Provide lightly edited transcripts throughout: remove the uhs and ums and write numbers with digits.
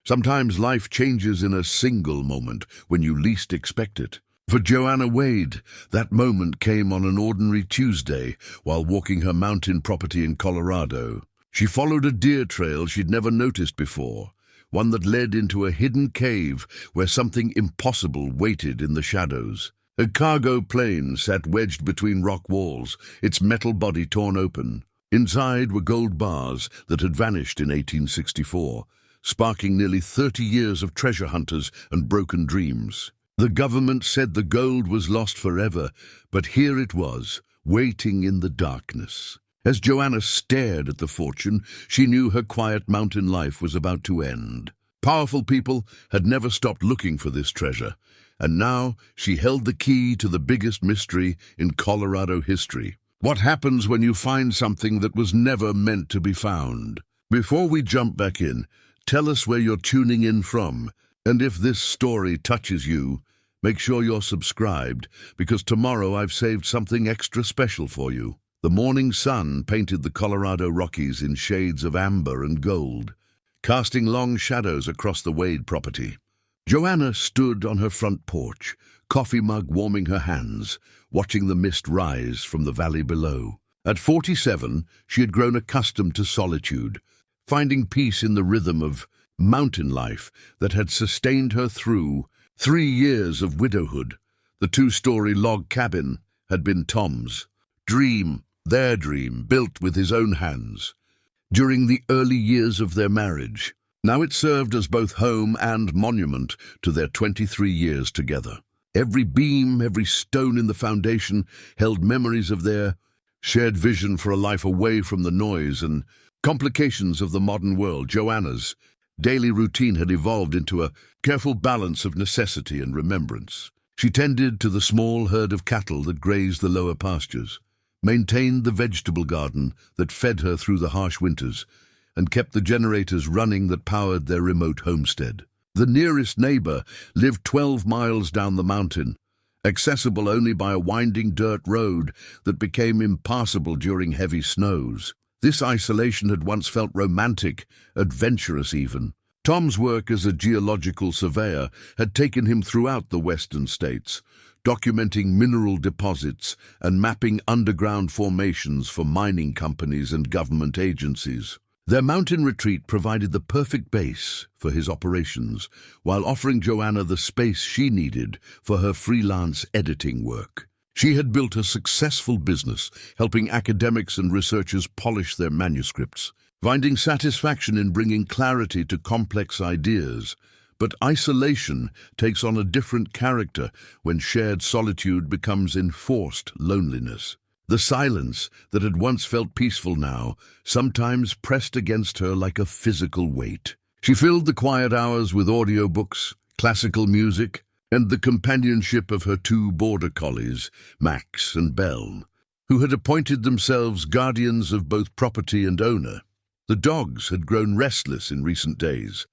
Sometimes life changes in a single moment when you least expect it. For Joanna Wade, that moment came on an ordinary Tuesday while walking her mountain property in Colorado. She followed a deer trail she'd never noticed before, one that led into a hidden cave where something impossible waited in the shadows. A cargo plane sat wedged between rock walls, its metal body torn open. Inside were gold bars that had vanished in 1864, sparking nearly 30 years of treasure hunters and broken dreams. The government said the gold was lost forever, but here it was, waiting in the darkness. As Joanna stared at the fortune, she knew her quiet mountain life was about to end. Powerful people had never stopped looking for this treasure, and now she held the key to the biggest mystery in Colorado history. What happens when you find something that was never meant to be found? Before we jump back in, tell us where you're tuning in from, and if this story touches you, make sure you're subscribed, because tomorrow I've saved something extra special for you. The morning sun painted the Colorado Rockies in shades of amber and gold, casting long shadows across the Wade property. Joanna stood on her front porch, coffee mug warming her hands, watching the mist rise from the valley below. At 47, she had grown accustomed to solitude, finding peace in the rhythm of mountain life that had sustained her through 3 years of widowhood. The 2-story log cabin had been Tom's dream, their dream, built with his own hands during the early years of their marriage. Now it served as both home and monument to their 23 years together. Every beam, every stone in the foundation held memories of their shared vision for a life away from the noise and complications of the modern world. Joanna's daily routine had evolved into a careful balance of necessity and remembrance. She tended to the small herd of cattle that grazed the lower pastures, maintained the vegetable garden that fed her through the harsh winters, and kept the generators running that powered their remote homestead. The nearest neighbor lived 12 miles down the mountain, accessible only by a winding dirt road that became impassable during heavy snows. This isolation had once felt romantic, adventurous even. Tom's work as a geological surveyor had taken him throughout the western states, documenting mineral deposits and mapping underground formations for mining companies and government agencies. Their mountain retreat provided the perfect base for his operations, while offering Joanna the space she needed for her freelance editing work. She had built a successful business, helping academics and researchers polish their manuscripts, finding satisfaction in bringing clarity to complex ideas. But isolation takes on a different character when shared solitude becomes enforced loneliness. The silence that had once felt peaceful now sometimes pressed against her like a physical weight. She filled the quiet hours with audiobooks, classical music, and the companionship of her 2 border collies, Max and Belle, who had appointed themselves guardians of both property and owner. The dogs had grown restless in recent days,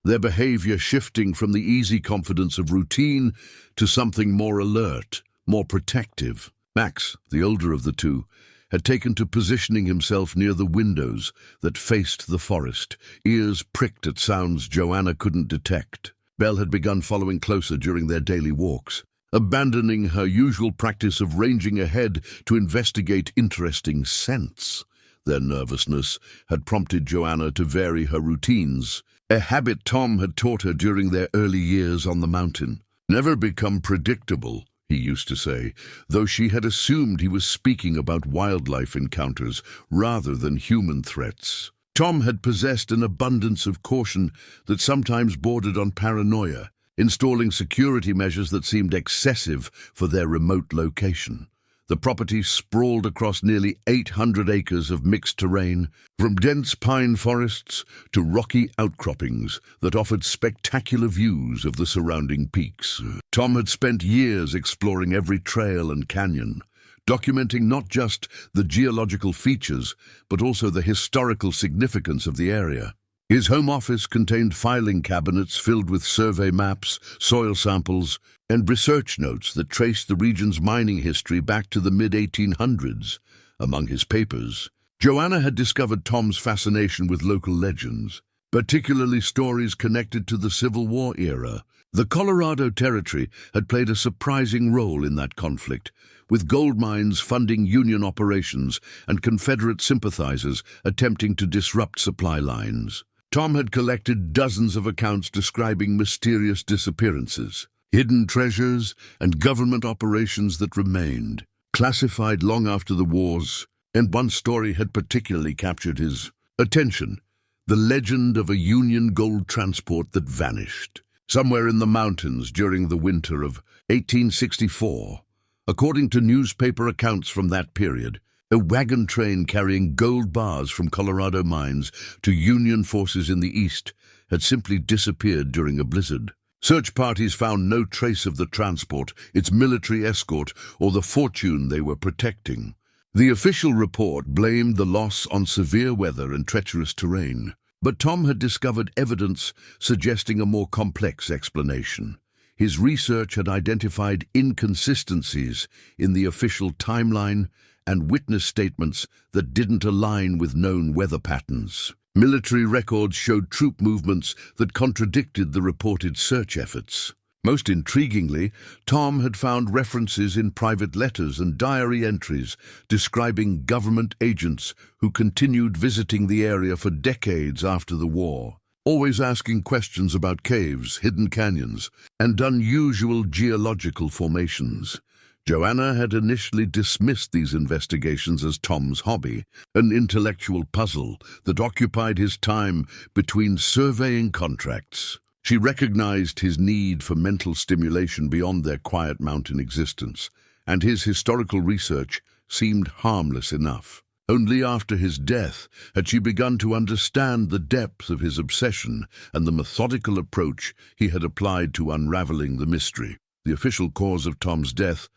their behavior shifting from the easy confidence of routine to something more alert, more protective. Max, the older of the 2, had taken to positioning himself near the windows that faced the forest, ears pricked at sounds Joanna couldn't detect. Belle had begun following closer during their daily walks, abandoning her usual practice of ranging ahead to investigate interesting scents. Their nervousness had prompted Joanna to vary her routines, a habit Tom had taught her during their early years on the mountain. "Never become predictable," he used to say, though she had assumed he was speaking about wildlife encounters rather than human threats. Tom had possessed an abundance of caution that sometimes bordered on paranoia, installing security measures that seemed excessive for their remote location. The property sprawled across nearly 800 acres of mixed terrain, from dense pine forests to rocky outcroppings that offered spectacular views of the surrounding peaks. Tom had spent years exploring every trail and canyon, documenting not just the geological features, but also the historical significance of the area. His home office contained filing cabinets filled with survey maps, soil samples, and research notes that traced the region's mining history back to the mid-1800s. Among his papers, Joanna had discovered Tom's fascination with local legends, particularly stories connected to the Civil War era. The Colorado Territory had played a surprising role in that conflict, with gold mines funding Union operations and Confederate sympathizers attempting to disrupt supply lines. Tom had collected dozens of accounts describing mysterious disappearances, hidden treasures, and government operations that remained, classified long after the wars, and one story had particularly captured his attention: the legend of a Union gold transport that vanished somewhere in the mountains during the winter of 1864. According to newspaper accounts from that period, a wagon train carrying gold bars from Colorado mines to Union forces in the east had simply disappeared during a blizzard. Search parties found no trace of the transport, its military escort, or the fortune they were protecting. The official report blamed the loss on severe weather and treacherous terrain, but Tom had discovered evidence suggesting a more complex explanation. His research had identified inconsistencies in the official timeline and witness statements that didn't align with known weather patterns. Military records showed troop movements that contradicted the reported search efforts. Most intriguingly, Tom had found references in private letters and diary entries describing government agents who continued visiting the area for decades after the war, always asking questions about caves, hidden canyons, and unusual geological formations. Joanna had initially dismissed these investigations as Tom's hobby, an intellectual puzzle that occupied his time between surveying contracts. She recognized his need for mental stimulation beyond their quiet mountain existence, and his historical research seemed harmless enough. Only after his death had she begun to understand the depth of his obsession and the methodical approach he had applied to unraveling the mystery. The official cause of Tom's death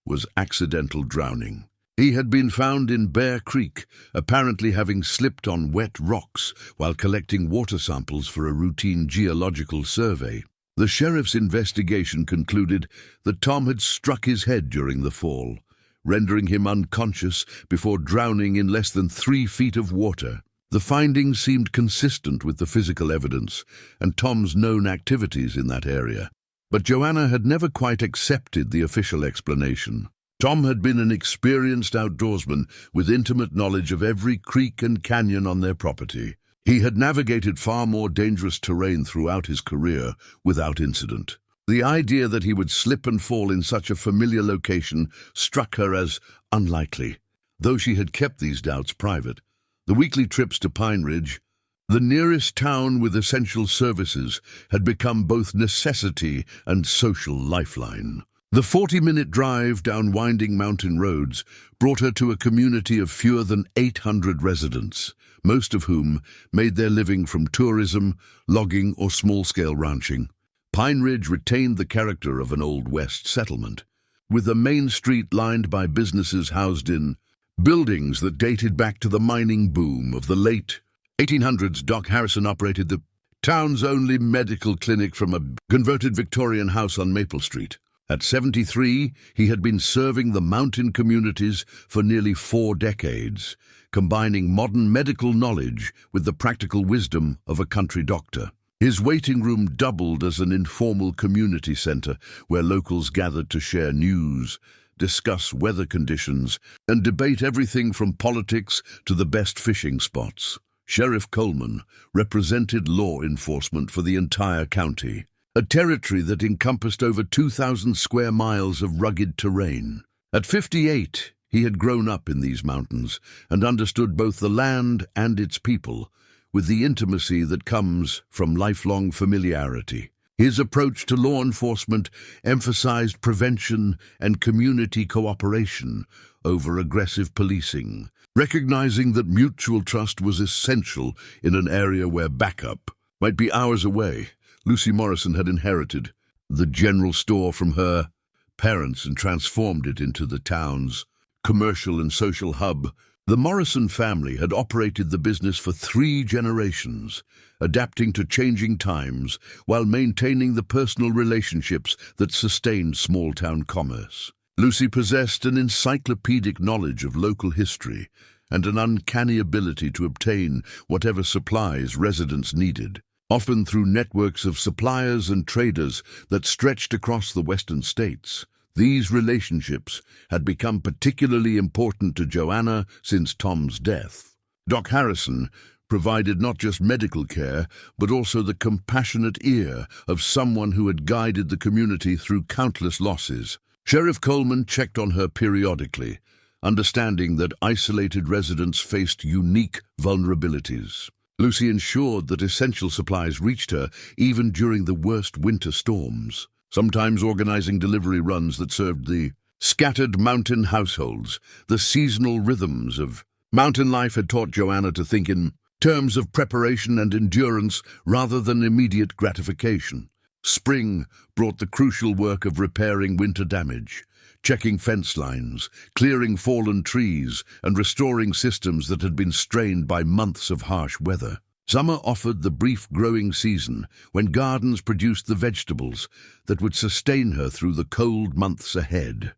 was accidental drowning. He had been found in Bear Creek, apparently having slipped on wet rocks while collecting water samples for a routine geological survey. The sheriff's investigation concluded that Tom had struck his head during the fall, rendering him unconscious before drowning in less than 3 feet of water. The findings seemed consistent with the physical evidence and Tom's known activities in that area. But Joanna had never quite accepted the official explanation. Tom had been an experienced outdoorsman with intimate knowledge of every creek and canyon on their property. He had navigated far more dangerous terrain throughout his career without incident. The idea that he would slip and fall in such a familiar location struck her as unlikely, though she had kept these doubts private. The weekly trips to Pine Ridge, the nearest town with essential services, had become both necessity and social lifeline. The 40-minute drive down winding mountain roads brought her to a community of fewer than 800 residents, most of whom made their living from tourism, logging, or small-scale ranching. Pine Ridge retained the character of an Old West settlement, with a main street lined by businesses housed in buildings that dated back to the mining boom of the late 1800s. Doc Harrison operated the town's only medical clinic from a converted Victorian house on Maple Street. At 73, he had been serving the mountain communities for nearly 4 decades, combining modern medical knowledge with the practical wisdom of a country doctor. His waiting room doubled as an informal community center where locals gathered to share news, discuss weather conditions, and debate everything from politics to the best fishing spots. Sheriff Coleman represented law enforcement for the entire county, a territory that encompassed over 2,000 square miles of rugged terrain. At 58, he had grown up in these mountains and understood both the land and its people, with the intimacy that comes from lifelong familiarity. His approach to law enforcement emphasized prevention and community cooperation over aggressive policing, recognizing that mutual trust was essential in an area where backup might be hours away. Lucy Morrison had inherited the general store from her parents and transformed it into the town's commercial and social hub. The Morrison family had operated the business for 3 generations, adapting to changing times while maintaining the personal relationships that sustained small-town commerce. Lucy possessed an encyclopedic knowledge of local history and an uncanny ability to obtain whatever supplies residents needed, often through networks of suppliers and traders that stretched across the western states. These relationships had become particularly important to Joanna since Tom's death. Doc Harrison provided not just medical care, but also the compassionate ear of someone who had guided the community through countless losses. Sheriff Coleman checked on her periodically, understanding that isolated residents faced unique vulnerabilities. Lucy ensured that essential supplies reached her even during the worst winter storms, sometimes organizing delivery runs that served the scattered mountain households. The seasonal rhythms of mountain life had taught Joanna to think in terms of preparation and endurance rather than immediate gratification. Spring brought the crucial work of repairing winter damage, checking fence lines, clearing fallen trees, and restoring systems that had been strained by months of harsh weather. Summer offered the brief growing season when gardens produced the vegetables that would sustain her through the cold months ahead.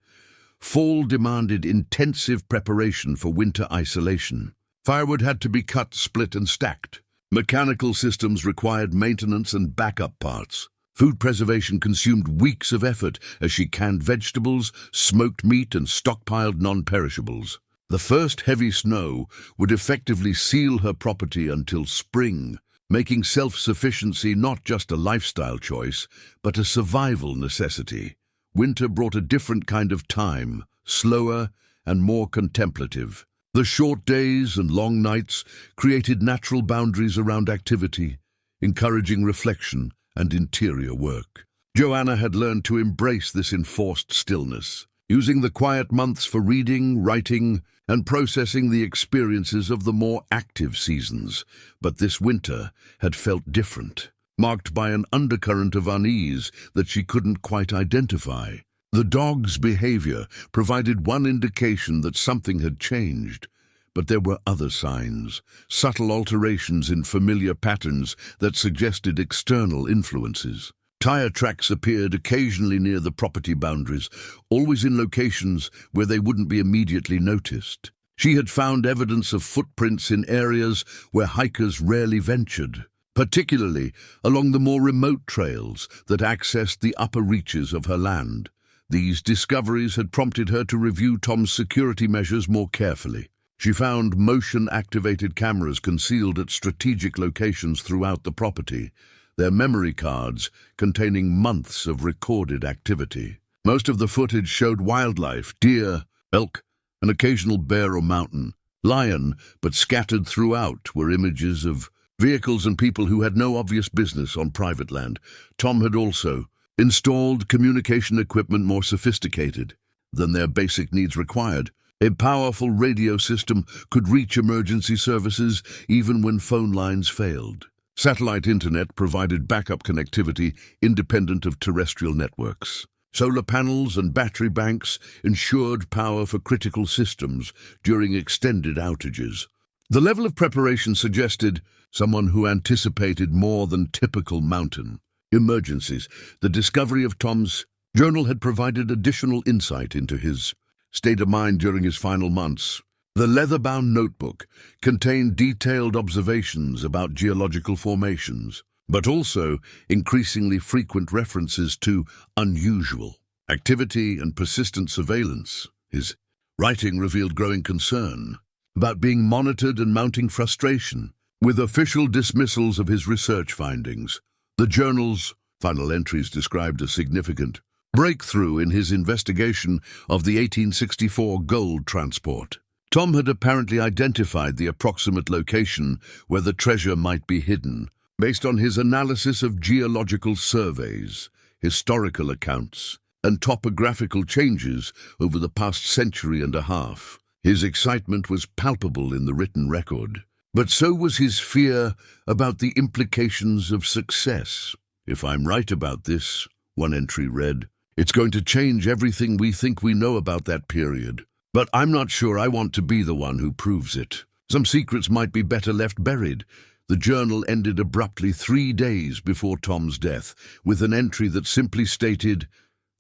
Fall demanded intensive preparation for winter isolation. Firewood had to be cut, split, and stacked. Mechanical systems required maintenance and backup parts. Food preservation consumed weeks of effort as she canned vegetables, smoked meat, and stockpiled non-perishables. The first heavy snow would effectively seal her property until spring, making self-sufficiency not just a lifestyle choice, but a survival necessity. Winter brought a different kind of time, slower and more contemplative. The short days and long nights created natural boundaries around activity, encouraging reflection and interior work. Joanna had learned to embrace this enforced stillness, using the quiet months for reading, writing, and processing the experiences of the more active seasons. But this winter had felt different, marked by an undercurrent of unease that she couldn't quite identify. The dog's behavior provided one indication that something had changed, but there were other signs, subtle alterations in familiar patterns that suggested external influences. Tire tracks appeared occasionally near the property boundaries, always in locations where they wouldn't be immediately noticed. She had found evidence of footprints in areas where hikers rarely ventured, particularly along the more remote trails that accessed the upper reaches of her land. These discoveries had prompted her to review Tom's security measures more carefully. She found motion-activated cameras concealed at strategic locations throughout the property, their memory cards containing months of recorded activity. Most of the footage showed wildlife, deer, elk, an occasional bear or mountain lion, but scattered throughout were images of vehicles and people who had no obvious business on private land. Tom had also installed communication equipment more sophisticated than their basic needs required. A powerful radio system could reach emergency services even when phone lines failed. Satellite internet provided backup connectivity independent of terrestrial networks. Solar panels and battery banks ensured power for critical systems during extended outages. The level of preparation suggested someone who anticipated more than typical mountain emergencies. The discovery of Tom's journal had provided additional insight into his state of mind during his final months. The leather-bound notebook contained detailed observations about geological formations, but also increasingly frequent references to unusual activity and persistent surveillance. His writing revealed growing concern about being monitored and mounting frustration. With official dismissals of his research findings, the journal's final entries described a significant breakthrough in his investigation of the 1864 gold transport. Tom had apparently identified the approximate location where the treasure might be hidden, based on his analysis of geological surveys, historical accounts, and topographical changes over the past century and a half. His excitement was palpable in the written record, but so was his fear about the implications of success. "If I'm right about this," one entry read, "it's going to change everything we think we know about that period. But I'm not sure I want to be the one who proves it. Some secrets might be better left buried." The journal ended abruptly 3 days before Tom's death, with an entry that simply stated,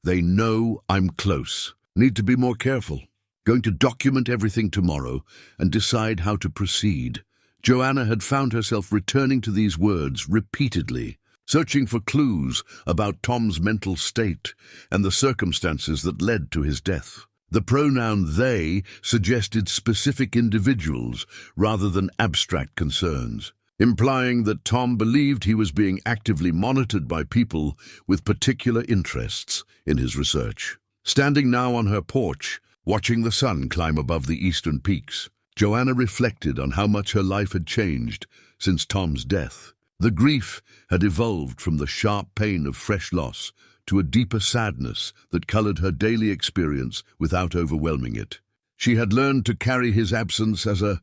"They know I'm close. Need to be more careful." Going to document everything tomorrow and decide how to proceed. Joanna had found herself returning to these words repeatedly, searching for clues about Tom's mental state and the circumstances that led to his death. The pronoun they suggested specific individuals rather than abstract concerns, implying that Tom believed he was being actively monitored by people with particular interests in his research. Standing now on her porch, watching the sun climb above the eastern peaks, Joanna reflected on how much her life had changed since Tom's death. The grief had evolved from the sharp pain of fresh loss to a deeper sadness that colored her daily experience without overwhelming it. She had learned to carry his absence as a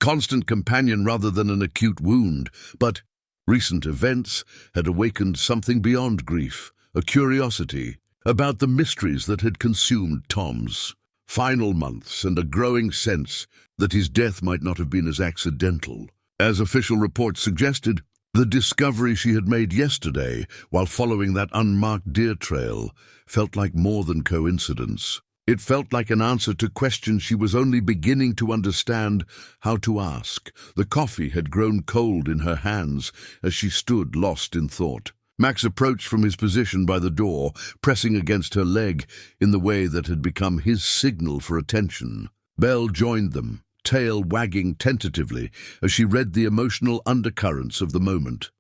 constant companion rather than an acute wound, but recent events had awakened something beyond grief, a curiosity about the mysteries that had consumed Tom's final months and a growing sense that his death might not have been as accidental as official reports suggested. The discovery she had made yesterday while following that unmarked deer trail felt like more than coincidence. It felt like an answer to questions she was only beginning to understand how to ask. The coffee had grown cold in her hands as she stood lost in thought. Max approached from his position by the door, pressing against her leg in the way that had become his signal for attention. Belle joined them, tail wagging tentatively as she read the emotional undercurrents of the moment.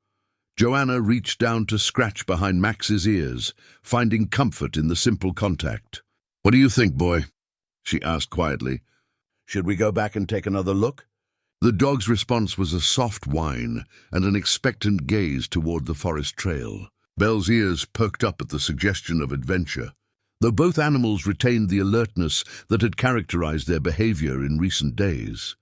Joanna reached down to scratch behind Max's ears, finding comfort in the simple contact. "What do you think, boy?" she asked quietly. "Should we go back and take another look?" The dog's response was a soft whine and an expectant gaze toward the forest trail. Belle's ears perked up at the suggestion of adventure. Though both animals retained the alertness that had characterized their behavior in recent days,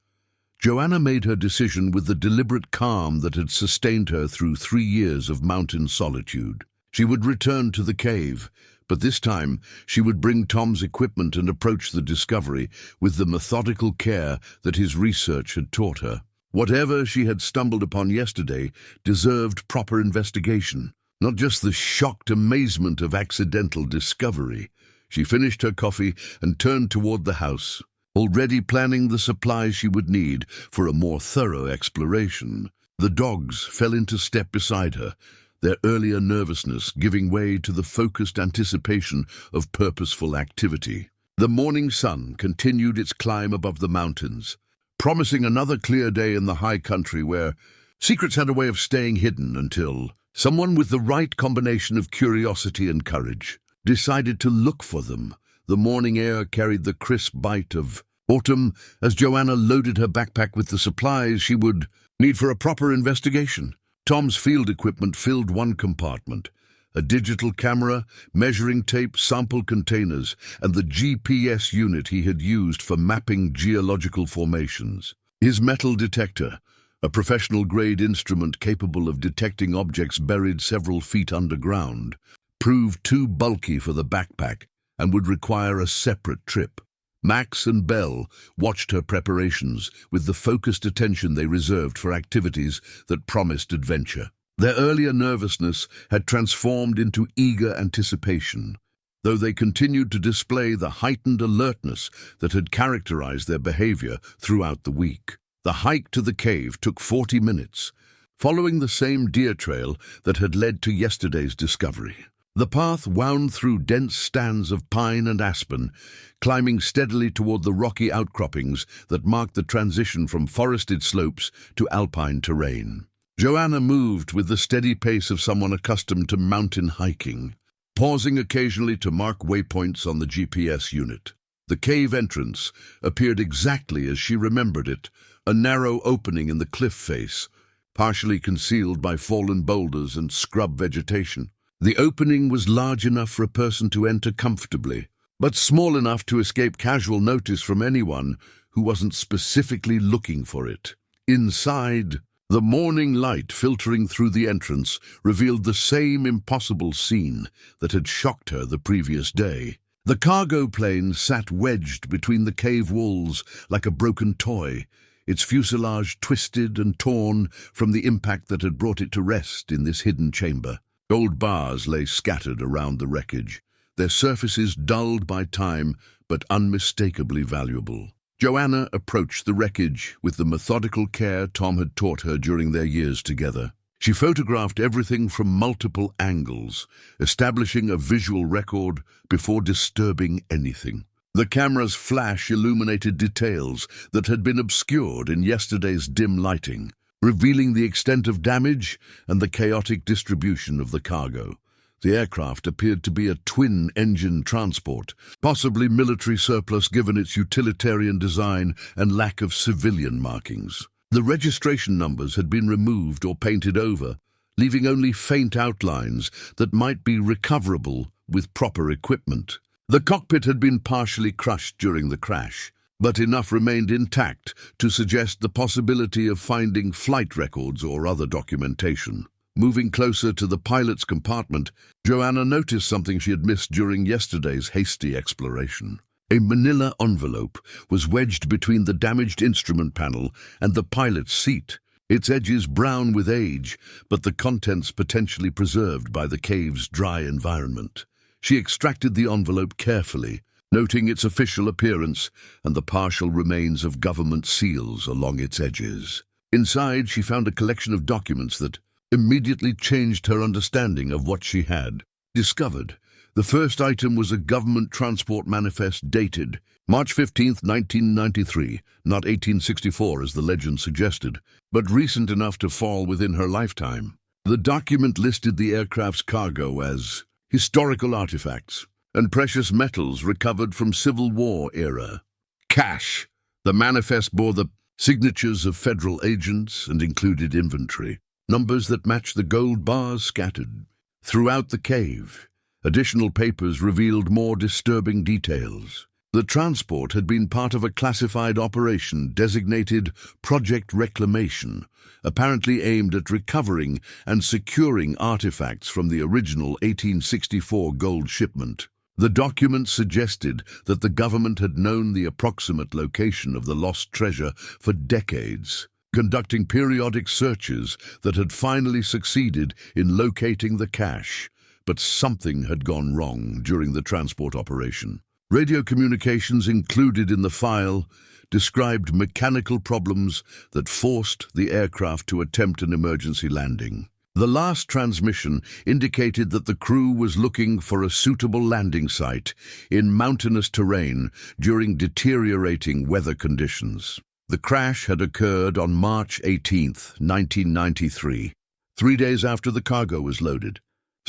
Joanna made her decision with the deliberate calm that had sustained her through 3 years of mountain solitude. She would return to the cave, but this time she would bring Tom's equipment and approach the discovery with the methodical care that his research had taught her. Whatever she had stumbled upon yesterday deserved proper investigation, not just the shocked amazement of accidental discovery. She finished her coffee and turned toward the house, already planning the supplies she would need for a more thorough exploration. The dogs fell into step beside her, their earlier nervousness giving way to the focused anticipation of purposeful activity. The morning sun continued its climb above the mountains, promising another clear day in the high country where secrets had a way of staying hidden until someone with the right combination of curiosity and courage decided to look for them. The morning air carried the crisp bite of autumn as Joanna loaded her backpack with the supplies she would need for a proper investigation. Tom's field equipment filled one compartment: a digital camera, measuring tape, sample containers, and the GPS unit he had used for mapping geological formations. His metal detector, a professional-grade instrument capable of detecting objects buried several feet underground, proved too bulky for the backpack and would require a separate trip. Max and Belle watched her preparations with the focused attention they reserved for activities that promised adventure. Their earlier nervousness had transformed into eager anticipation, though they continued to display the heightened alertness that had characterized their behavior throughout the week. The hike to the cave took 40 minutes, following the same deer trail that had led to yesterday's discovery. The path wound through dense stands of pine and aspen, climbing steadily toward the rocky outcroppings that marked the transition from forested slopes to alpine terrain. Joanna moved with the steady pace of someone accustomed to mountain hiking, pausing occasionally to mark waypoints on the GPS unit. The cave entrance appeared exactly as she remembered it, a narrow opening in the cliff face, partially concealed by fallen boulders and scrub vegetation. The opening was large enough for a person to enter comfortably, but small enough to escape casual notice from anyone who wasn't specifically looking for it. Inside, the morning light filtering through the entrance revealed the same impossible scene that had shocked her the previous day. The cargo plane sat wedged between the cave walls like a broken toy, its fuselage twisted and torn from the impact that had brought it to rest in this hidden chamber. Gold bars lay scattered around the wreckage, their surfaces dulled by time but unmistakably valuable. Joanna approached the wreckage with the methodical care Tom had taught her during their years together. She photographed everything from multiple angles, establishing a visual record before disturbing anything. The camera's flash illuminated details that had been obscured in yesterday's dim lighting, revealing the extent of damage and the chaotic distribution of the cargo. The aircraft appeared to be a twin-engine transport, possibly military surplus given its utilitarian design and lack of civilian markings. The registration numbers had been removed or painted over, leaving only faint outlines that might be recoverable with proper equipment. The cockpit had been partially crushed during the crash, but enough remained intact to suggest the possibility of finding flight records or other documentation. Moving closer to the pilot's compartment, Joanna noticed something she had missed during yesterday's hasty exploration. A manila envelope was wedged between the damaged instrument panel and the pilot's seat, its edges brown with age, but the contents potentially preserved by the cave's dry environment. She extracted the envelope carefully, noting its official appearance and the partial remains of government seals along its edges. Inside, she found a collection of documents that immediately changed her understanding of what she had discovered. The first item was a government transport manifest dated March 15, 1993, not 1864 as the legend suggested, but recent enough to fall within her lifetime. The document listed the aircraft's cargo as historical artifacts and precious metals recovered from Civil War era. Cash. The manifest bore the signatures of federal agents and included inventory, numbers that matched the gold bars scattered throughout the cave. Additional papers revealed more disturbing details. The transport had been part of a classified operation designated Project Reclamation, apparently aimed at recovering and securing artifacts from the original 1864 gold shipment. The document suggested that the government had known the approximate location of the lost treasure for decades, conducting periodic searches that had finally succeeded in locating the cache. But something had gone wrong during the transport operation. Radio communications included in the file described mechanical problems that forced the aircraft to attempt an emergency landing. The last transmission indicated that the crew was looking for a suitable landing site in mountainous terrain during deteriorating weather conditions. The crash had occurred on March 18, 1993, 3 days after the cargo was loaded.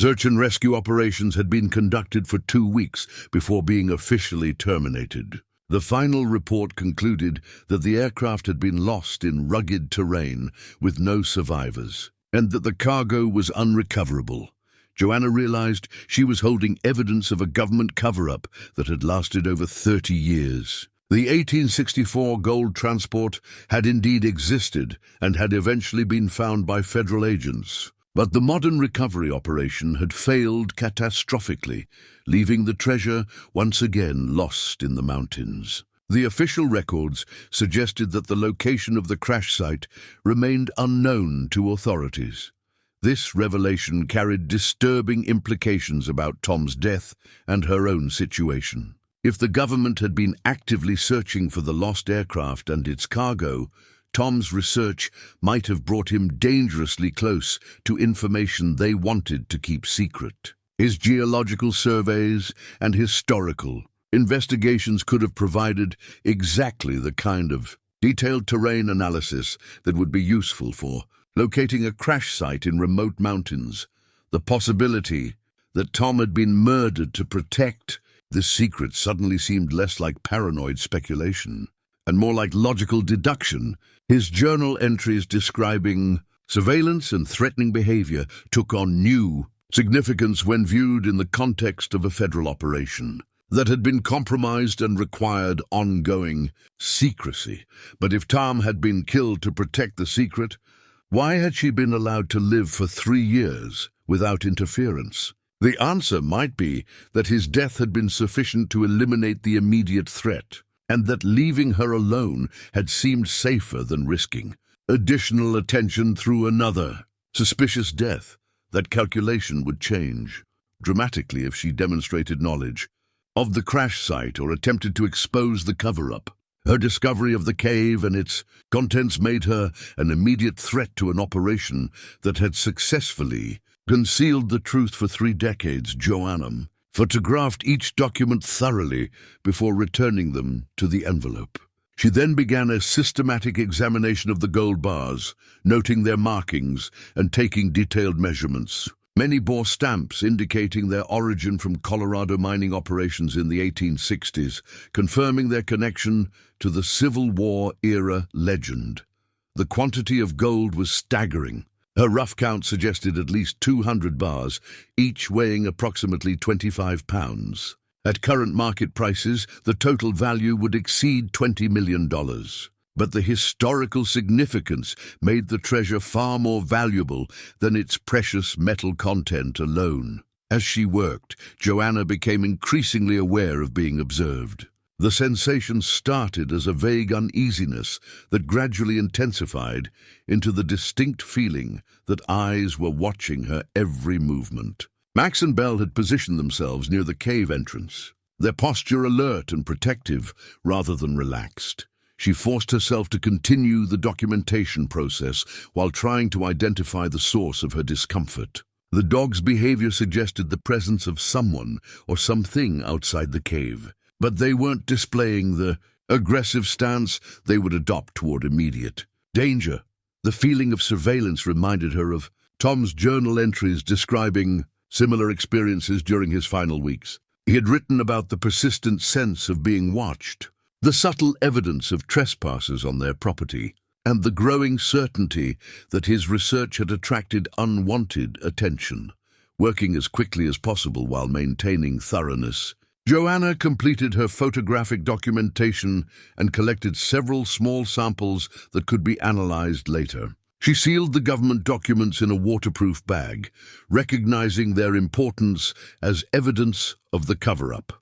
Search and rescue operations had been conducted for 2 weeks before being officially terminated. The final report concluded that the aircraft had been lost in rugged terrain with no survivors, and that the cargo was unrecoverable. Joanna realized she was holding evidence of a government cover-up that had lasted over 30 years. The 1864 gold transport had indeed existed and had eventually been found by federal agents. But the modern recovery operation had failed catastrophically, leaving the treasure once again lost in the mountains. The official records suggested that the location of the crash site remained unknown to authorities. This revelation carried disturbing implications about Tom's death and her own situation. If the government had been actively searching for the lost aircraft and its cargo, Tom's research might have brought him dangerously close to information they wanted to keep secret. His geological surveys and historical investigations could have provided exactly the kind of detailed terrain analysis that would be useful for locating a crash site in remote mountains. The possibility that Tom had been murdered to protect this secret suddenly seemed less like paranoid speculation and more like logical deduction. His journal entries describing surveillance and threatening behavior took on new significance when viewed in the context of a federal operation that had been compromised and required ongoing secrecy. But if Tom had been killed to protect the secret, why had she been allowed to live for 3 years without interference? The answer might be that his death had been sufficient to eliminate the immediate threat, and that leaving her alone had seemed safer than risking additional attention through another suspicious death. That calculation would change dramatically if she demonstrated knowledge of the crash site or attempted to expose the cover-up. Her discovery of the cave and its contents made her an immediate threat to an operation that had successfully concealed the truth for 3 decades. Joanna photographed each document thoroughly before returning them to the envelope. She then began a systematic examination of the gold bars, noting their markings and taking detailed measurements. Many bore stamps indicating their origin from Colorado mining operations in the 1860s, confirming their connection to the Civil War-era legend. The quantity of gold was staggering. Her rough count suggested at least 200 bars, each weighing approximately 25 pounds. At current market prices, the total value would exceed $20 million. But the historical significance made the treasure far more valuable than its precious metal content alone. As she worked, Joanna became increasingly aware of being observed. The sensation started as a vague uneasiness that gradually intensified into the distinct feeling that eyes were watching her every movement. Max and Belle had positioned themselves near the cave entrance, their posture alert and protective rather than relaxed. She forced herself to continue the documentation process while trying to identify the source of her discomfort. The dog's behavior suggested the presence of someone or something outside the cave, but they weren't displaying the aggressive stance they would adopt toward immediate danger. The feeling of surveillance reminded her of Tom's journal entries describing similar experiences during his final weeks. He had written about the persistent sense of being watched, the subtle evidence of trespassers on their property, and the growing certainty that his research had attracted unwanted attention. Working as quickly as possible while maintaining thoroughness, Joanna completed her photographic documentation and collected several small samples that could be analyzed later. She sealed the government documents in a waterproof bag, recognizing their importance as evidence of the cover-up.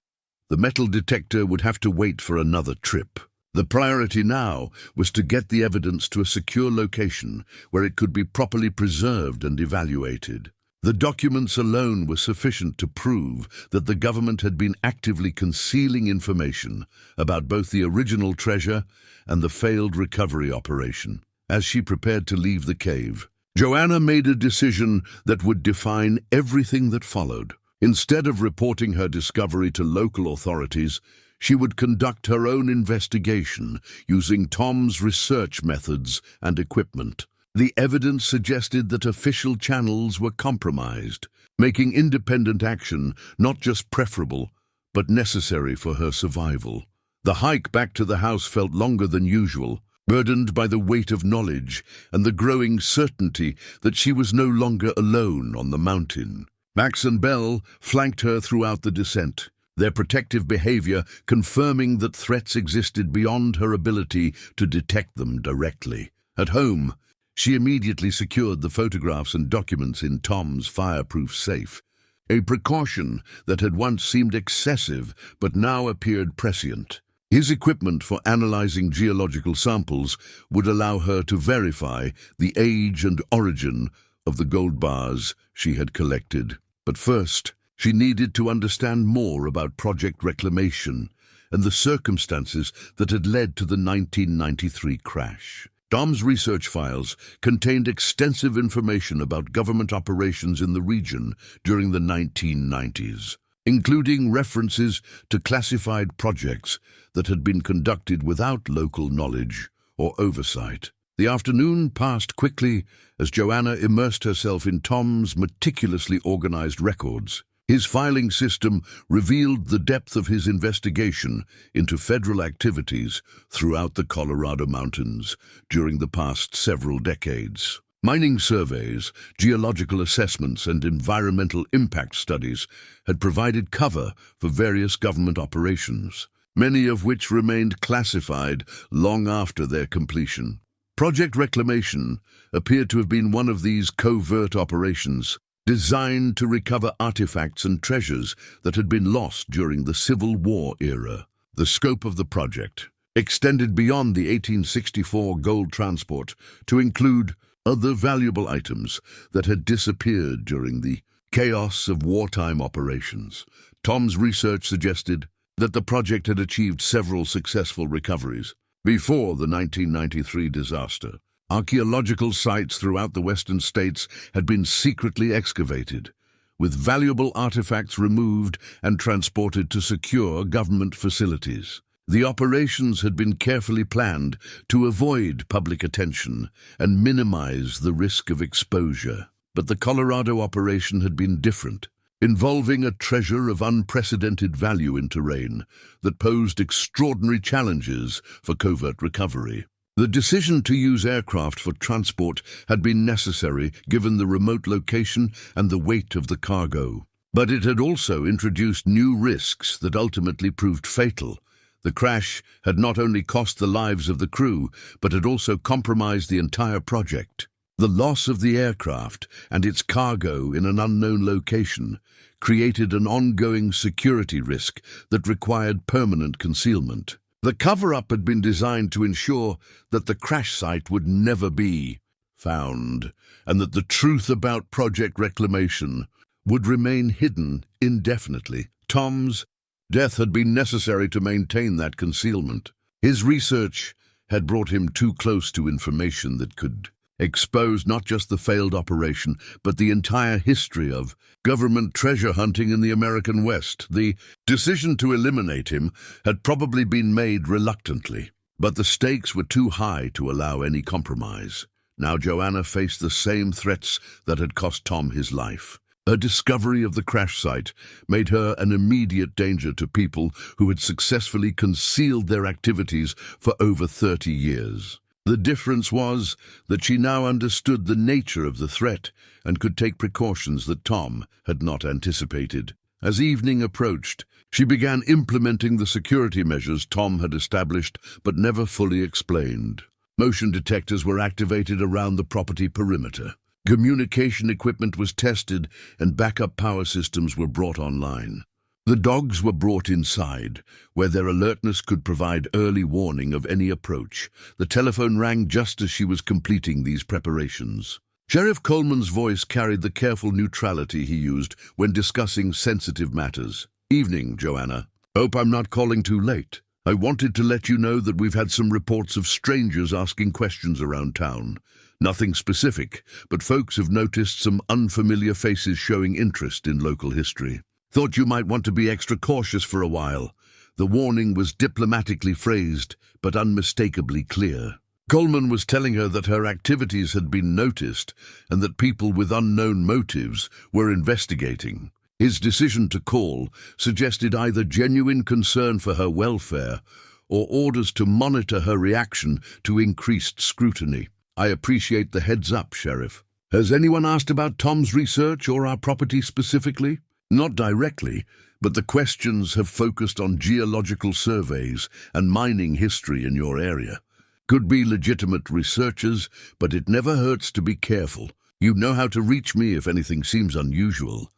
The metal detector would have to wait for another trip. The priority now was to get the evidence to a secure location where it could be properly preserved and evaluated. The documents alone were sufficient to prove that the government had been actively concealing information about both the original treasure and the failed recovery operation. As she prepared to leave the cave, Joanna made a decision that would define everything that followed. Instead of reporting her discovery to local authorities, she would conduct her own investigation using Tom's research methods and equipment. The evidence suggested that official channels were compromised, making independent action not just preferable, but necessary for her survival. The hike back to the house felt longer than usual, burdened by the weight of knowledge and the growing certainty that she was no longer alone on the mountain. Max and Belle flanked her throughout the descent, their protective behavior confirming that threats existed beyond her ability to detect them directly. At home, she immediately secured the photographs and documents in Tom's fireproof safe, a precaution that had once seemed excessive but now appeared prescient. His equipment for analyzing geological samples would allow her to verify the age and origin of the gold bars she had collected. But first, she needed to understand more about Project Reclamation and the circumstances that had led to the 1993 crash. Tom's research files contained extensive information about government operations in the region during the 1990s, including references to classified projects that had been conducted without local knowledge or oversight. The afternoon passed quickly as Joanna immersed herself in Tom's meticulously organized records. His filing system revealed the depth of his investigation into federal activities throughout the Colorado mountains during the past several decades. Mining surveys, geological assessments, and environmental impact studies had provided cover for various government operations, many of which remained classified long after their completion. Project Reclamation appeared to have been one of these covert operations, designed to recover artifacts and treasures that had been lost during the Civil War era. The scope of the project extended beyond the 1864 gold transport to include other valuable items that had disappeared during the chaos of wartime operations. Tom's research suggested that the project had achieved several successful recoveries. Before the 1993 disaster, archaeological sites throughout the western states had been secretly excavated, with valuable artifacts removed and transported to secure government facilities. The operations had been carefully planned to avoid public attention and minimize the risk of exposure. But the Colorado operation had been different, involving a treasure of unprecedented value in terrain that posed extraordinary challenges for covert recovery. The decision to use aircraft for transport had been necessary given the remote location and the weight of the cargo. But it had also introduced new risks that ultimately proved fatal. The crash had not only cost the lives of the crew, but had also compromised the entire project. The loss of the aircraft and its cargo in an unknown location created an ongoing security risk that required permanent concealment. The cover-up had been designed to ensure that the crash site would never be found, and that the truth about Project Reclamation would remain hidden indefinitely. Tom's death had been necessary to maintain that concealment. His research had brought him too close to information that could expose not just the failed operation, but the entire history of government treasure hunting in the American West. The decision to eliminate him had probably been made reluctantly, but the stakes were too high to allow any compromise. Now Joanna faced the same threats that had cost Tom his life. Her discovery of the crash site made her an immediate danger to people who had successfully concealed their activities for over 30 years. The difference was that she now understood the nature of the threat and could take precautions that Tom had not anticipated. As evening approached, she began implementing the security measures Tom had established but never fully explained. Motion detectors were activated around the property perimeter. Communication equipment was tested and backup power systems were brought online. The dogs were brought inside, where their alertness could provide early warning of any approach. The telephone rang just as she was completing these preparations. Sheriff Coleman's voice carried the careful neutrality he used when discussing sensitive matters. "Evening, Joanna. Hope I'm not calling too late. I wanted to let you know that we've had some reports of strangers asking questions around town. Nothing specific, but folks have noticed some unfamiliar faces showing interest in local history. Thought you might want to be extra cautious for a while." The warning was diplomatically phrased, but unmistakably clear. Coleman was telling her that her activities had been noticed and that people with unknown motives were investigating. His decision to call suggested either genuine concern for her welfare or orders to monitor her reaction to increased scrutiny. "I appreciate the heads up, Sheriff. Has anyone asked about Tom's research or our property specifically?" "Not directly, but the questions have focused on geological surveys and mining history in your area. Could be legitimate researchers, but it never hurts to be careful. You know how to reach me if anything seems unusual."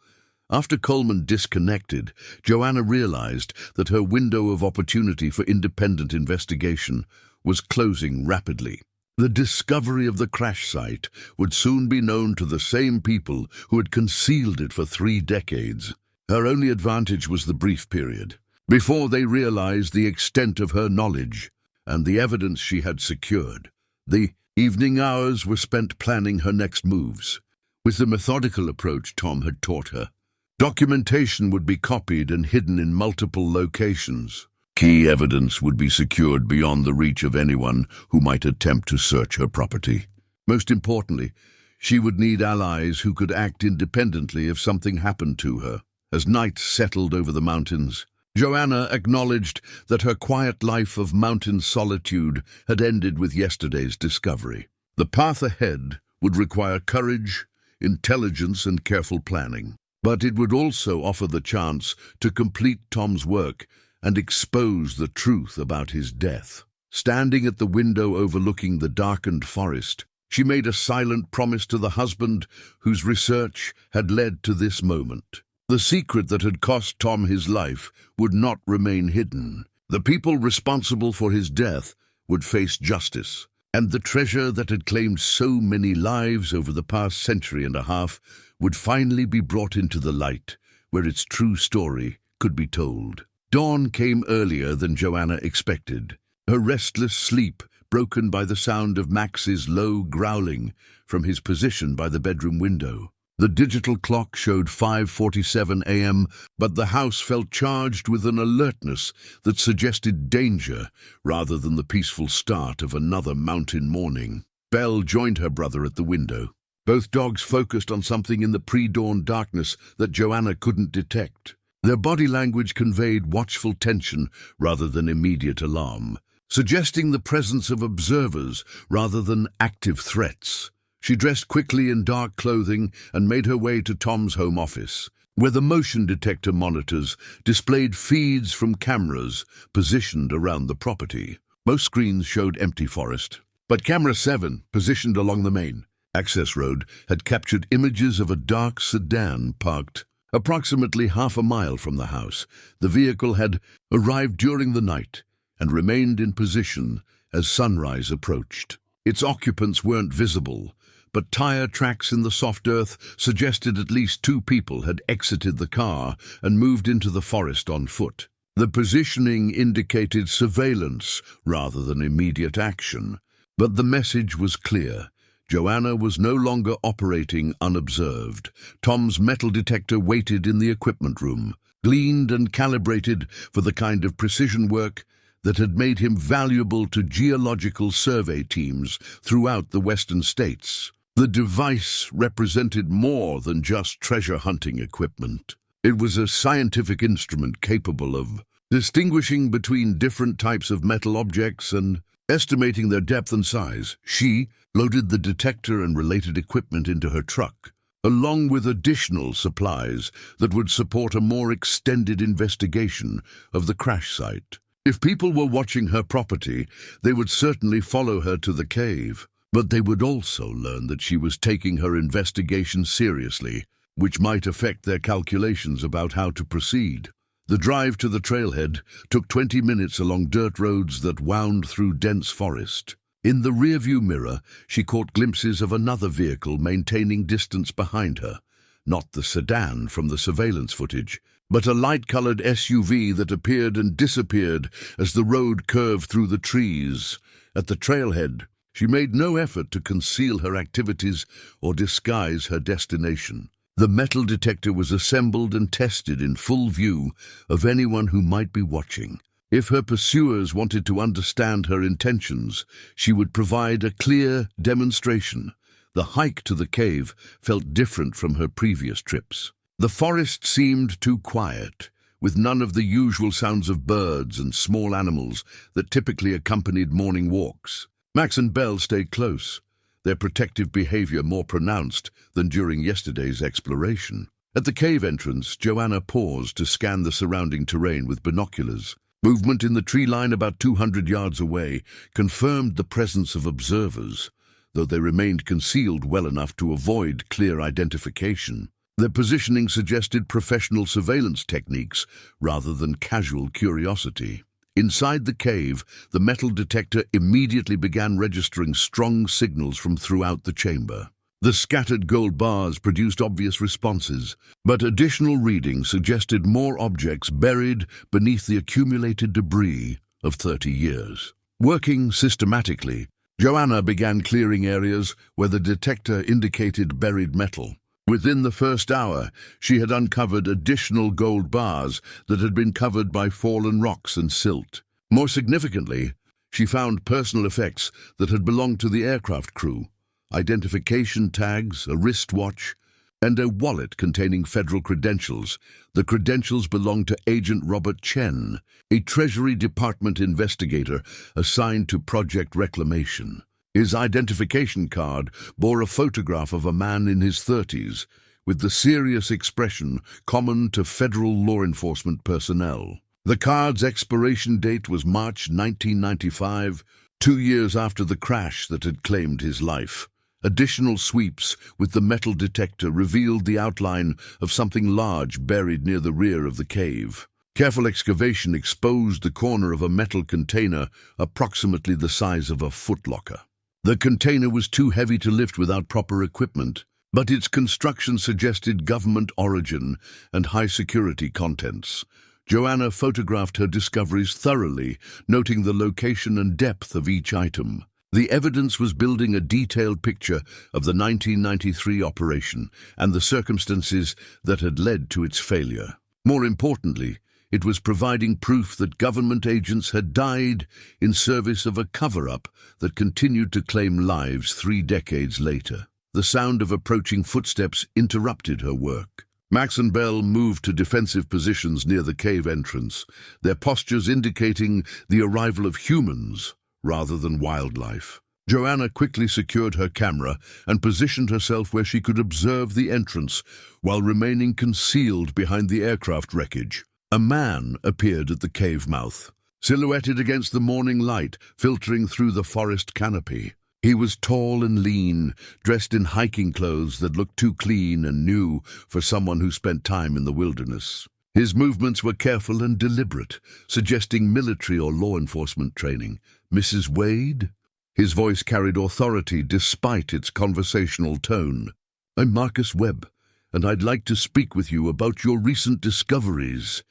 After Coleman disconnected, Joanna realized that her window of opportunity for independent investigation was closing rapidly. The discovery of the crash site would soon be known to the same people who had concealed it for 3 decades. Her only advantage was the brief period, before they realized the extent of her knowledge and the evidence she had secured. The evening hours were spent planning her next moves. With the methodical approach Tom had taught her, documentation would be copied and hidden in multiple locations. Key evidence would be secured beyond the reach of anyone who might attempt to search her property. Most importantly, she would need allies who could act independently if something happened to her. As night settled over the mountains, Joanna acknowledged that her quiet life of mountain solitude had ended with yesterday's discovery. The path ahead would require courage, intelligence, and careful planning. But it would also offer the chance to complete Tom's work and expose the truth about his death. Standing at the window overlooking the darkened forest, she made a silent promise to the husband whose research had led to this moment. The secret that had cost Tom his life would not remain hidden. The people responsible for his death would face justice, and the treasure that had claimed so many lives over the past century and a half would finally be brought into the light, where its true story could be told. Dawn came earlier than Joanna expected, her restless sleep broken by the sound of Max's low growling from his position by the bedroom window. The digital clock showed 5:47 a.m., but the house felt charged with an alertness that suggested danger rather than the peaceful start of another mountain morning. Belle joined her brother at the window. Both dogs focused on something in the pre-dawn darkness that Joanna couldn't detect. Their body language conveyed watchful tension rather than immediate alarm, suggesting the presence of observers rather than active threats. She dressed quickly in dark clothing and made her way to Tom's home office, where the motion detector monitors displayed feeds from cameras positioned around the property. Most screens showed empty forest, but camera 7, positioned along the main access road, had captured images of a dark sedan parked approximately half a mile from the house. The vehicle had arrived during the night and remained in position as sunrise approached. Its occupants weren't visible, but tire tracks in the soft earth suggested at least 2 people had exited the car and moved into the forest on foot. The positioning indicated surveillance rather than immediate action, but the message was clear. Joanna was no longer operating unobserved. Tom's metal detector waited in the equipment room, gleaned and calibrated for the kind of precision work that had made him valuable to geological survey teams throughout the western states. The device represented more than just treasure hunting equipment. It was a scientific instrument capable of distinguishing between different types of metal objects and estimating their depth and size. She loaded the detector and related equipment into her truck, along with additional supplies that would support a more extended investigation of the crash site. If people were watching her property, they would certainly follow her to the cave, but they would also learn that she was taking her investigation seriously, which might affect their calculations about how to proceed. The drive to the trailhead took 20 minutes along dirt roads that wound through dense forest. In the rearview mirror, she caught glimpses of another vehicle maintaining distance behind her, not the sedan from the surveillance footage, but a light-colored SUV that appeared and disappeared as the road curved through the trees. At the trailhead, she made no effort to conceal her activities or disguise her destination. The metal detector was assembled and tested in full view of anyone who might be watching. If her pursuers wanted to understand her intentions, she would provide a clear demonstration. The hike to the cave felt different from her previous trips. The forest seemed too quiet, with none of the usual sounds of birds and small animals that typically accompanied morning walks. Max and Belle stayed close, their protective behavior more pronounced than during yesterday's exploration. At the cave entrance, Joanna paused to scan the surrounding terrain with binoculars. Movement in the tree line about 200 yards away confirmed the presence of observers, though they remained concealed well enough to avoid clear identification. Their positioning suggested professional surveillance techniques rather than casual curiosity. Inside the cave, the metal detector immediately began registering strong signals from throughout the chamber. The scattered gold bars produced obvious responses, but additional readings suggested more objects buried beneath the accumulated debris of 30 years. Working systematically, Joanna began clearing areas where the detector indicated buried metal. Within the first hour, she had uncovered additional gold bars that had been covered by fallen rocks and silt. More significantly, she found personal effects that had belonged to the aircraft crew, identification tags, a wristwatch, and a wallet containing federal credentials. The credentials belonged to Agent Robert Chen, a Treasury Department investigator assigned to Project Reclamation. His identification card bore a photograph of a man in his 30s, with the serious expression common to federal law enforcement personnel. The card's expiration date was March 1995, 2 years after the crash that had claimed his life. Additional sweeps with the metal detector revealed the outline of something large buried near the rear of the cave. Careful excavation exposed the corner of a metal container approximately the size of a footlocker. The container was too heavy to lift without proper equipment, but its construction suggested government origin and high-security contents. Joanna photographed her discoveries thoroughly, noting the location and depth of each item. The evidence was building a detailed picture of the 1993 operation and the circumstances that had led to its failure. More importantly, it was providing proof that government agents had died in service of a cover-up that continued to claim lives 3 decades later. The sound of approaching footsteps interrupted her work. Max and Belle moved to defensive positions near the cave entrance, their postures indicating the arrival of humans rather than wildlife. Joanna quickly secured her camera and positioned herself where she could observe the entrance while remaining concealed behind the aircraft wreckage. A man appeared at the cave mouth, silhouetted against the morning light filtering through the forest canopy. He was tall and lean, dressed in hiking clothes that looked too clean and new for someone who spent time in the wilderness. His movements were careful and deliberate, suggesting military or law enforcement training. "Mrs. Wade?" His voice carried authority despite its conversational tone. "I'm Marcus Webb, and I'd like to speak with you about your recent discoveries."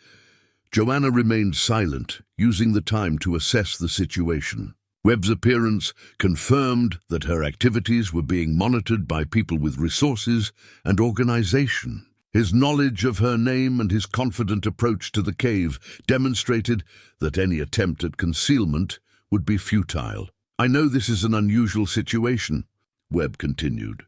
Joanna remained silent, using the time to assess the situation. Webb's appearance confirmed that her activities were being monitored by people with resources and organization. His knowledge of her name and his confident approach to the cave demonstrated that any attempt at concealment would be futile. "I know this is an unusual situation," Webb continued,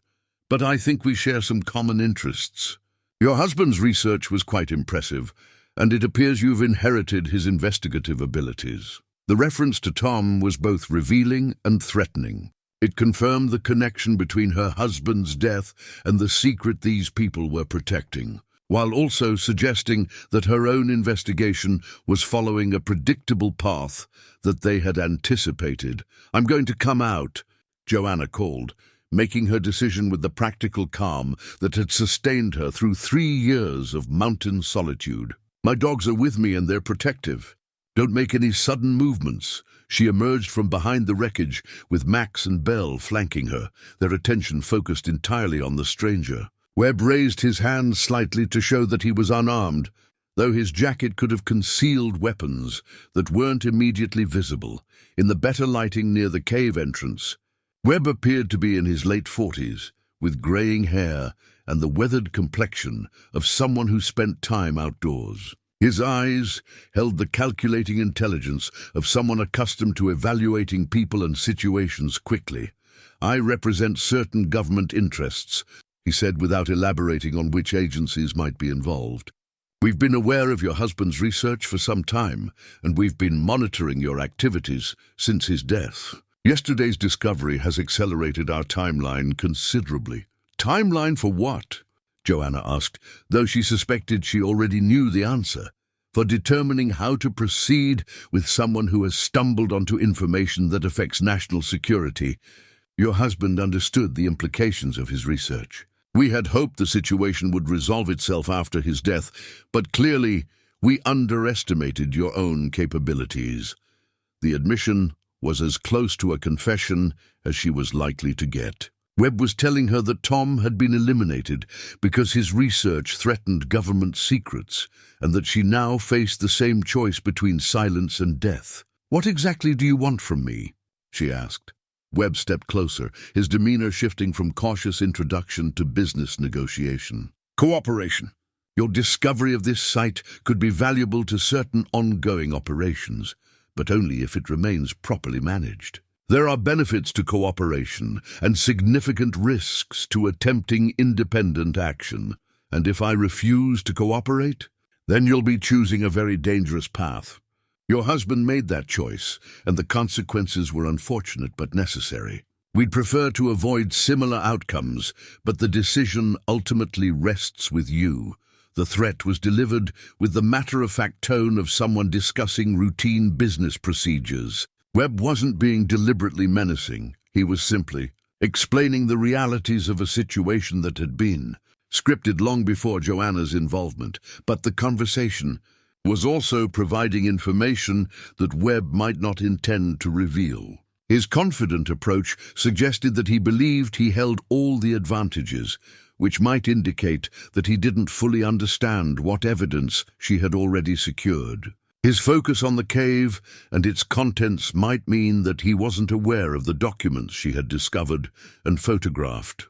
"but I think we share some common interests. Your husband's research was quite impressive, and it appears you've inherited his investigative abilities." The reference to Tom was both revealing and threatening. It confirmed the connection between her husband's death and the secret these people were protecting, while also suggesting that her own investigation was following a predictable path that they had anticipated. "I'm going to come out," Joanna called, making her decision with the practical calm that had sustained her through 3 years of mountain solitude. "My dogs are with me and they're protective. Don't make any sudden movements." She emerged from behind the wreckage with Max and Belle flanking her, their attention focused entirely on the stranger. Webb raised his hand slightly to show that he was unarmed, though his jacket could have concealed weapons that weren't immediately visible. In the better lighting near the cave entrance, Webb appeared to be in his late 40s, with graying hair and the weathered complexion of someone who spent time outdoors. His eyes held the calculating intelligence of someone accustomed to evaluating people and situations quickly. "I represent certain government interests," he said without elaborating on which agencies might be involved. "We've been aware of your husband's research for some time, and we've been monitoring your activities since his death. Yesterday's discovery has accelerated our timeline considerably." "Timeline for what?" Joanna asked, though she suspected she already knew the answer. "For determining how to proceed with someone who has stumbled onto information that affects national security. Your husband understood the implications of his research. We had hoped the situation would resolve itself after his death, but clearly we underestimated your own capabilities." The admission was as close to a confession as she was likely to get. Webb was telling her that Tom had been eliminated because his research threatened government secrets, and that she now faced the same choice between silence and death. "What exactly do you want from me?" she asked. Webb stepped closer, his demeanor shifting from cautious introduction to business negotiation. "Cooperation. Your discovery of this site could be valuable to certain ongoing operations, but only if it remains properly managed. There are benefits to cooperation and significant risks to attempting independent action, and if I refuse to cooperate, then you'll be choosing a very dangerous path. Your husband made that choice, and the consequences were unfortunate but necessary. We'd prefer to avoid similar outcomes, but the decision ultimately rests with you." The threat was delivered with the matter-of-fact tone of someone discussing routine business procedures. Webb wasn't being deliberately menacing. He was simply explaining the realities of a situation that had been scripted long before Joanna's involvement, but the conversation was also providing information that Webb might not intend to reveal. His confident approach suggested that he believed he held all the advantages, which might indicate that he didn't fully understand what evidence she had already secured. His focus on the cave and its contents might mean that he wasn't aware of the documents she had discovered and photographed.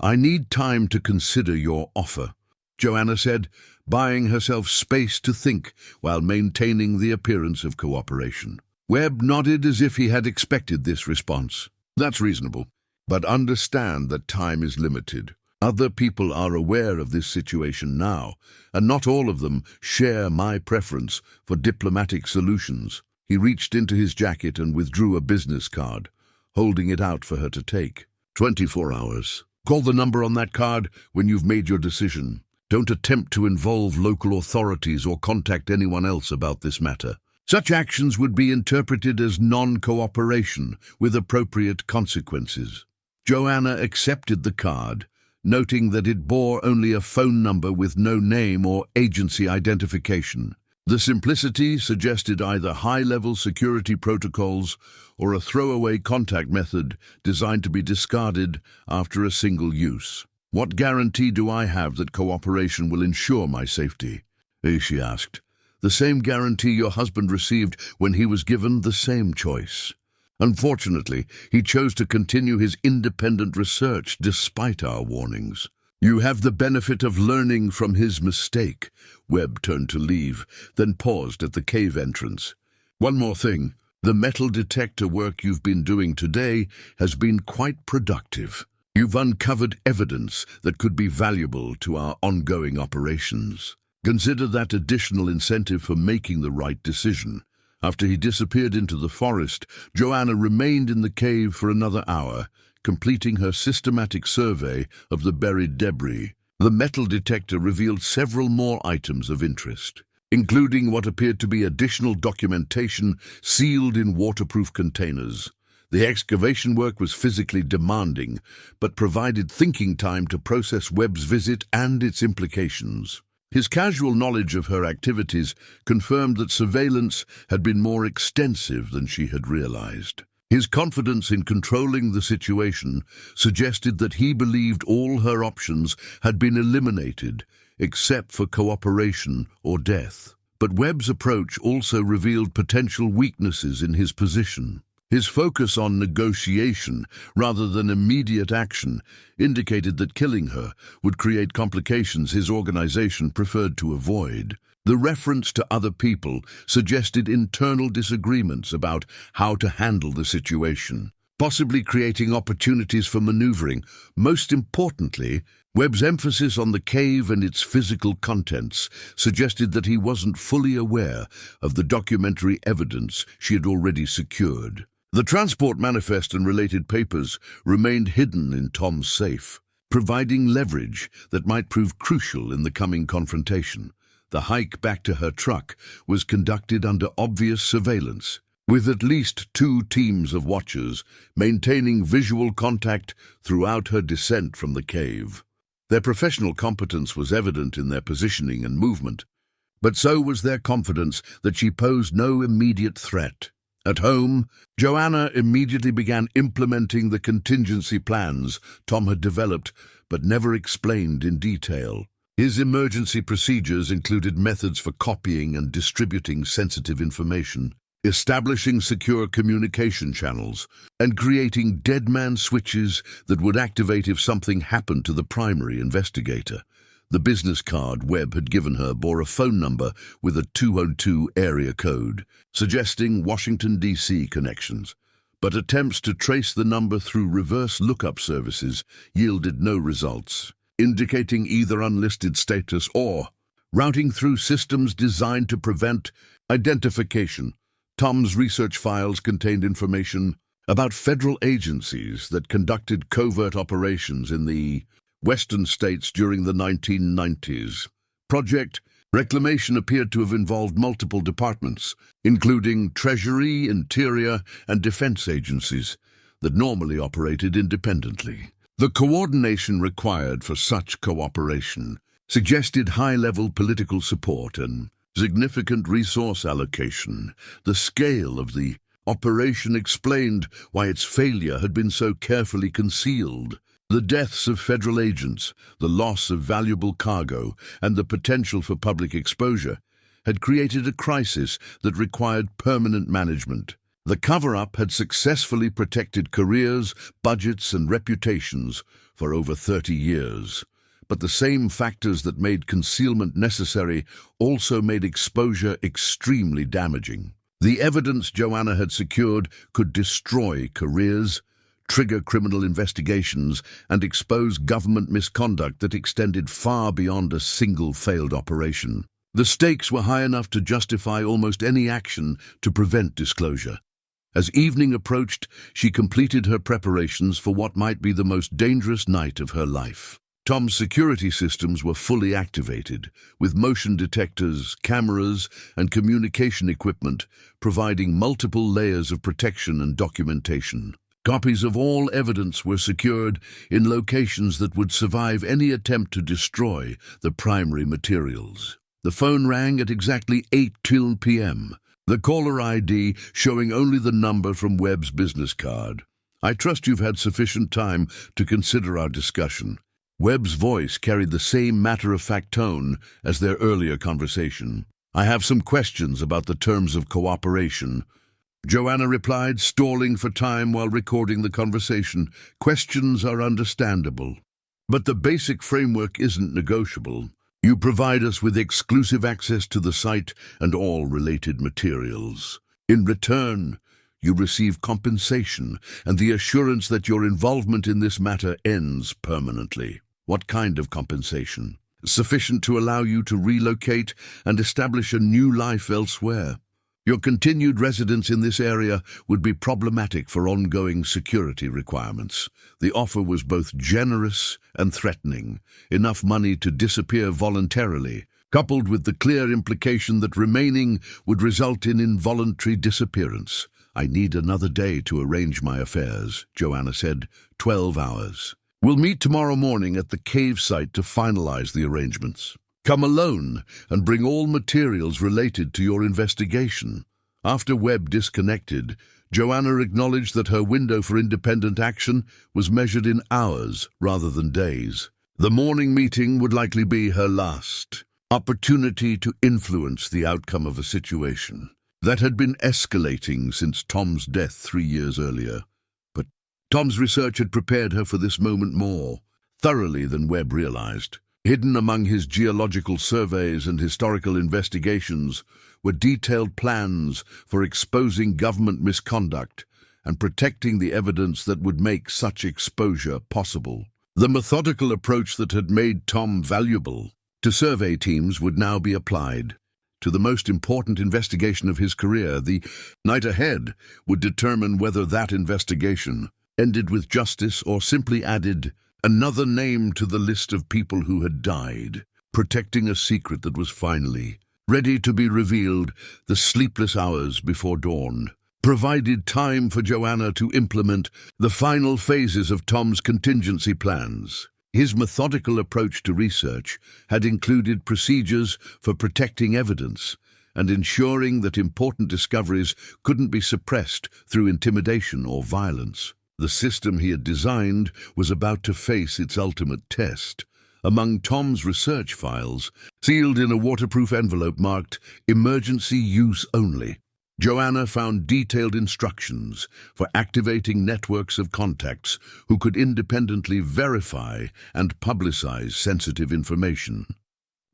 "I need time to consider your offer," Joanna said, buying herself space to think while maintaining the appearance of cooperation. Webb nodded as if he had expected this response. "That's reasonable, but understand that time is limited. Other people are aware of this situation now, and not all of them share my preference for diplomatic solutions." He reached into his jacket and withdrew a business card, holding it out for her to take. 24 hours. Call the number on that card when you've made your decision. Don't attempt to involve local authorities or contact anyone else about this matter. Such actions would be interpreted as non-cooperation with appropriate consequences. Joanna accepted the card, noting that it bore only a phone number with no name or agency identification. The simplicity suggested either high-level security protocols or a throwaway contact method designed to be discarded after a single use. "What guarantee do I have that cooperation will ensure my safety?" she asked. "The same guarantee your husband received when he was given the same choice. Unfortunately, he chose to continue his independent research despite our warnings. You have the benefit of learning from his mistake." Webb turned to leave, then paused at the cave entrance. "One more thing. The metal detector work you've been doing today has been quite productive. You've uncovered evidence that could be valuable to our ongoing operations. Consider that additional incentive for making the right decision." After he disappeared into the forest, Joanna remained in the cave for another hour, completing her systematic survey of the buried debris. The metal detector revealed several more items of interest, including what appeared to be additional documentation sealed in waterproof containers. The excavation work was physically demanding, but provided thinking time to process Webb's visit and its implications. His casual knowledge of her activities confirmed that surveillance had been more extensive than she had realized. His confidence in controlling the situation suggested that he believed all her options had been eliminated, except for cooperation or death. But Webb's approach also revealed potential weaknesses in his position. His focus on negotiation rather than immediate action indicated that killing her would create complications his organization preferred to avoid. The reference to other people suggested internal disagreements about how to handle the situation, possibly creating opportunities for maneuvering. Most importantly, Webb's emphasis on the cave and its physical contents suggested that he wasn't fully aware of the documentary evidence she had already secured. The transport manifest and related papers remained hidden in Tom's safe, providing leverage that might prove crucial in the coming confrontation. The hike back to her truck was conducted under obvious surveillance, with at least 2 teams of watchers maintaining visual contact throughout her descent from the cave. Their professional competence was evident in their positioning and movement, but so was their confidence that she posed no immediate threat. At home, Joanna immediately began implementing the contingency plans Tom had developed but never explained in detail. His emergency procedures included methods for copying and distributing sensitive information, establishing secure communication channels, and creating deadman switches that would activate if something happened to the primary investigator. The business card Webb had given her bore a phone number with a 202 area code, suggesting Washington, D.C. connections. But attempts to trace the number through reverse lookup services yielded no results, indicating either unlisted status or routing through systems designed to prevent identification. Tom's research files contained information about federal agencies that conducted covert operations in the Western states during the 1990s. Project Reclamation appeared to have involved multiple departments, including Treasury, Interior, and Defense agencies that normally operated independently. The coordination required for such cooperation suggested high-level political support and significant resource allocation. The scale of the operation explained why its failure had been so carefully concealed. The deaths of federal agents, the loss of valuable cargo, and the potential for public exposure had created a crisis that required permanent management. The cover-up had successfully protected careers, budgets, and reputations for over 30 years. But the same factors that made concealment necessary also made exposure extremely damaging. The evidence Joanna had secured could destroy careers, trigger criminal investigations, and expose government misconduct that extended far beyond a single failed operation. The stakes were high enough to justify almost any action to prevent disclosure. As evening approached, she completed her preparations for what might be the most dangerous night of her life. Tom's security systems were fully activated, with motion detectors, cameras, and communication equipment providing multiple layers of protection and documentation. Copies of all evidence were secured in locations that would survive any attempt to destroy the primary materials. The phone rang at exactly 8:00 p.m., the caller ID showing only the number from Webb's business card. "I trust you've had sufficient time to consider our discussion." Webb's voice carried the same matter-of-fact tone as their earlier conversation. "I have some questions about the terms of cooperation." Joanna replied, stalling for time while recording the conversation. "Questions are understandable, but the basic framework isn't negotiable. You provide us with exclusive access to the site and all related materials. In return, you receive compensation and the assurance that your involvement in this matter ends permanently." "What kind of compensation?" "Sufficient to allow you to relocate and establish a new life elsewhere. Your continued residence in this area would be problematic for ongoing security requirements." The offer was both generous and threatening, enough money to disappear voluntarily, coupled with the clear implication that remaining would result in involuntary disappearance. "I need another day to arrange my affairs," Joanna said. 12 hours. "We'll meet tomorrow morning at the cave site to finalize the arrangements. Come alone and bring all materials related to your investigation." After Webb disconnected, Joanna acknowledged that her window for independent action was measured in hours rather than days. The morning meeting would likely be her last opportunity to influence the outcome of a situation that had been escalating since Tom's death 3 years earlier. But Tom's research had prepared her for this moment more thoroughly than Webb realized. Hidden among his geological surveys and historical investigations were detailed plans for exposing government misconduct and protecting the evidence that would make such exposure possible. The methodical approach that had made Tom valuable to survey teams would now be applied to the most important investigation of his career. The night ahead would determine whether that investigation ended with justice or simply added another name to the list of people who had died. Protecting a secret that was finally ready to be revealed, the sleepless hours before dawn provided time for Joanna to implement the final phases of Tom's contingency plans. His methodical approach to research had included procedures for protecting evidence and ensuring that important discoveries couldn't be suppressed through intimidation or violence. The system he had designed was about to face its ultimate test. Among Tom's research files, sealed in a waterproof envelope marked "Emergency Use Only," Joanna found detailed instructions for activating networks of contacts who could independently verify and publicize sensitive information.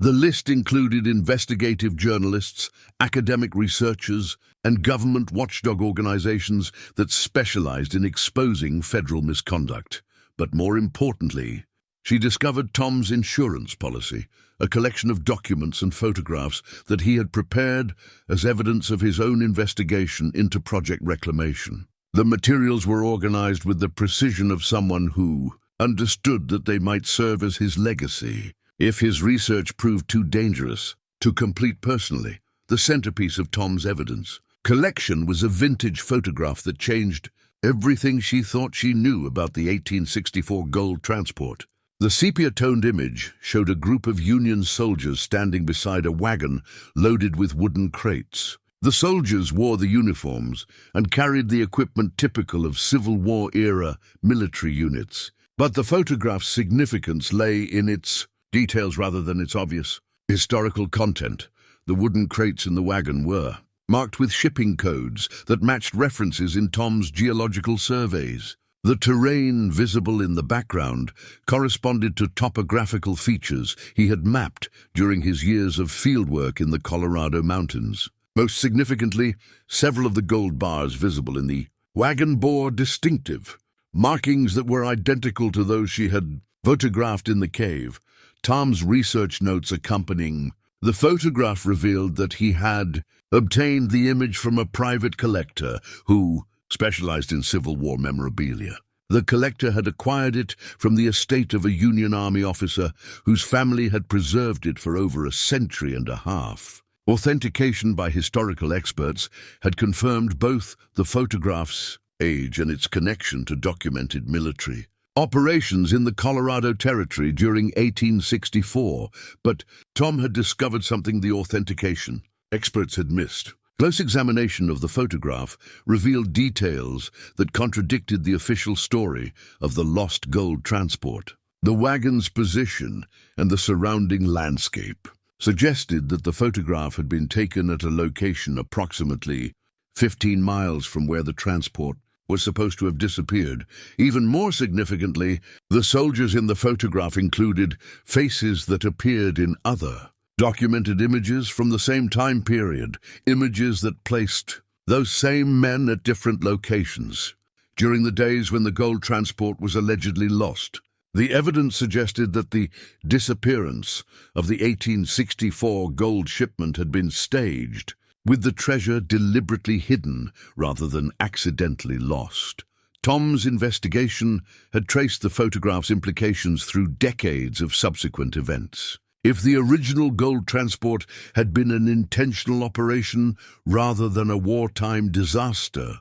The list included investigative journalists, academic researchers, and government watchdog organizations that specialized in exposing federal misconduct. But more importantly, she discovered Tom's insurance policy, a collection of documents and photographs that he had prepared as evidence of his own investigation into Project Reclamation. The materials were organized with the precision of someone who understood that they might serve as his legacy if his research proved too dangerous to complete personally. The centerpiece of Tom's evidence collection was a vintage photograph that changed everything she thought she knew about the 1864 gold transport. The sepia-toned image showed a group of Union soldiers standing beside a wagon loaded with wooden crates. The soldiers wore the uniforms and carried the equipment typical of Civil War-era military units, But the photograph's significance lay in its details rather than its obvious historical content. The wooden crates in the wagon were marked with shipping codes that matched references in Tom's geological surveys. The terrain visible in the background corresponded to topographical features he had mapped during his years of fieldwork in the Colorado mountains. Most significantly, several of the gold bars visible in the wagon bore distinctive markings that were identical to those she had photographed in the cave. Tom's research notes accompanying the photograph revealed that he had obtained the image from a private collector who specialized in Civil War memorabilia. The collector had acquired it from the estate of a Union Army officer whose family had preserved it for over a century and a half. Authentication by historical experts had confirmed both the photograph's age and its connection to documented military operations in the Colorado Territory during 1864, but Tom had discovered something the authentication experts had missed. Close examination of the photograph revealed details that contradicted the official story of the lost gold transport. The wagon's position and the surrounding landscape suggested that the photograph had been taken at a location approximately 15 miles from where the transport was supposed to have disappeared. Even more significantly, the soldiers in the photograph included faces that appeared in other documented images from the same time period, images that placed those same men at different locations during the days when the gold transport was allegedly lost. The evidence suggested that the disappearance of the 1864 gold shipment had been staged, with the treasure deliberately hidden rather than accidentally lost. Tom's investigation had traced the photograph's implications through decades of subsequent events. If the original gold transport had been an intentional operation rather than a wartime disaster,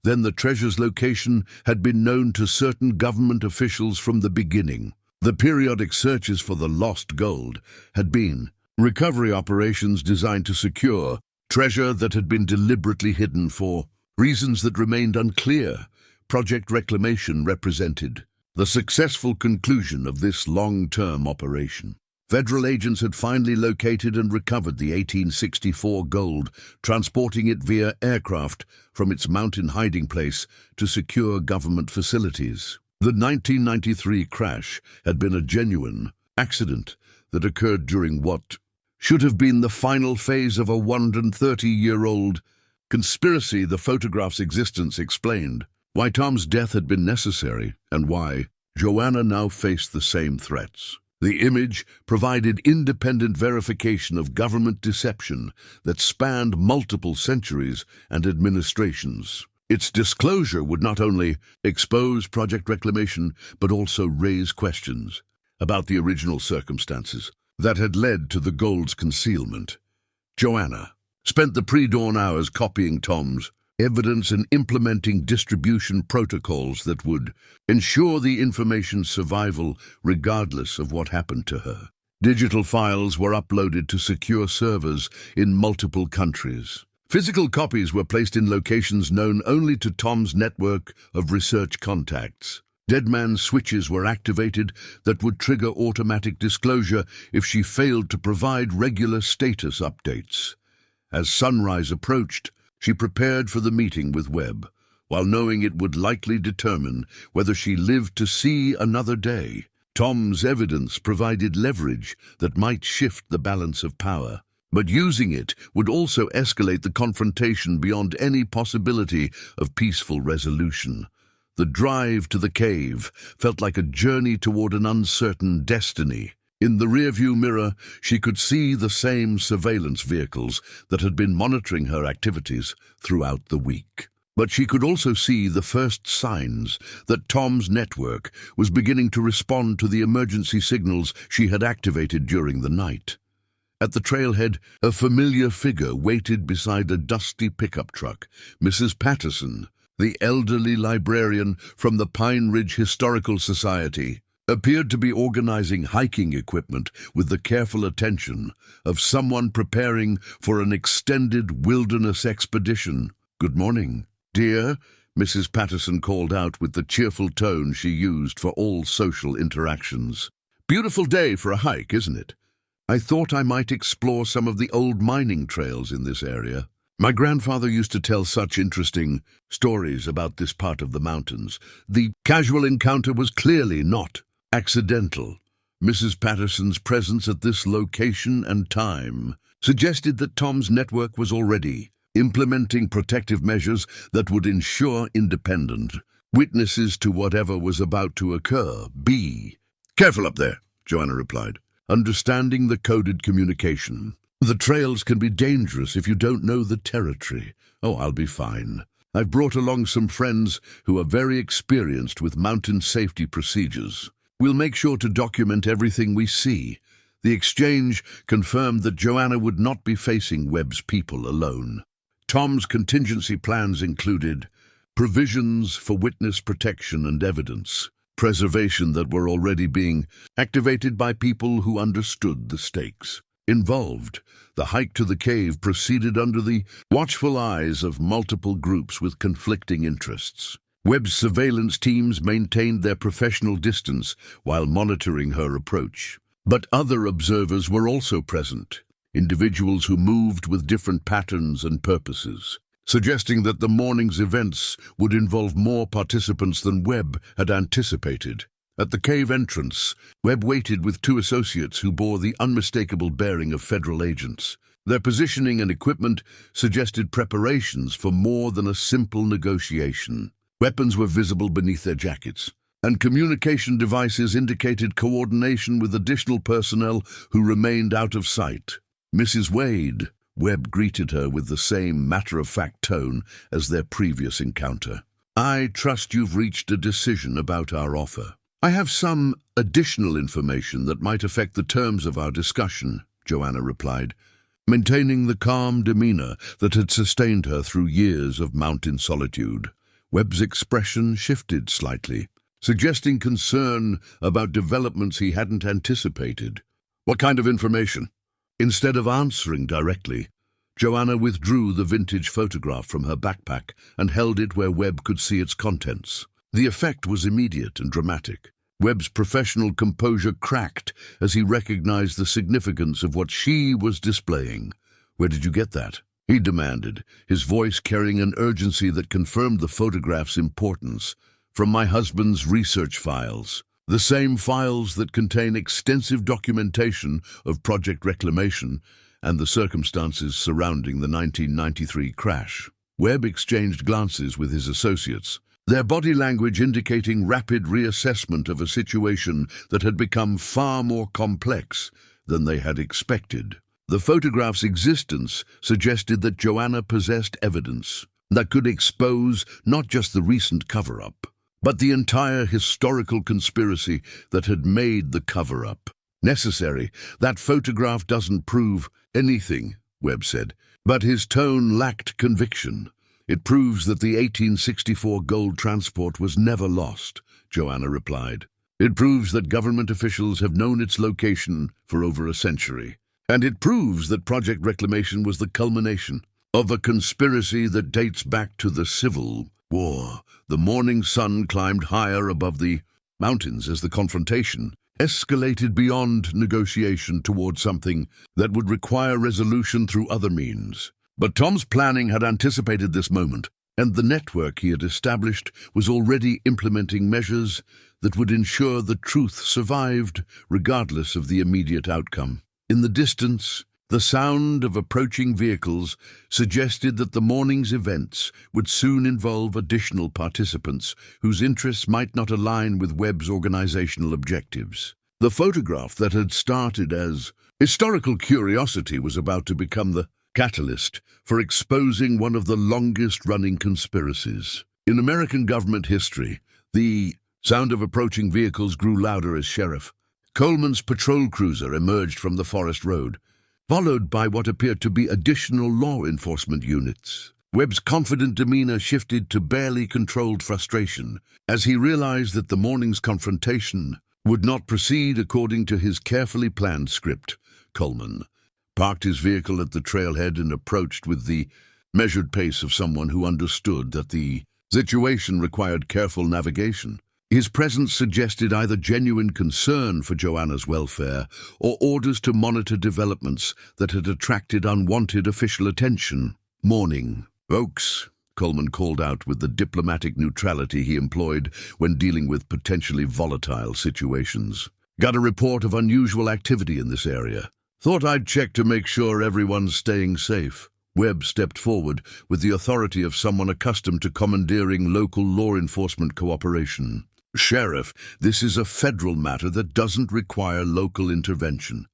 then the treasure's location had been known to certain government officials from the beginning. The periodic searches for the lost gold had been recovery operations designed to secure treasure that had been deliberately hidden for reasons that remained unclear. Project Reclamation represented the successful conclusion of this long-term operation. Federal agents had finally located and recovered the 1864 gold, transporting it via aircraft from its mountain hiding place to secure government facilities. The 1993 crash had been a genuine accident that occurred during what should have been the final phase of a 130-year-old conspiracy. The photograph's existence explained why Tom's death had been necessary and why Joanna now faced the same threats. The image provided independent verification of government deception that spanned multiple centuries and administrations. Its disclosure would not only expose Project Reclamation, but also raise questions about the original circumstances that had led to the gold's concealment. Joanna spent the pre-dawn hours copying Tom's evidence and implementing distribution protocols that would ensure the information's survival regardless of what happened to her. Digital files were uploaded to secure servers in multiple countries. Physical copies were placed in locations known only to Tom's network of research contacts. Deadman switches were activated that would trigger automatic disclosure if she failed to provide regular status updates. As sunrise approached, she prepared for the meeting with Webb, while knowing it would likely determine whether she lived to see another day. Tom's evidence provided leverage that might shift the balance of power, but using it would also escalate the confrontation beyond any possibility of peaceful resolution. The drive to the cave felt like a journey toward an uncertain destiny. In the rearview mirror, she could see the same surveillance vehicles that had been monitoring her activities throughout the week. But she could also see the first signs that Tom's network was beginning to respond to the emergency signals she had activated during the night. At the trailhead, a familiar figure waited beside a dusty pickup truck. Mrs. Patterson, the elderly librarian from the Pine Ridge Historical Society, appeared to be organizing hiking equipment with the careful attention of someone preparing for an extended wilderness expedition. "Good morning, dear," Mrs. Patterson called out with the cheerful tone she used for all social interactions. "Beautiful day for a hike, isn't it? I thought I might explore some of the old mining trails in this area. My grandfather used to tell such interesting stories about this part of the mountains. The casual encounter was clearly not accidental. Mrs. Patterson's presence at this location and time suggested that Tom's network was already implementing protective measures that would ensure independent witnesses to whatever was about to occur. "Be careful up there," Joanna replied, understanding the coded communication. "The trails can be dangerous if you don't know the territory." "Oh, I'll be fine. I've brought along some friends who are very experienced with mountain safety procedures. We'll make sure to document everything we see." The exchange confirmed that Joanna would not be facing Webb's people alone. Tom's contingency plans included provisions for witness protection and evidence preservation that were already being activated by people who understood the stakes involved. The hike to the cave proceeded under the watchful eyes of multiple groups with conflicting interests. Webb's surveillance teams maintained their professional distance while monitoring her approach. But other observers were also present, individuals who moved with different patterns and purposes, suggesting that the morning's events would involve more participants than Webb had anticipated. At the cave entrance, Webb waited with two associates who bore the unmistakable bearing of federal agents. Their positioning and equipment suggested preparations for more than a simple negotiation. Weapons were visible beneath their jackets, and communication devices indicated coordination with additional personnel who remained out of sight. "Mrs. Wade," Webb greeted her with the same matter-of-fact tone as their previous encounter. "I trust you've reached a decision about our offer." "I have some additional information that might affect the terms of our discussion," Joanna replied, maintaining the calm demeanor that had sustained her through years of mountain solitude. Webb's expression shifted slightly, suggesting concern about developments he hadn't anticipated. "What kind of information?" Instead of answering directly, Joanna withdrew the vintage photograph from her backpack and held it where Webb could see its contents. The effect was immediate and dramatic. Webb's professional composure cracked as he recognized the significance of what she was displaying. "Where did you get that?" he demanded, his voice carrying an urgency that confirmed the photograph's importance. "From my husband's research files. The same files that contain extensive documentation of Project Reclamation and the circumstances surrounding the 1993 crash." Webb exchanged glances with his associates, their body language indicating rapid reassessment of a situation that had become far more complex than they had expected. The photograph's existence suggested that Joanna possessed evidence that could expose not just the recent cover-up, but the entire historical conspiracy that had made the cover-up necessary. "That photograph doesn't prove anything," Webb said, but his tone lacked conviction. "It proves that the 1864 gold transport was never lost," Joanna replied. "It proves that government officials have known its location for over a century. And it proves that Project Reclamation was the culmination of a conspiracy that dates back to the Civil War." The morning sun climbed higher above the mountains as the confrontation escalated beyond negotiation toward something that would require resolution through other means. But Tom's planning had anticipated this moment, and the network he had established was already implementing measures that would ensure the truth survived regardless of the immediate outcome. In the distance, the sound of approaching vehicles suggested that the morning's events would soon involve additional participants whose interests might not align with Webb's organizational objectives. The photograph that had started as historical curiosity was about to become the catalyst for exposing one of the longest-running conspiracies in American government history. The sound of approaching vehicles grew louder as Sheriff Coleman's patrol cruiser emerged from the forest road, followed by what appeared to be additional law enforcement units. Webb's confident demeanor shifted to barely controlled frustration as he realized that the morning's confrontation would not proceed according to his carefully planned script. Coleman parked his vehicle at the trailhead and approached with the measured pace of someone who understood that the situation required careful navigation. His presence suggested either genuine concern for Joanna's welfare or orders to monitor developments that had attracted unwanted official attention. "Morning, Oaks," Coleman called out with the diplomatic neutrality he employed when dealing with potentially volatile situations. "Got a report of unusual activity in this area. Thought I'd check to make sure everyone's staying safe." Webb stepped forward with the authority of someone accustomed to commandeering local law enforcement cooperation. "Sheriff, this is a federal matter that doesn't require local intervention.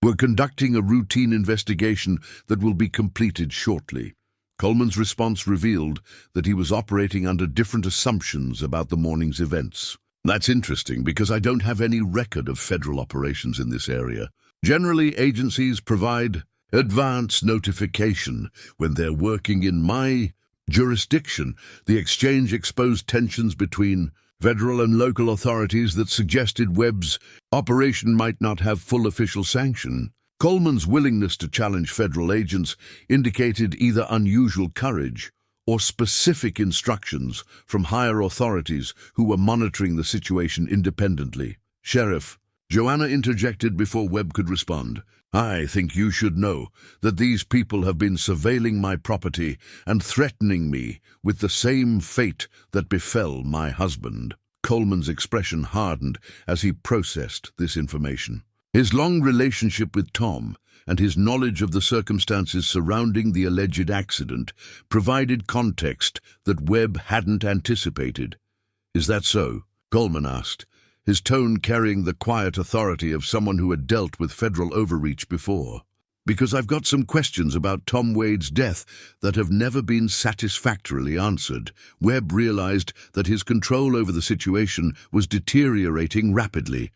We're conducting a routine investigation that will be completed shortly." Coleman's response revealed that he was operating under different assumptions about the morning's events. "That's interesting because I don't have any record of federal operations in this area. Generally, agencies provide advance notification when they're working in my jurisdiction." The exchange exposed tensions between federal and local authorities that suggested Webb's operation might not have full official sanction. Coleman's willingness to challenge federal agents indicated either unusual courage or specific instructions from higher authorities who were monitoring the situation independently. "Sheriff," Joanna interjected before Webb could respond, "I think you should know that these people have been surveilling my property and threatening me with the same fate that befell my husband." Coleman's expression hardened as he processed this information. His long relationship with Tom and his knowledge of the circumstances surrounding the alleged accident provided context that Webb hadn't anticipated. "Is that so?" Coleman asked, his tone carrying the quiet authority of someone who had dealt with federal overreach before. "Because I've got some questions about Tom Wade's death that have never been satisfactorily answered." Webb realized that his control over the situation was deteriorating rapidly.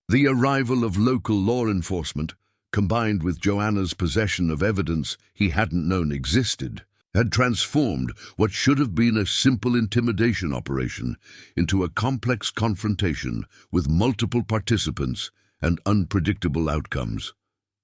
The arrival of local law enforcement, combined with Joanna's possession of evidence he hadn't known existed, had transformed what should have been a simple intimidation operation into a complex confrontation with multiple participants and unpredictable outcomes.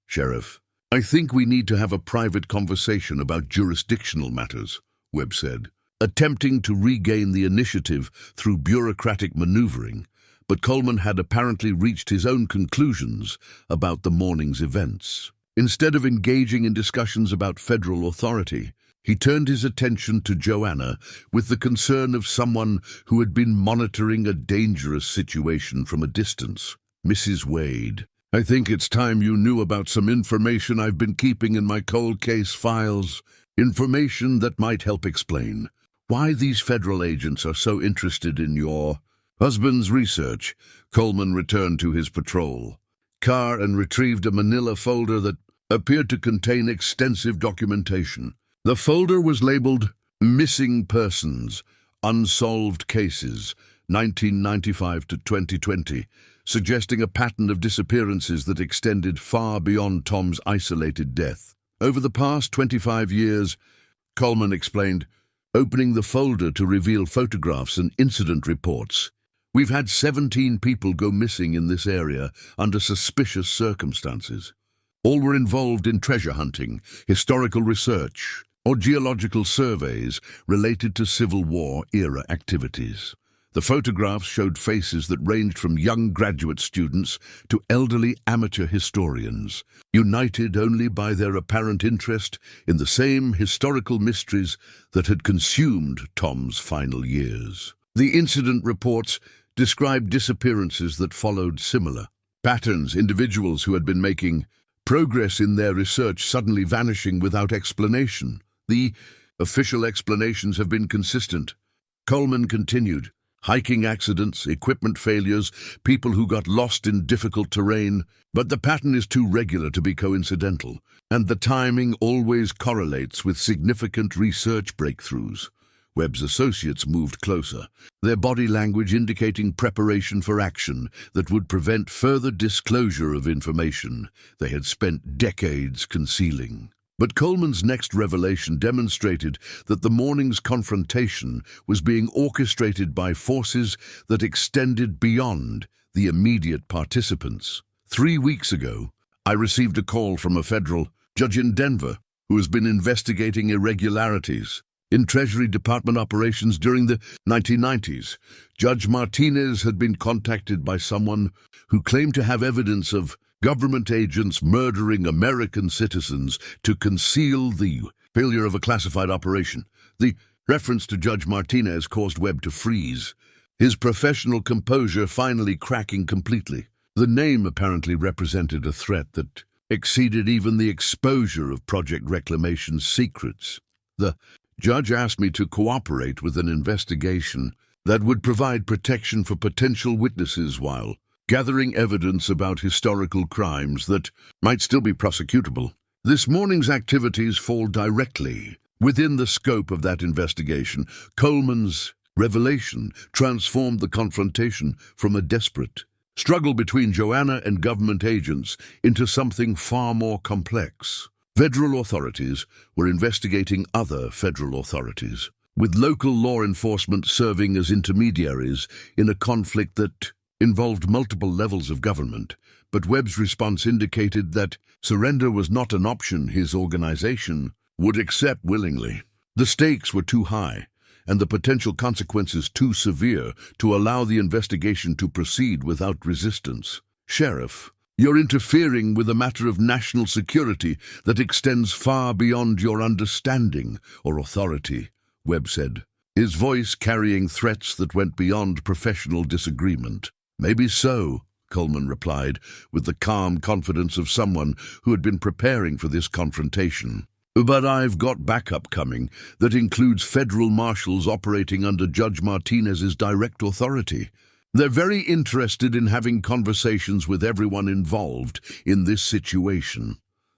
"Sheriff, I think we need to have a private conversation about jurisdictional matters," Webb said, attempting to regain the initiative through bureaucratic maneuvering, but Coleman had apparently reached his own conclusions about the morning's events. Instead of engaging in discussions about federal authority, he turned his attention to Joanna with the concern of someone who had been monitoring a dangerous situation from a distance. "Mrs. Wade, I think it's time you knew about some information I've been keeping in my cold case files. Information that might help explain why these federal agents are so interested in your husband's research." Coleman returned to his patrol car and retrieved a manila folder that appeared to contain extensive documentation. The folder was labeled "Missing Persons, Unsolved Cases, 1995 to 2020, suggesting a pattern of disappearances that extended far beyond Tom's isolated death. "Over the past 25 years, Coleman explained, opening the folder to reveal photographs and incident reports, "we've had 17 people go missing in this area under suspicious circumstances. All were involved in treasure hunting, historical research, or geological surveys related to Civil War-era activities." The photographs showed faces that ranged from young graduate students to elderly amateur historians, united only by their apparent interest in the same historical mysteries that had consumed Tom's final years. The incident reports described disappearances that followed similar patterns, individuals who had been making progress in their research suddenly vanishing without explanation. The official explanations have been consistent. Coleman continued. Hiking accidents, equipment failures, people who got lost in difficult terrain, but the pattern is too regular to be coincidental, and the timing always correlates with significant research breakthroughs. Webb's associates moved closer, their body language indicating preparation for action that would prevent further disclosure of information they had spent decades concealing. But Coleman's next revelation demonstrated that the morning's confrontation was being orchestrated by forces that extended beyond the immediate participants. 3 weeks ago, I received a call from a federal judge in Denver who has been investigating irregularities in Treasury Department operations during the 1990s. Judge Martinez had been contacted by someone who claimed to have evidence of government agents murdering American citizens to conceal the failure of a classified operation. The reference to Judge Martinez caused Webb to freeze, his professional composure finally cracking completely. The name apparently represented a threat that exceeded even the exposure of Project Reclamation's secrets. The judge asked me to cooperate with an investigation that would provide protection for potential witnesses while gathering evidence about historical crimes that might still be prosecutable. This morning's activities fall directly within the scope of that investigation. Coleman's revelation transformed the confrontation from a desperate struggle between Joanna and government agents into something far more complex. Federal authorities were investigating other federal authorities, with local law enforcement serving as intermediaries in a conflict that involved multiple levels of government. But Webb's response indicated that surrender was not an option his organization would accept willingly. The stakes were too high, and the potential consequences too severe to allow the investigation to proceed without resistance. "Sheriff, you're interfering with a matter of national security that extends far beyond your understanding or authority," Webb said, his voice carrying threats that went beyond professional disagreement. "Maybe so," Coleman replied, with the calm confidence of someone who had been preparing for this confrontation. "But I've got backup coming that includes federal marshals operating under Judge Martinez's direct authority. They're very interested in having conversations with everyone involved in this situation."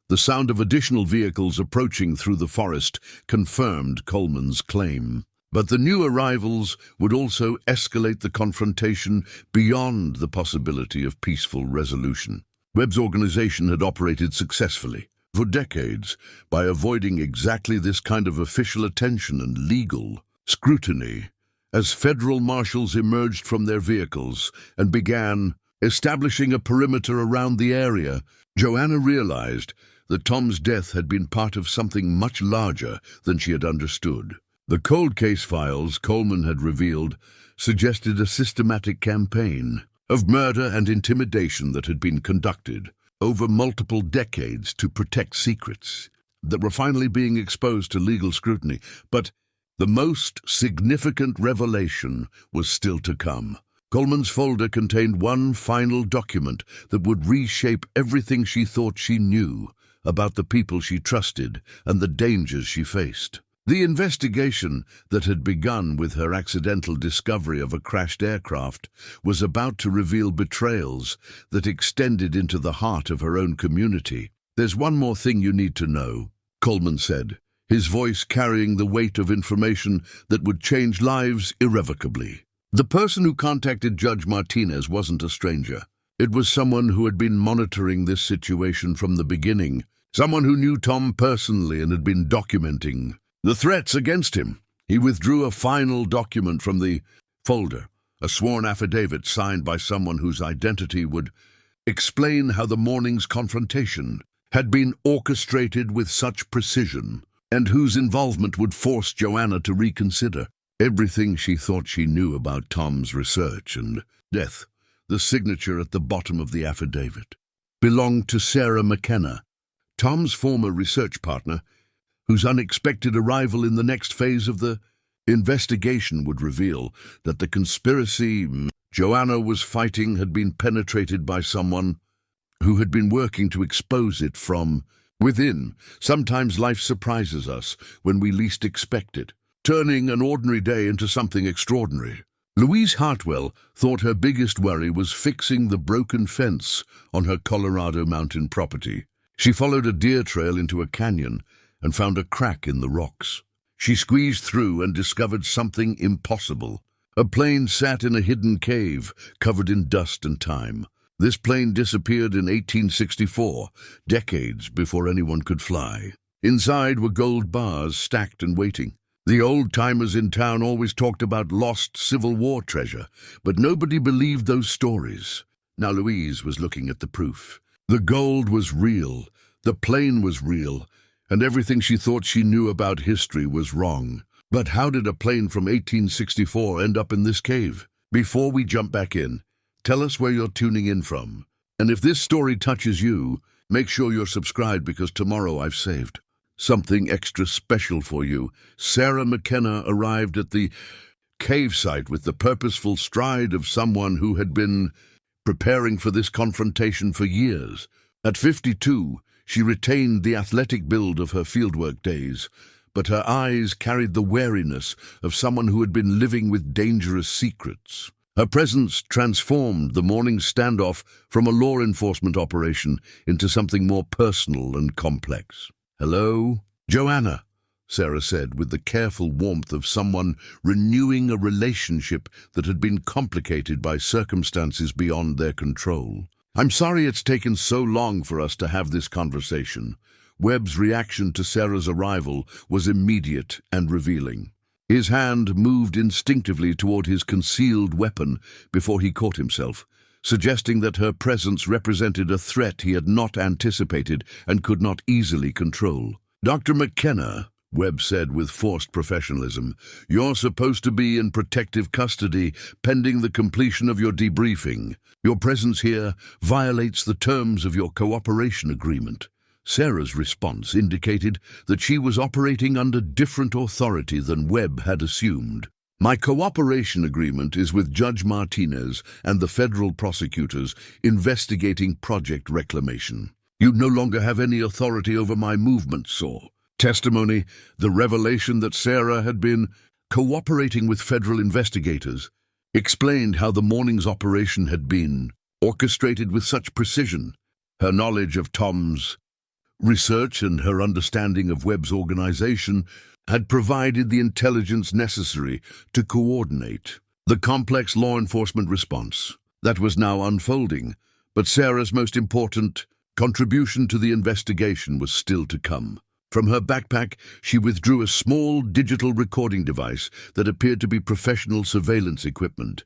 The sound of additional vehicles approaching through the forest confirmed Coleman's claim. But the new arrivals would also escalate the confrontation beyond the possibility of peaceful resolution. Webb's organization had operated successfully for decades by avoiding exactly this kind of official attention and legal scrutiny. As federal marshals emerged from their vehicles and began establishing a perimeter around the area, Joanna realized that Tom's death had been part of something much larger than she had understood. The cold case files Coleman had revealed suggested a systematic campaign of murder and intimidation that had been conducted over multiple decades to protect secrets that were finally being exposed to legal scrutiny. But the most significant revelation was still to come. Coleman's folder contained one final document that would reshape everything she thought she knew about the people she trusted and the dangers she faced. The investigation that had begun with her accidental discovery of a crashed aircraft was about to reveal betrayals that extended into the heart of her own community. "There's one more thing you need to know," Coleman said, his voice carrying the weight of information that would change lives irrevocably. The person who contacted Judge Martinez wasn't a stranger. It was someone who had been monitoring this situation from the beginning, someone who knew Tom personally and had been documenting the threats against him. He withdrew a final document from the folder, a sworn affidavit signed by someone whose identity would explain how the morning's confrontation had been orchestrated with such precision, and whose involvement would force Joanna to reconsider everything she thought she knew about Tom's research and death. The signature at the bottom of the affidavit belonged to Sarah McKenna, Tom's former research partner, whose unexpected arrival in the next phase of the investigation would reveal that the conspiracy Joanna was fighting had been penetrated by someone who had been working to expose it from within. Sometimes life surprises us when we least expect it, turning an ordinary day into something extraordinary. Louise Hartwell thought her biggest worry was fixing the broken fence on her Colorado mountain property. She followed a deer trail into a canyon and found a crack in the rocks. She squeezed through and discovered something impossible. A plane sat in a hidden cave, covered in dust and time. This plane disappeared in 1864, decades before anyone could fly. Inside were gold bars stacked and waiting. The old-timers in town always talked about lost Civil War treasure, but nobody believed those stories. Now Louise was looking at the proof. The gold was real, the plane was real, and everything she thought she knew about history was wrong. But how did a plane from 1864 end up in this cave? Before we jump back in, tell us where you're tuning in from. And if this story touches you, make sure you're subscribed because tomorrow I've saved something extra special for you. Sarah McKenna arrived at the cave site with the purposeful stride of someone who had been preparing for this confrontation for years. At 52, she retained the athletic build of her fieldwork days, but her eyes carried the wariness of someone who had been living with dangerous secrets. Her presence transformed the morning standoff from a law enforcement operation into something more personal and complex. "Hello, Joanna," Sarah said with the careful warmth of someone renewing a relationship that had been complicated by circumstances beyond their control. "I'm sorry it's taken so long for us to have this conversation." Webb's reaction to Sarah's arrival was immediate and revealing. His hand moved instinctively toward his concealed weapon before he caught himself, suggesting that her presence represented a threat he had not anticipated and could not easily control. "Dr. McKenna," Webb said with forced professionalism, "you're supposed to be in protective custody pending the completion of your debriefing. Your presence here violates the terms of your cooperation agreement." Sarah's response indicated that she was operating under different authority than Webb had assumed. "My cooperation agreement is with Judge Martinez and the federal prosecutors investigating Project Reclamation. You no longer have any authority over my movements, sir." Testimony, the revelation that Sarah had been cooperating with federal investigators, explained how the morning's operation had been orchestrated with such precision. Her knowledge of Tom's research and her understanding of Webb's organization had provided the intelligence necessary to coordinate the complex law enforcement response that was now unfolding, but Sarah's most important contribution to the investigation was still to come. From her backpack, she withdrew a small digital recording device that appeared to be professional surveillance equipment.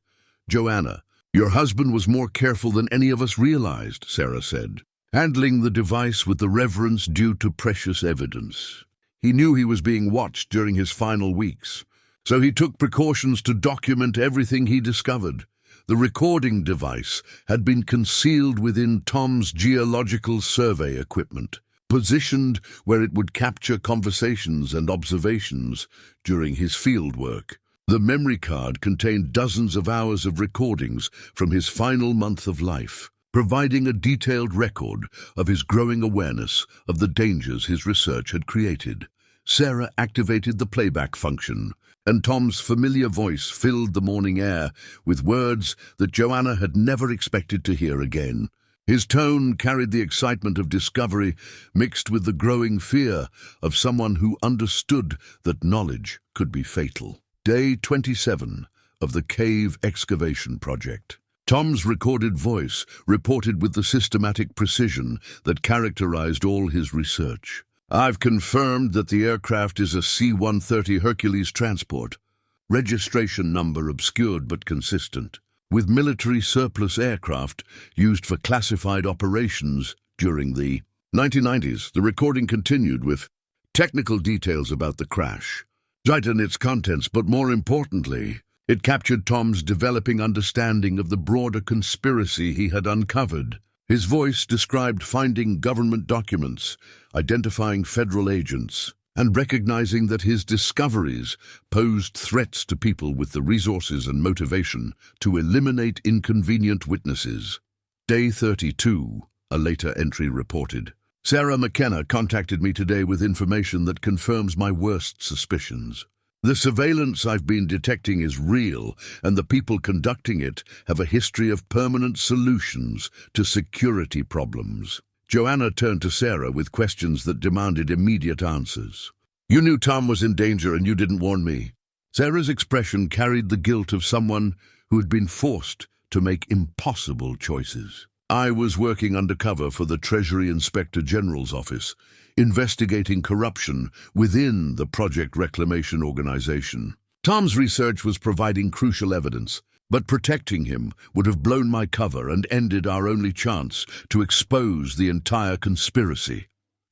"Joanna, your husband was more careful than any of us realized," Sarah said, handling the device with the reverence due to precious evidence. "He knew he was being watched during his final weeks, so he took precautions to document everything he discovered. The recording device had been concealed within Tom's geological survey equipment, positioned where it would capture conversations and observations during his field work. The memory card contained dozens of hours of recordings from his final month of life, providing a detailed record of his growing awareness of the dangers his research had created. Sarah activated the playback function, and Tom's familiar voice filled the morning air with words that Joanna had never expected to hear again. His tone carried the excitement of discovery mixed with the growing fear of someone who understood that knowledge could be fatal. Day 27 of the cave excavation project. Tom's recorded voice reported with the systematic precision that characterized all his research. "I've confirmed that the aircraft is a C-130 Hercules transport. Registration number obscured but consistent, with military surplus aircraft used for classified operations during the 1990s. The recording continued with technical details about the crash, and its contents, but more importantly, it captured Tom's developing understanding of the broader conspiracy he had uncovered. His voice described finding government documents, identifying federal agents, and recognizing that his discoveries posed threats to people with the resources and motivation to eliminate inconvenient witnesses. Day 32, a later entry reported. "Sarah McKenna contacted me today with information that confirms my worst suspicions. The surveillance I've been detecting is real, and the people conducting it have a history of permanent solutions to security problems." Joanna turned to Sarah with questions that demanded immediate answers. "You knew Tom was in danger and you didn't warn me." Sarah's expression carried the guilt of someone who had been forced to make impossible choices. "I was working undercover for the Treasury Inspector General's office, investigating corruption within the Project Reclamation organization. Tom's research was providing crucial evidence, but protecting him would have blown my cover and ended our only chance to expose the entire conspiracy."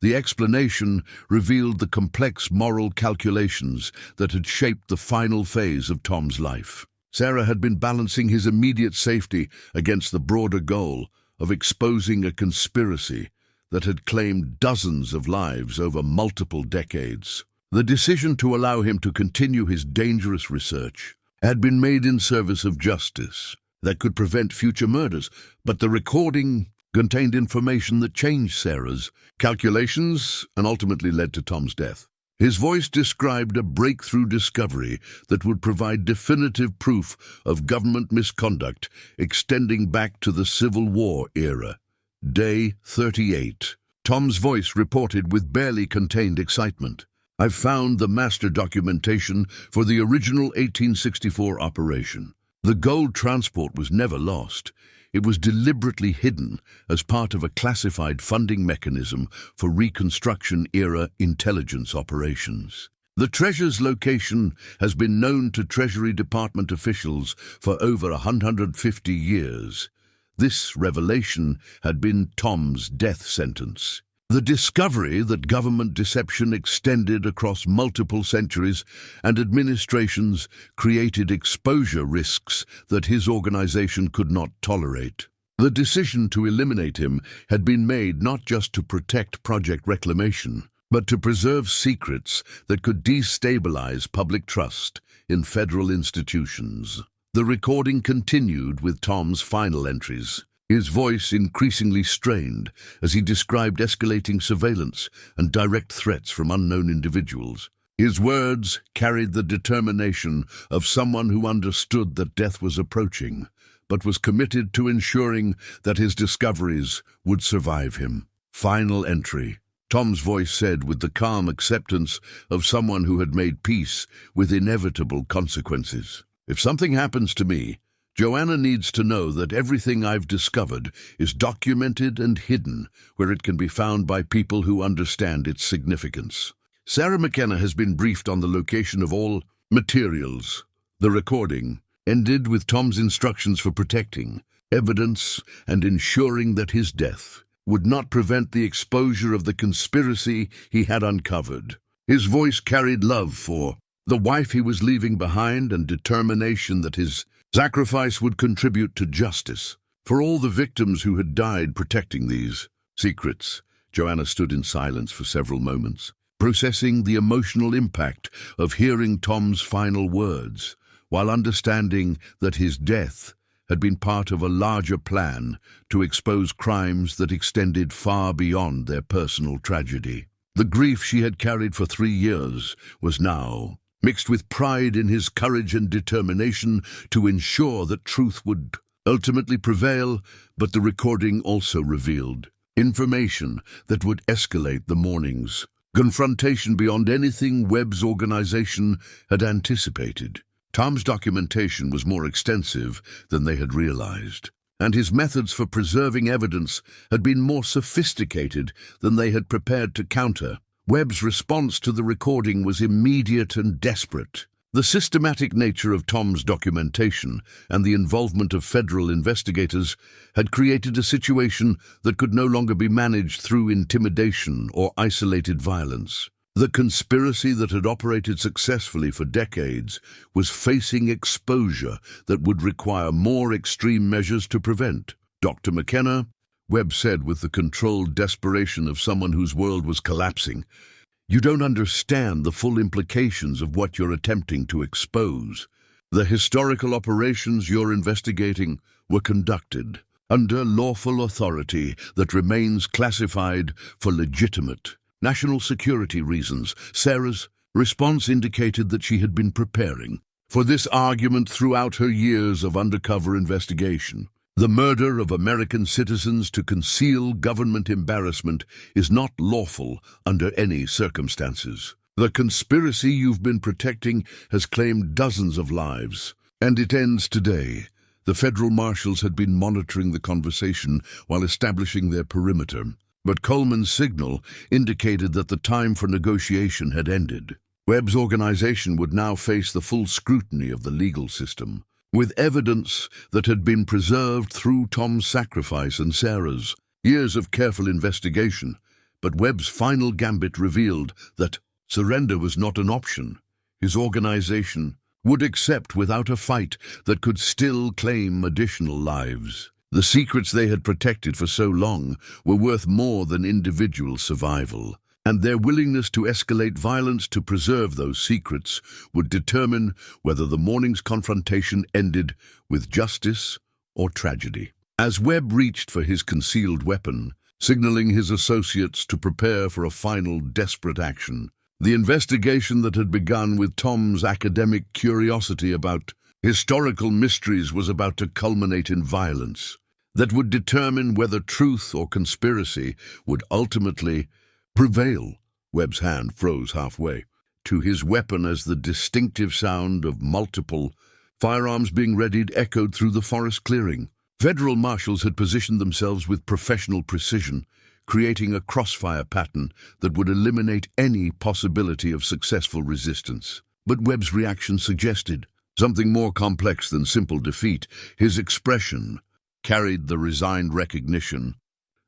The explanation revealed the complex moral calculations that had shaped the final phase of Tom's life. Sarah had been balancing his immediate safety against the broader goal of exposing a conspiracy that had claimed dozens of lives over multiple decades. The decision to allow him to continue his dangerous research had been made in service of justice that could prevent future murders, but the recording contained information that changed Sarah's calculations and ultimately led to Tom's death. His voice described a breakthrough discovery that would provide definitive proof of government misconduct extending back to the Civil War era. Day 38. Tom's voice reported with barely contained excitement. "I've found the master documentation for the original 1864 operation. The gold transport was never lost. It was deliberately hidden as part of a classified funding mechanism for Reconstruction-era intelligence operations. The treasure's location has been known to Treasury Department officials for over 150 years. This revelation had been Tom's death sentence. The discovery that government deception extended across multiple centuries and administrations created exposure risks that his organization could not tolerate. The decision to eliminate him had been made not just to protect Project Reclamation, but to preserve secrets that could destabilize public trust in federal institutions. The recording continued with Tom's final entries, his voice increasingly strained as he described escalating surveillance and direct threats from unknown individuals. His words carried the determination of someone who understood that death was approaching, but was committed to ensuring that his discoveries would survive him. Final entry. Tom's voice said with the calm acceptance of someone who had made peace with inevitable consequences. "If something happens to me, Joanna needs to know that everything I've discovered is documented and hidden where it can be found by people who understand its significance." Sarah McKenna has been briefed on the location of all materials. The recording ended with Tom's instructions for protecting evidence and ensuring that his death would not prevent the exposure of the conspiracy he had uncovered. His voice carried love for the wife he was leaving behind and determination that his sacrifice would contribute to justice for all the victims who had died protecting these secrets. Joanna stood in silence for several moments, processing the emotional impact of hearing Tom's final words, while understanding that his death had been part of a larger plan to expose crimes that extended far beyond their personal tragedy. The grief she had carried for 3 years was now mixed with pride in his courage and determination to ensure that truth would ultimately prevail, but the recording also revealed information that would escalate the morning's confrontation beyond anything Webb's organization had anticipated. Tom's documentation was more extensive than they had realized, and his methods for preserving evidence had been more sophisticated than they had prepared to counter. Webb's response to the recording was immediate and desperate. The systematic nature of Tom's documentation and the involvement of federal investigators had created a situation that could no longer be managed through intimidation or isolated violence. The conspiracy that had operated successfully for decades was facing exposure that would require more extreme measures to prevent. "Dr. McKenna," Webb said with the controlled desperation of someone whose world was collapsing, "you don't understand the full implications of what you're attempting to expose. The historical operations you're investigating were conducted under lawful authority that remains classified for legitimate national security reasons." Sarah's response indicated that she had been preparing for this argument throughout her years of undercover investigation. The murder of American citizens to conceal government embarrassment is not lawful under any circumstances. The conspiracy you've been protecting has claimed dozens of lives, and it ends today. The federal marshals had been monitoring the conversation while establishing their perimeter, but Coleman's signal indicated that the time for negotiation had ended. Webb's organization would now face the full scrutiny of the legal system, with evidence that had been preserved through Tom's sacrifice and Sarah's years of careful investigation, But Webb's final gambit revealed that surrender was not an option. His organization would accept without a fight that could still claim additional lives. The secrets they had protected for so long were worth more than individual survival, and their willingness to escalate violence to preserve those secrets would determine whether the morning's confrontation ended with justice or tragedy. As Webb reached for his concealed weapon, signaling his associates to prepare for a final desperate action, the investigation that had begun with Tom's academic curiosity about historical mysteries was about to culminate in violence that would determine whether truth or conspiracy would ultimately prevail. Webb's hand froze halfway to his weapon as the distinctive sound of multiple firearms being readied echoed through the forest clearing. Federal marshals had positioned themselves with professional precision, creating a crossfire pattern that would eliminate any possibility of successful resistance. But Webb's reaction suggested something more complex than simple defeat. His expression carried the resigned recognition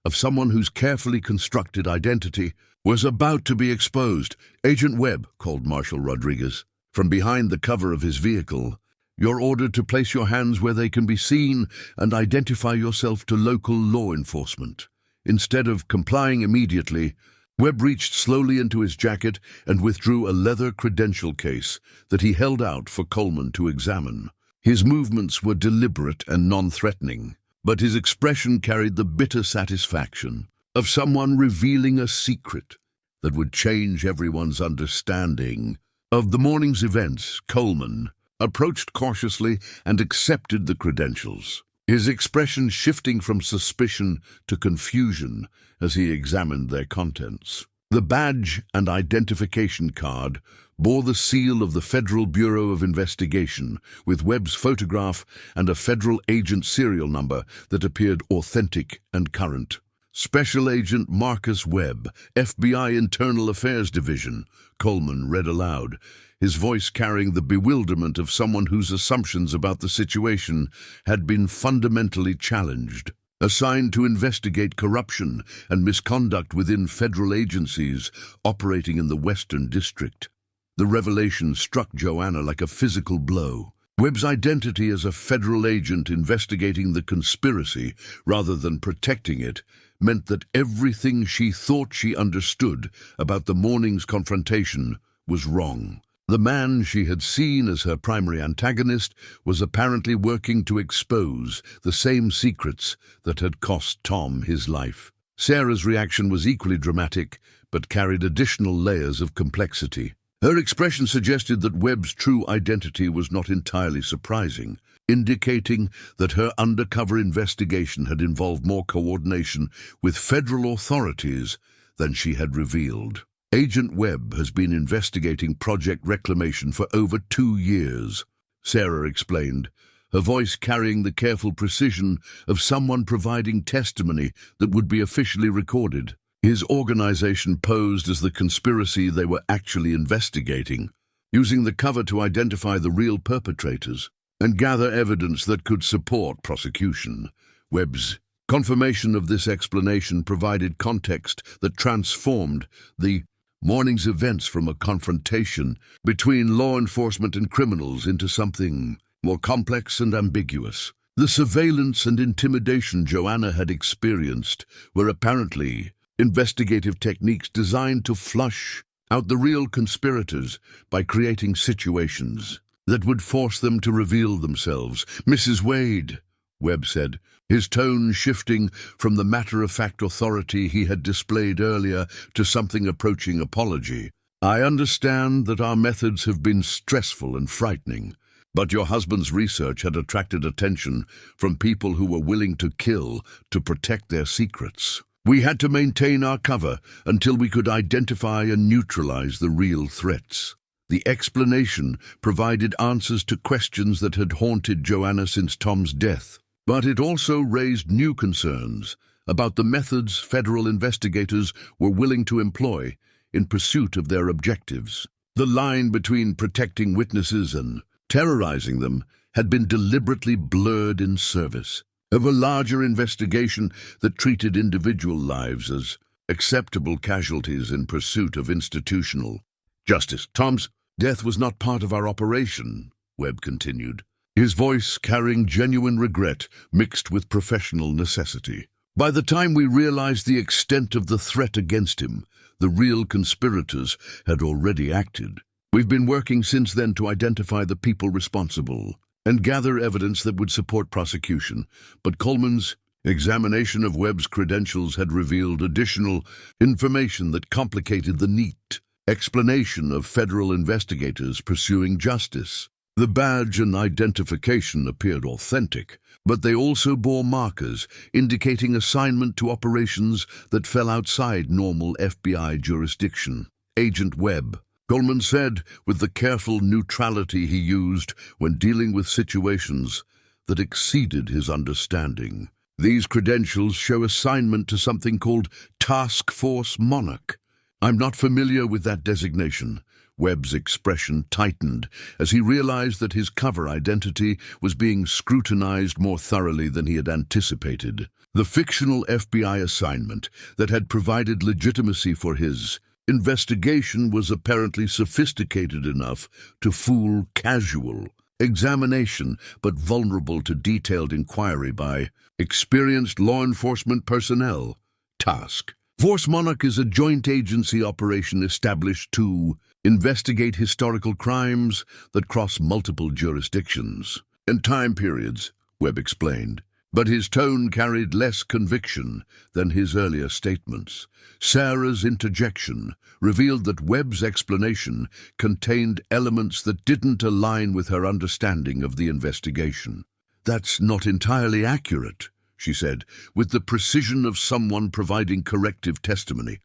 of someone whose carefully constructed identity was about to be exposed. "Agent Webb," called Marshal Rodriguez from behind the cover of his vehicle, "you're ordered to place your hands where they can be seen and identify yourself to local law enforcement." Instead of complying immediately, Webb reached slowly into his jacket and withdrew a leather credential case that he held out for Coleman to examine. His movements were deliberate and non-threatening, but his expression carried the bitter satisfaction of someone revealing a secret that would change everyone's understanding of the morning's events. Coleman approached cautiously and accepted the credentials, his expression shifting from suspicion to confusion as he examined their contents. The badge and identification card bore the seal of the Federal Bureau of Investigation, with Webb's photograph and a federal agent serial number that appeared authentic and current. "Special Agent Marcus Webb, FBI Internal Affairs Division," Coleman read aloud, his voice carrying the bewilderment of someone whose assumptions about the situation had been fundamentally challenged. "Assigned to investigate corruption and misconduct within federal agencies operating in the Western District." The revelation struck Joanna like a physical blow. Webb's identity as a federal agent investigating the conspiracy rather than protecting it meant that everything she thought she understood about the morning's confrontation was wrong. The man she had seen as her primary antagonist was apparently working to expose the same secrets that had cost Tom his life. Sarah's reaction was equally dramatic, but carried additional layers of complexity. Her expression suggested that Webb's true identity was not entirely surprising, indicating that her undercover investigation had involved more coordination with federal authorities than she had revealed. "Agent Webb has been investigating Project Reclamation for over 2 years, Sarah explained, her voice carrying the careful precision of someone providing testimony that would be officially recorded. His organization posed as the conspiracy they were actually investigating, using the cover to identify the real perpetrators and gather evidence that could support prosecution. Webb's confirmation of this explanation provided context that transformed the morning's events from a confrontation between law enforcement and criminals into something more complex and ambiguous. The surveillance and intimidation Joanna had experienced were apparently investigative techniques designed to flush out the real conspirators by creating situations that would force them to reveal themselves. "Mrs. Wade," Webb said, his tone shifting from the matter-of-fact authority he had displayed earlier to something approaching apology. "I understand that our methods have been stressful and frightening, but your husband's research had attracted attention from people who were willing to kill to protect their secrets. We had to maintain our cover until we could identify and neutralize the real threats." The explanation provided answers to questions that had haunted Joanna since Tom's death, but it also raised new concerns about the methods federal investigators were willing to employ in pursuit of their objectives. The line between protecting witnesses and terrorizing them had been deliberately blurred in service of a larger investigation that treated individual lives as acceptable casualties in pursuit of institutional justice. Tom's death was not part of our operation, Webb continued, his voice carrying genuine regret mixed with professional necessity. By the time we realized the extent of the threat against him, the real conspirators had already acted. We've been working since then to identify the people responsible and gather evidence that would support prosecution, but Coleman's examination of Webb's credentials had revealed additional information that complicated the neat explanation of federal investigators pursuing justice. The badge and identification appeared authentic, but they also bore markers indicating assignment to operations that fell outside normal FBI jurisdiction. Agent Webb, Coleman said with the careful neutrality he used when dealing with situations that exceeded his understanding. These credentials show assignment to something called Task Force Monarch. I'm not familiar with that designation. Webb's expression tightened as he realized that his cover identity was being scrutinized more thoroughly than he had anticipated. The fictional FBI assignment that had provided legitimacy for his investigation was apparently sophisticated enough to fool casual examination, but vulnerable to detailed inquiry by experienced law enforcement personnel. Task Force Monarch is a joint agency operation established to investigate historical crimes that cross multiple jurisdictions and time periods, Webb explained. But his tone carried less conviction than his earlier statements. Sarah's interjection revealed that Webb's explanation contained elements that didn't align with her understanding of the investigation. "That's not entirely accurate," she said, with the precision of someone providing corrective testimony.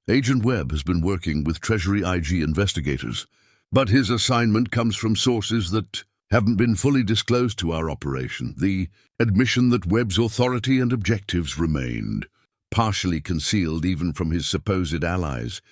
"Agent Webb has been working with Treasury IG investigators, but his assignment comes from sources that haven't been fully disclosed to our operation." The admission that Webb's authority and objectives remained partially concealed even from his supposed allies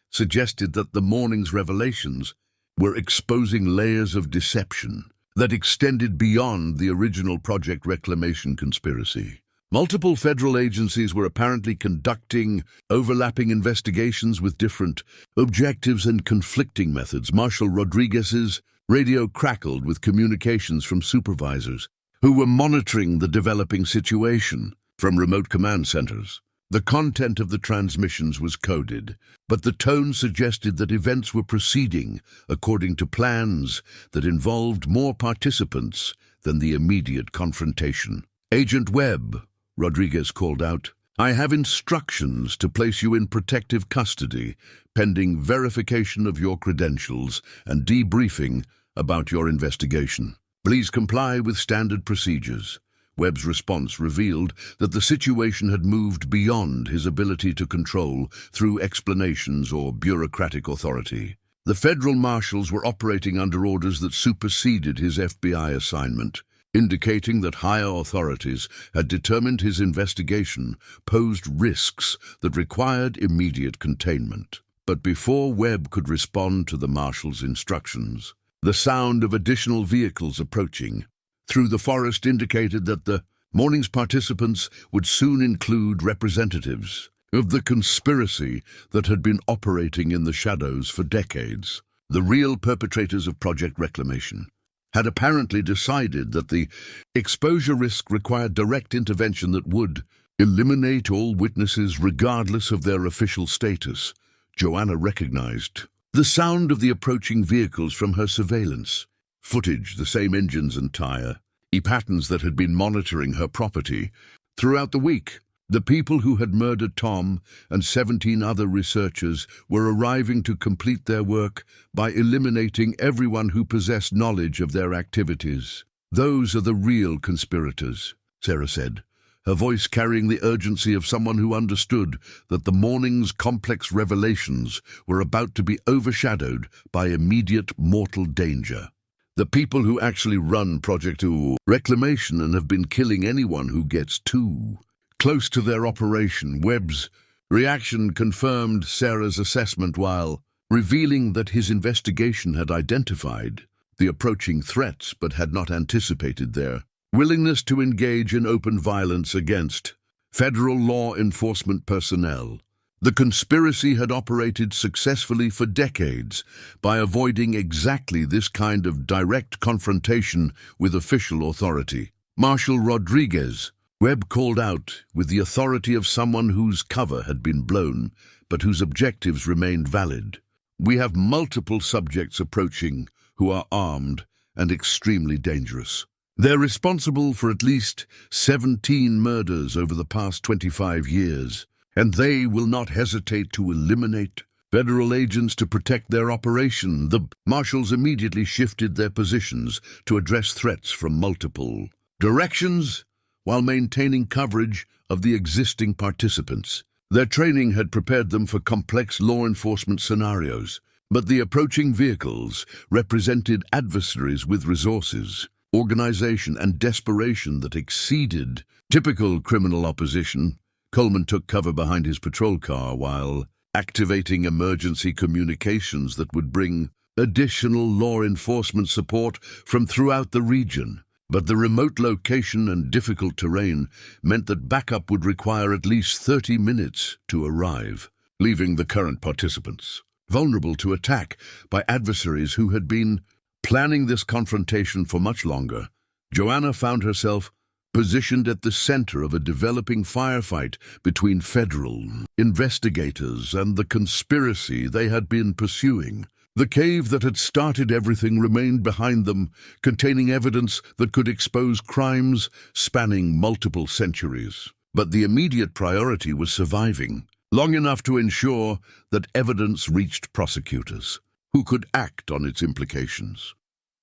suggested that the morning's revelations were exposing layers of deception that extended beyond the original Project Reclamation conspiracy. Multiple federal agencies were apparently conducting overlapping investigations with different objectives and conflicting methods. Marshal Rodriguez's radio crackled with communications from supervisors who were monitoring the developing situation from remote command centers. The content of the transmissions was coded, but the tone suggested that events were proceeding according to plans that involved more participants than the immediate confrontation. "Agent Webb," Rodriguez called out, "I have instructions to place you in protective custody, pending verification of your credentials and debriefing about your investigation. Please comply with standard procedures." Webb's response revealed that the situation had moved beyond his ability to control through explanations or bureaucratic authority. The federal marshals were operating under orders that superseded his FBI assignment, indicating that higher authorities had determined his investigation posed risks that required immediate containment. But before Webb could respond to the marshal's instructions, the sound of additional vehicles approaching through the forest indicated that the morning's participants would soon include representatives of the conspiracy that had been operating in the shadows for decades. The real perpetrators of Project Reclamation had apparently decided that the exposure risk required direct intervention that would eliminate all witnesses regardless of their official status. Joanna recognized the sound of the approaching vehicles from her surveillance footage, the same engines and tire, patterns that had been monitoring her property. Throughout the week, the people who had murdered Tom and 17 other researchers were arriving to complete their work by eliminating everyone who possessed knowledge of their activities. "Those are the real conspirators," Sarah said, her voice carrying the urgency of someone who understood that the morning's complex revelations were about to be overshadowed by immediate mortal danger. "The people who actually run Project Reclamation and have been killing anyone who gets too close to their operation." Webb's reaction confirmed Sarah's assessment while revealing that his investigation had identified the approaching threats but had not anticipated their willingness to engage in open violence against federal law enforcement personnel. The conspiracy had operated successfully for decades by avoiding exactly this kind of direct confrontation with official authority. Marshal Rodriguez, Webb called out with the authority of someone whose cover had been blown, but whose objectives remained valid. "We have multiple subjects approaching who are armed and extremely dangerous. They're responsible for at least 17 murders over the past 25 years, and they will not hesitate to eliminate federal agents to protect their operation." The marshals immediately shifted their positions to address threats from multiple directions while maintaining coverage of the existing participants. Their training had prepared them for complex law enforcement scenarios, but the approaching vehicles represented adversaries with resources, organization, and desperation that exceeded typical criminal opposition. Coleman took cover behind his patrol car while activating emergency communications that would bring additional law enforcement support from throughout the region. But the remote location and difficult terrain meant that backup would require at least 30 minutes to arrive, leaving the current participants vulnerable to attack by adversaries who had been planning this confrontation for much longer. Joanna found herself positioned at the center of a developing firefight between federal investigators and the conspiracy they had been pursuing. The cave that had started everything remained behind them, containing evidence that could expose crimes spanning multiple centuries. But the immediate priority was surviving long enough to ensure that evidence reached prosecutors, who could act on its implications.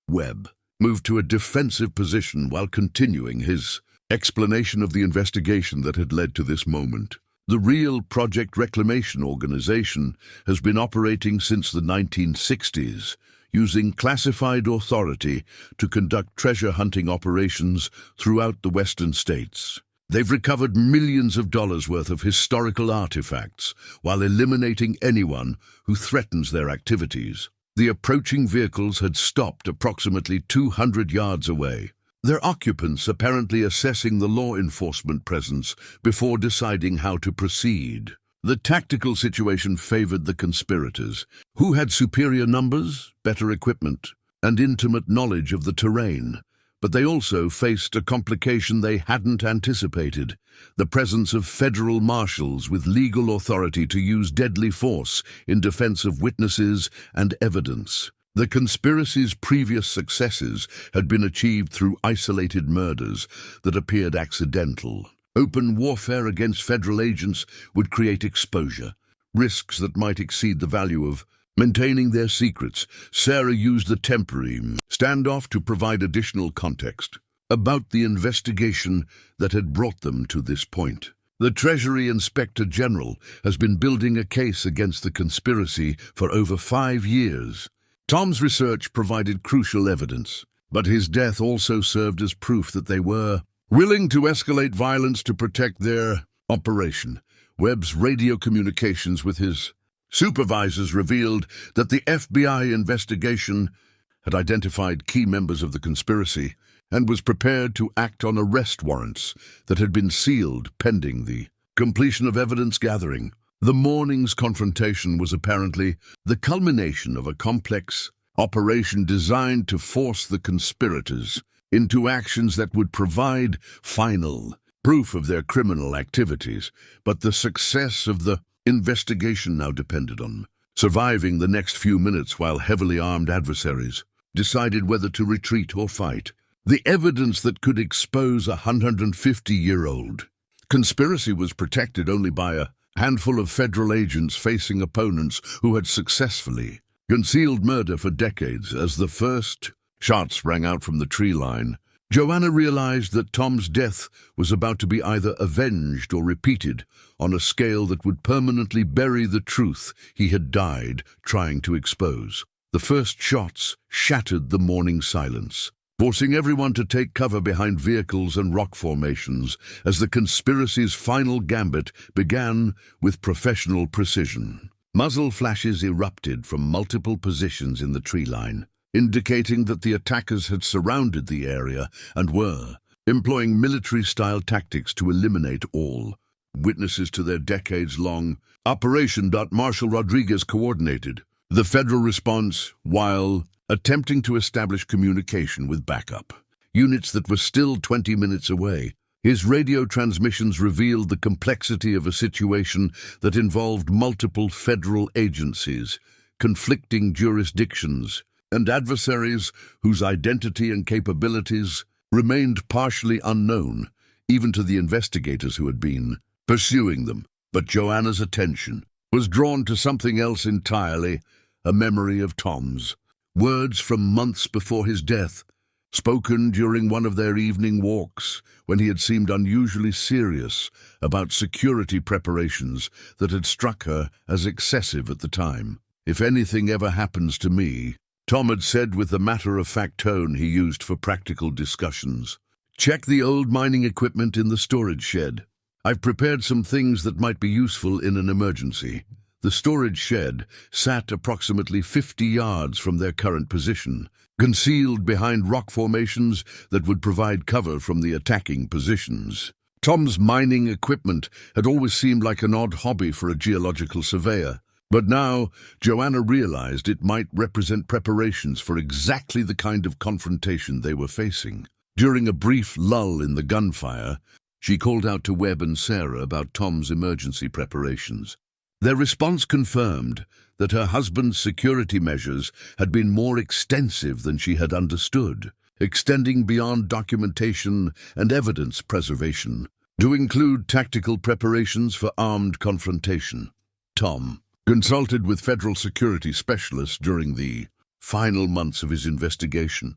Webb moved to a defensive position while continuing his explanation of the investigation that had led to this moment. The Real Project Reclamation Organization has been operating since the 1960s, using classified authority to conduct treasure hunting operations throughout the western states. They've recovered millions of dollars worth of historical artifacts while eliminating anyone who threatens their activities. The approaching vehicles had stopped approximately 200 yards away, their occupants apparently assessing the law enforcement presence before deciding how to proceed. The tactical situation favored the conspirators, who had superior numbers, better equipment, and intimate knowledge of the terrain. But they also faced a complication they hadn't anticipated: the presence of federal marshals with legal authority to use deadly force in defense of witnesses and evidence. The conspiracy's previous successes had been achieved through isolated murders that appeared accidental. Open warfare against federal agents would create exposure, risks that might exceed the value of maintaining their secrets. Sarah used the temporary standoff to provide additional context about the investigation that had brought them to this point. The Treasury Inspector General has been building a case against the conspiracy for over 5 years. Tom's research provided crucial evidence, but his death also served as proof that they were willing to escalate violence to protect their operation. Webb's radio communications with his supervisors revealed that the FBI investigation had identified key members of the conspiracy and was prepared to act on arrest warrants that had been sealed pending the completion of evidence gathering. The morning's confrontation was apparently the culmination of a complex operation designed to force the conspirators into actions that would provide final proof of their criminal activities. But the success of the investigation now depended on surviving the next few minutes while heavily armed adversaries decided whether to retreat or fight. The evidence that could expose a 150-year-old conspiracy was protected only by a handful of federal agents facing opponents who had successfully concealed murder for decades. As the first shots rang out from the tree line, Joanna realized that Tom's death was about to be either avenged or repeated on a scale that would permanently bury the truth he had died trying to expose. The first shots shattered the morning silence, forcing everyone to take cover behind vehicles and rock formations as the conspiracy's final gambit began with professional precision. Muzzle flashes erupted from multiple positions in the tree line, indicating that the attackers had surrounded the area and were employing military-style tactics to eliminate all witnesses to their decades-long operation. Marshal Rodriguez coordinated the federal response while attempting to establish communication with backup units that were still 20 minutes away. His radio transmissions revealed the complexity of a situation that involved multiple federal agencies, conflicting jurisdictions, and adversaries whose identity and capabilities remained partially unknown, even to the investigators who had been pursuing them. But Joanna's attention was drawn to something else entirely, a memory of Tom's words from months before his death, spoken during one of their evening walks, when he had seemed unusually serious about security preparations that had struck her as excessive at the time. "If anything ever happens to me," Tom had said with the matter-of-fact tone he used for practical discussions, "check the old mining equipment in the storage shed. I've prepared some things that might be useful in an emergency." The storage shed sat approximately 50 yards from their current position, concealed behind rock formations that would provide cover from the attacking positions. Tom's mining equipment had always seemed like an odd hobby for a geological surveyor, but now Joanna realized it might represent preparations for exactly the kind of confrontation they were facing. During a brief lull in the gunfire, she called out to Webb and Sarah about Tom's emergency preparations. Their response confirmed that her husband's security measures had been more extensive than she had understood, extending beyond documentation and evidence preservation to include tactical preparations for armed confrontation. Tom consulted with federal security specialists during the final months of his investigation.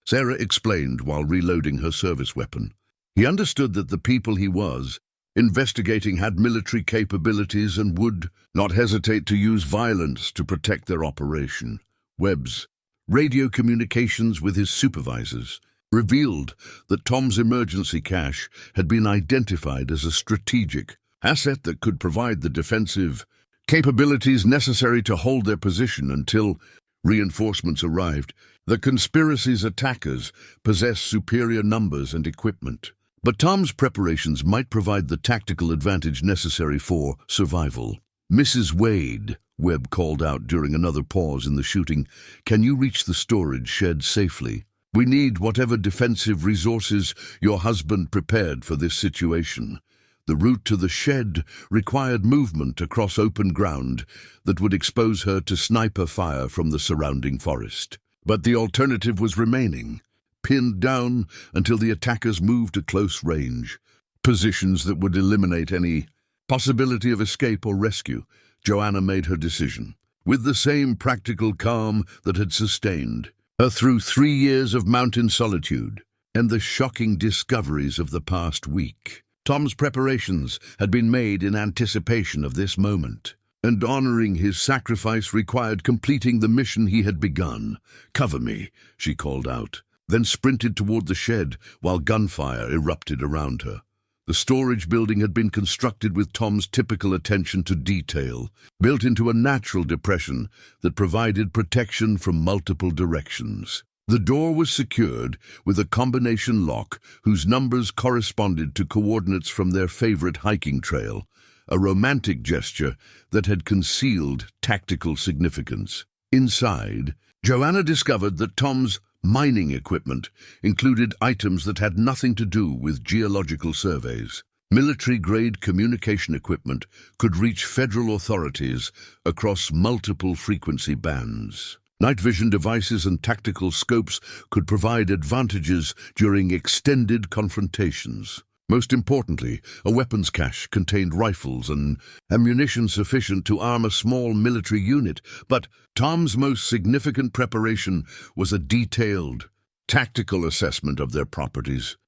Sarah explained while reloading her service weapon. He understood that the people he was investigating had military capabilities and would not hesitate to use violence to protect their operation. Webb's radio communications with his supervisors revealed that Tom's emergency cache had been identified as a strategic asset that could provide the defensive capabilities necessary to hold their position until reinforcements arrived. The conspiracy's attackers possessed superior numbers and equipment, but Tom's preparations might provide the tactical advantage necessary for survival. "Mrs. Wade," Webb called out during another pause in the shooting, "can you reach the storage shed safely? We need whatever defensive resources your husband prepared for this situation." The route to the shed required movement across open ground that would expose her to sniper fire from the surrounding forest. But the alternative was remaining, pinned down until the attackers moved to close range, positions that would eliminate any possibility of escape or rescue. Joanna made her decision, with the same practical calm that had sustained her through 3 years of mountain solitude and the shocking discoveries of the past week. Tom's preparations had been made in anticipation of this moment, and honoring his sacrifice required completing the mission he had begun. "Cover me," she called out, then sprinted toward the shed while gunfire erupted around her. The storage building had been constructed with Tom's typical attention to detail, built into a natural depression that provided protection from multiple directions. The door was secured with a combination lock whose numbers corresponded to coordinates from their favorite hiking trail, a romantic gesture that had concealed tactical significance. Inside, Joanna discovered that Tom's mining equipment included items that had nothing to do with geological surveys. Military-grade communication equipment could reach federal authorities across multiple frequency bands. Night vision devices and tactical scopes could provide advantages during extended confrontations. Most importantly, a weapons cache contained rifles and ammunition sufficient to arm a small military unit. But Tom's most significant preparation was a detailed, tactical assessment of their properties,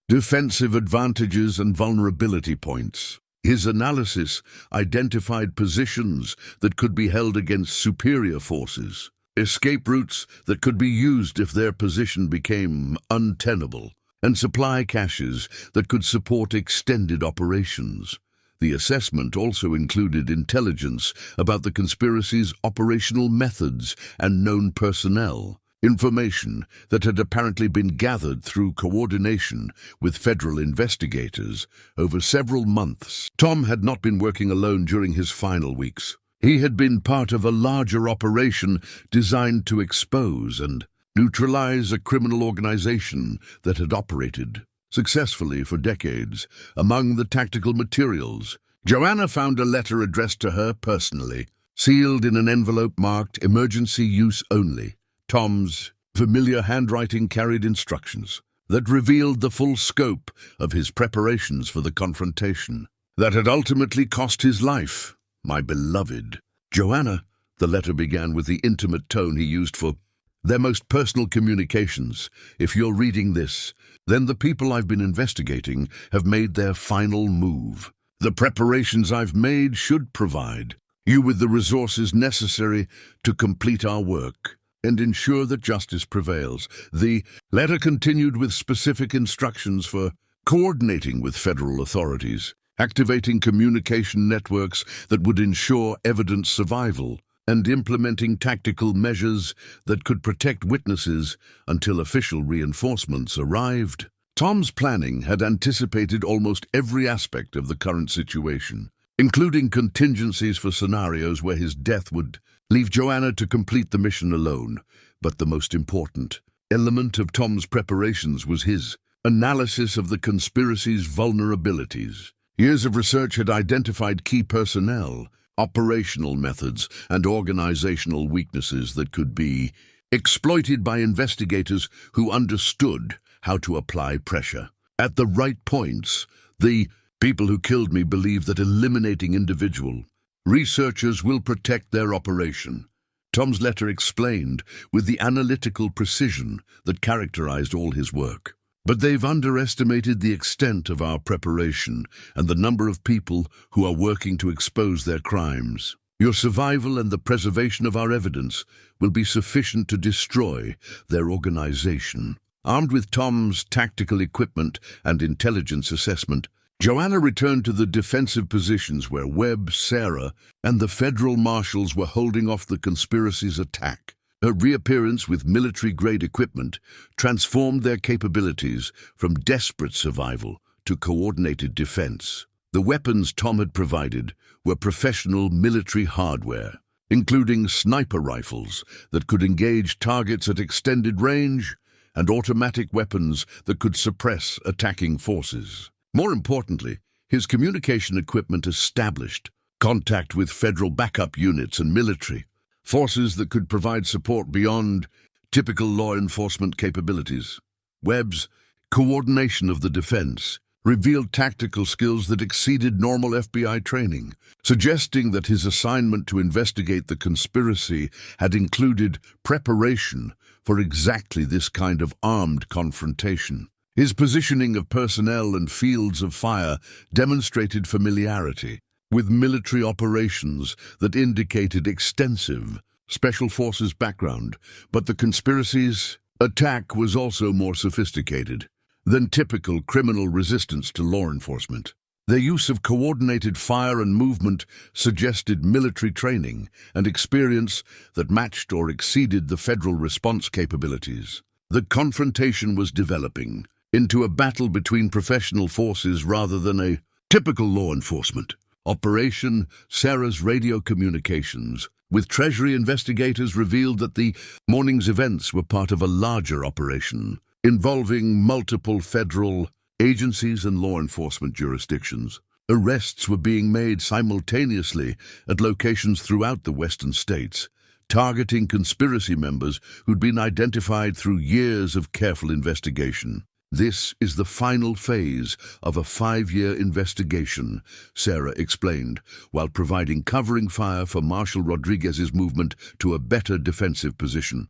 defensive advantages and vulnerability points. His analysis identified positions that could be held against superior forces, escape routes that could be used if their position became untenable, and supply caches that could support extended operations. The assessment also included intelligence about the conspiracy's operational methods and known personnel. information that had apparently been gathered through coordination with federal investigators over several months. Tom had not been working alone during his final weeks. He had been part of a larger operation designed to expose and neutralize a criminal organization that had operated successfully for decades. Among the tactical materials, Joanna found a letter addressed to her personally, sealed in an envelope marked "Emergency Use Only." Tom's familiar handwriting carried instructions that revealed the full scope of his preparations for the confrontation that had ultimately cost his life. "My beloved Joanna," the letter began with the intimate tone he used for their most personal communications. "If you're reading this, then the people I've been investigating have made their final move. The preparations I've made should provide you with the resources necessary to complete our work and ensure that justice prevails." The letter continued with specific instructions for coordinating with federal authorities, activating communication networks that would ensure evidence survival, and implementing tactical measures that could protect witnesses until official reinforcements arrived. Tom's planning had anticipated almost every aspect of the current situation, including contingencies for scenarios where his death would leave Joanna to complete the mission alone. But the most important element of Tom's preparations was his analysis of the conspiracy's vulnerabilities. Years of research had identified key personnel, operational methods, and organizational weaknesses that could be exploited by investigators who understood how to apply pressure. At the right points, the people who killed me believe that eliminating individual researchers will protect their operation. Tom's letter explained with the analytical precision that characterized all his work. "But they've underestimated the extent of our preparation and the number of people who are working to expose their crimes. Your survival and the preservation of our evidence will be sufficient to destroy their organization." Armed with Tom's tactical equipment and intelligence assessment, Joanna returned to the defensive positions where Webb, Sarah, and the federal marshals were holding off the conspiracy's attack. Her reappearance with military-grade equipment transformed their capabilities from desperate survival to coordinated defense. The weapons Tom had provided were professional military hardware, including sniper rifles that could engage targets at extended range and automatic weapons that could suppress attacking forces. More importantly, his communication equipment established contact with federal backup units and military forces that could provide support beyond typical law enforcement capabilities. Webb's coordination of the defense revealed tactical skills that exceeded normal FBI training, suggesting that his assignment to investigate the conspiracy had included preparation for exactly this kind of armed confrontation. His positioning of personnel and fields of fire demonstrated familiarity with military operations that indicated extensive special forces background, but the conspiracy's attack was also more sophisticated than typical criminal resistance to law enforcement. Their use of coordinated fire and movement suggested military training and experience that matched or exceeded the federal response capabilities. The confrontation was developing into a battle between professional forces rather than a typical law enforcement operation. Sarah's radio communications with Treasury investigators revealed that the morning's events were part of a larger operation involving multiple federal agencies and law enforcement jurisdictions. Arrests were being made simultaneously at locations throughout the western states, targeting conspiracy members who'd been identified through years of careful investigation. "This is the final phase of a 5-year investigation," Sarah explained, while providing covering fire for Marshal Rodriguez's movement to a better defensive position.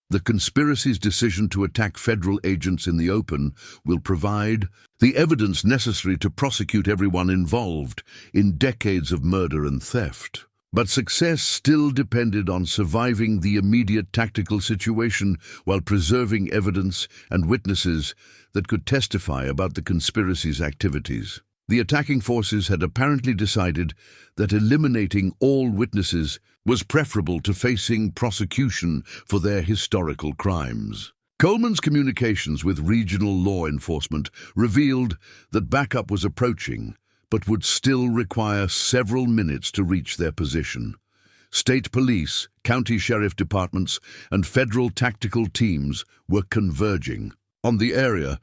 The conspiracy's decision to attack federal agents in the open will provide the evidence necessary to prosecute everyone involved in decades of murder and theft. But success still depended on surviving the immediate tactical situation while preserving evidence and witnesses that could testify about the conspiracy's activities. The attacking forces had apparently decided that eliminating all witnesses was preferable to facing prosecution for their historical crimes. Coleman's communications with regional law enforcement revealed that backup was approaching, but would still require several minutes to reach their position. State police, county sheriff departments, and federal tactical teams were converging on the area,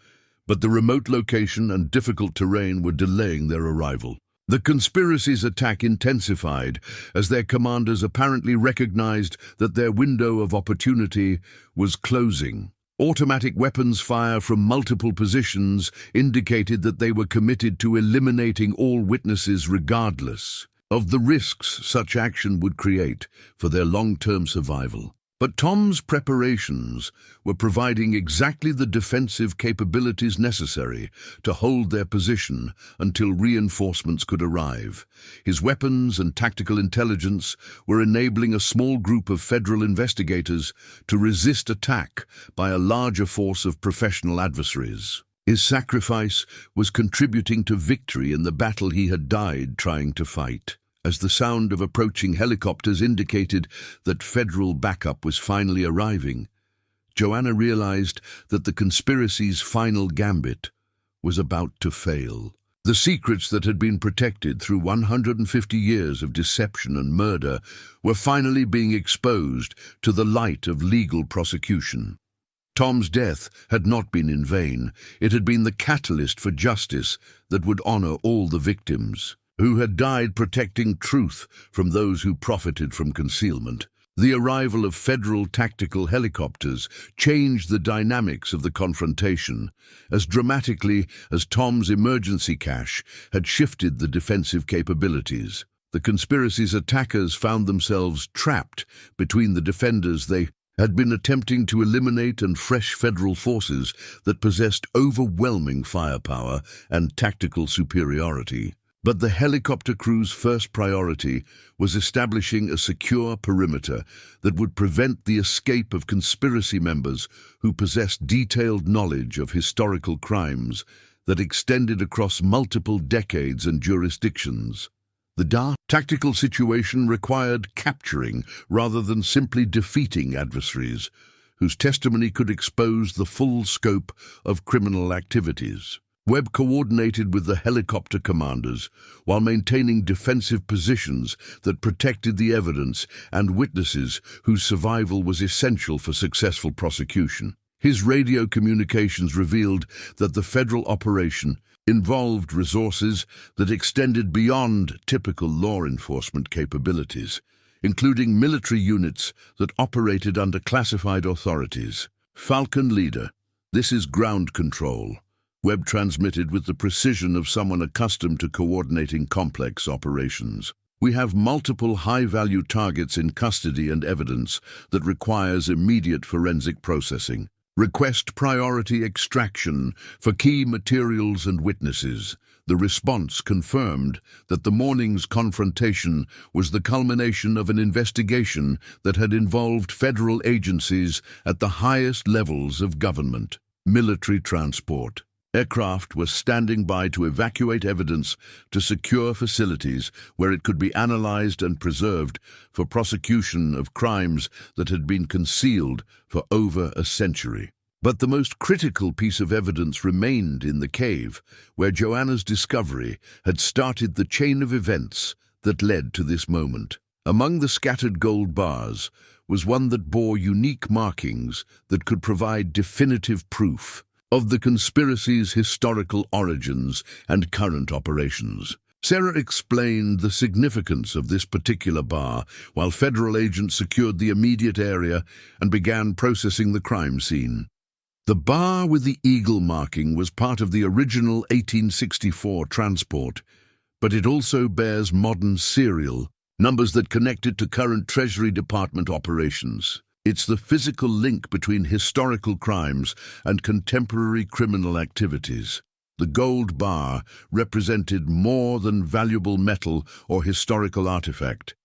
but the remote location and difficult terrain were delaying their arrival. The conspiracy's attack intensified as their commanders apparently recognized that their window of opportunity was closing. Automatic weapons fire from multiple positions indicated that they were committed to eliminating all witnesses regardless of the risks such action would create for their long-term survival. But Tom's preparations were providing exactly the defensive capabilities necessary to hold their position until reinforcements could arrive. His weapons and tactical intelligence were enabling a small group of federal investigators to resist attack by a larger force of professional adversaries. His sacrifice was contributing to victory in the battle he had died trying to fight. As the sound of approaching helicopters indicated that federal backup was finally arriving, Joanna realized that the conspiracy's final gambit was about to fail. The secrets that had been protected through 150 years of deception and murder were finally being exposed to the light of legal prosecution. Tom's death had not been in vain. It had been the catalyst for justice that would honor all the victims who had died protecting truth from those who profited from concealment. The arrival of federal tactical helicopters changed the dynamics of the confrontation as dramatically as Tom's emergency cache had shifted the defensive capabilities. The conspiracy's attackers found themselves trapped between the defenders they had been attempting to eliminate and fresh federal forces that possessed overwhelming firepower and tactical superiority. But the helicopter crew's first priority was establishing a secure perimeter that would prevent the escape of conspiracy members who possessed detailed knowledge of historical crimes that extended across multiple decades and jurisdictions. The tactical situation required capturing rather than simply defeating adversaries, whose testimony could expose the full scope of criminal activities. Webb coordinated with the helicopter commanders while maintaining defensive positions that protected the evidence and witnesses whose survival was essential for successful prosecution. His radio communications revealed that the federal operation involved resources that extended beyond typical law enforcement capabilities, including military units that operated under classified authorities. Falcon Leader, this is ground control. Webb transmitted with the precision of someone accustomed to coordinating complex operations. We have multiple high-value targets in custody and evidence that requires immediate forensic processing. Request priority extraction for key materials and witnesses. The response confirmed that the morning's confrontation was the culmination of an investigation that had involved federal agencies at the highest levels of government. Military transport. Aircraft were standing by to evacuate evidence to secure facilities where it could be analyzed and preserved for prosecution of crimes that had been concealed for over a century. But the most critical piece of evidence remained in the cave, where Joanna's discovery had started the chain of events that led to this moment. Among the scattered gold bars was one that bore unique markings that could provide definitive proof of the conspiracy's historical origins and current operations. Sarah explained the significance of this particular bar while federal agents secured the immediate area and began processing the crime scene. The bar with the eagle marking was part of the original 1864 transport, but it also bears modern serial numbers that connect it to current Treasury Department operations. It's the physical link between historical crimes and contemporary criminal activities. The gold bar represented more than valuable metal or historical artifact.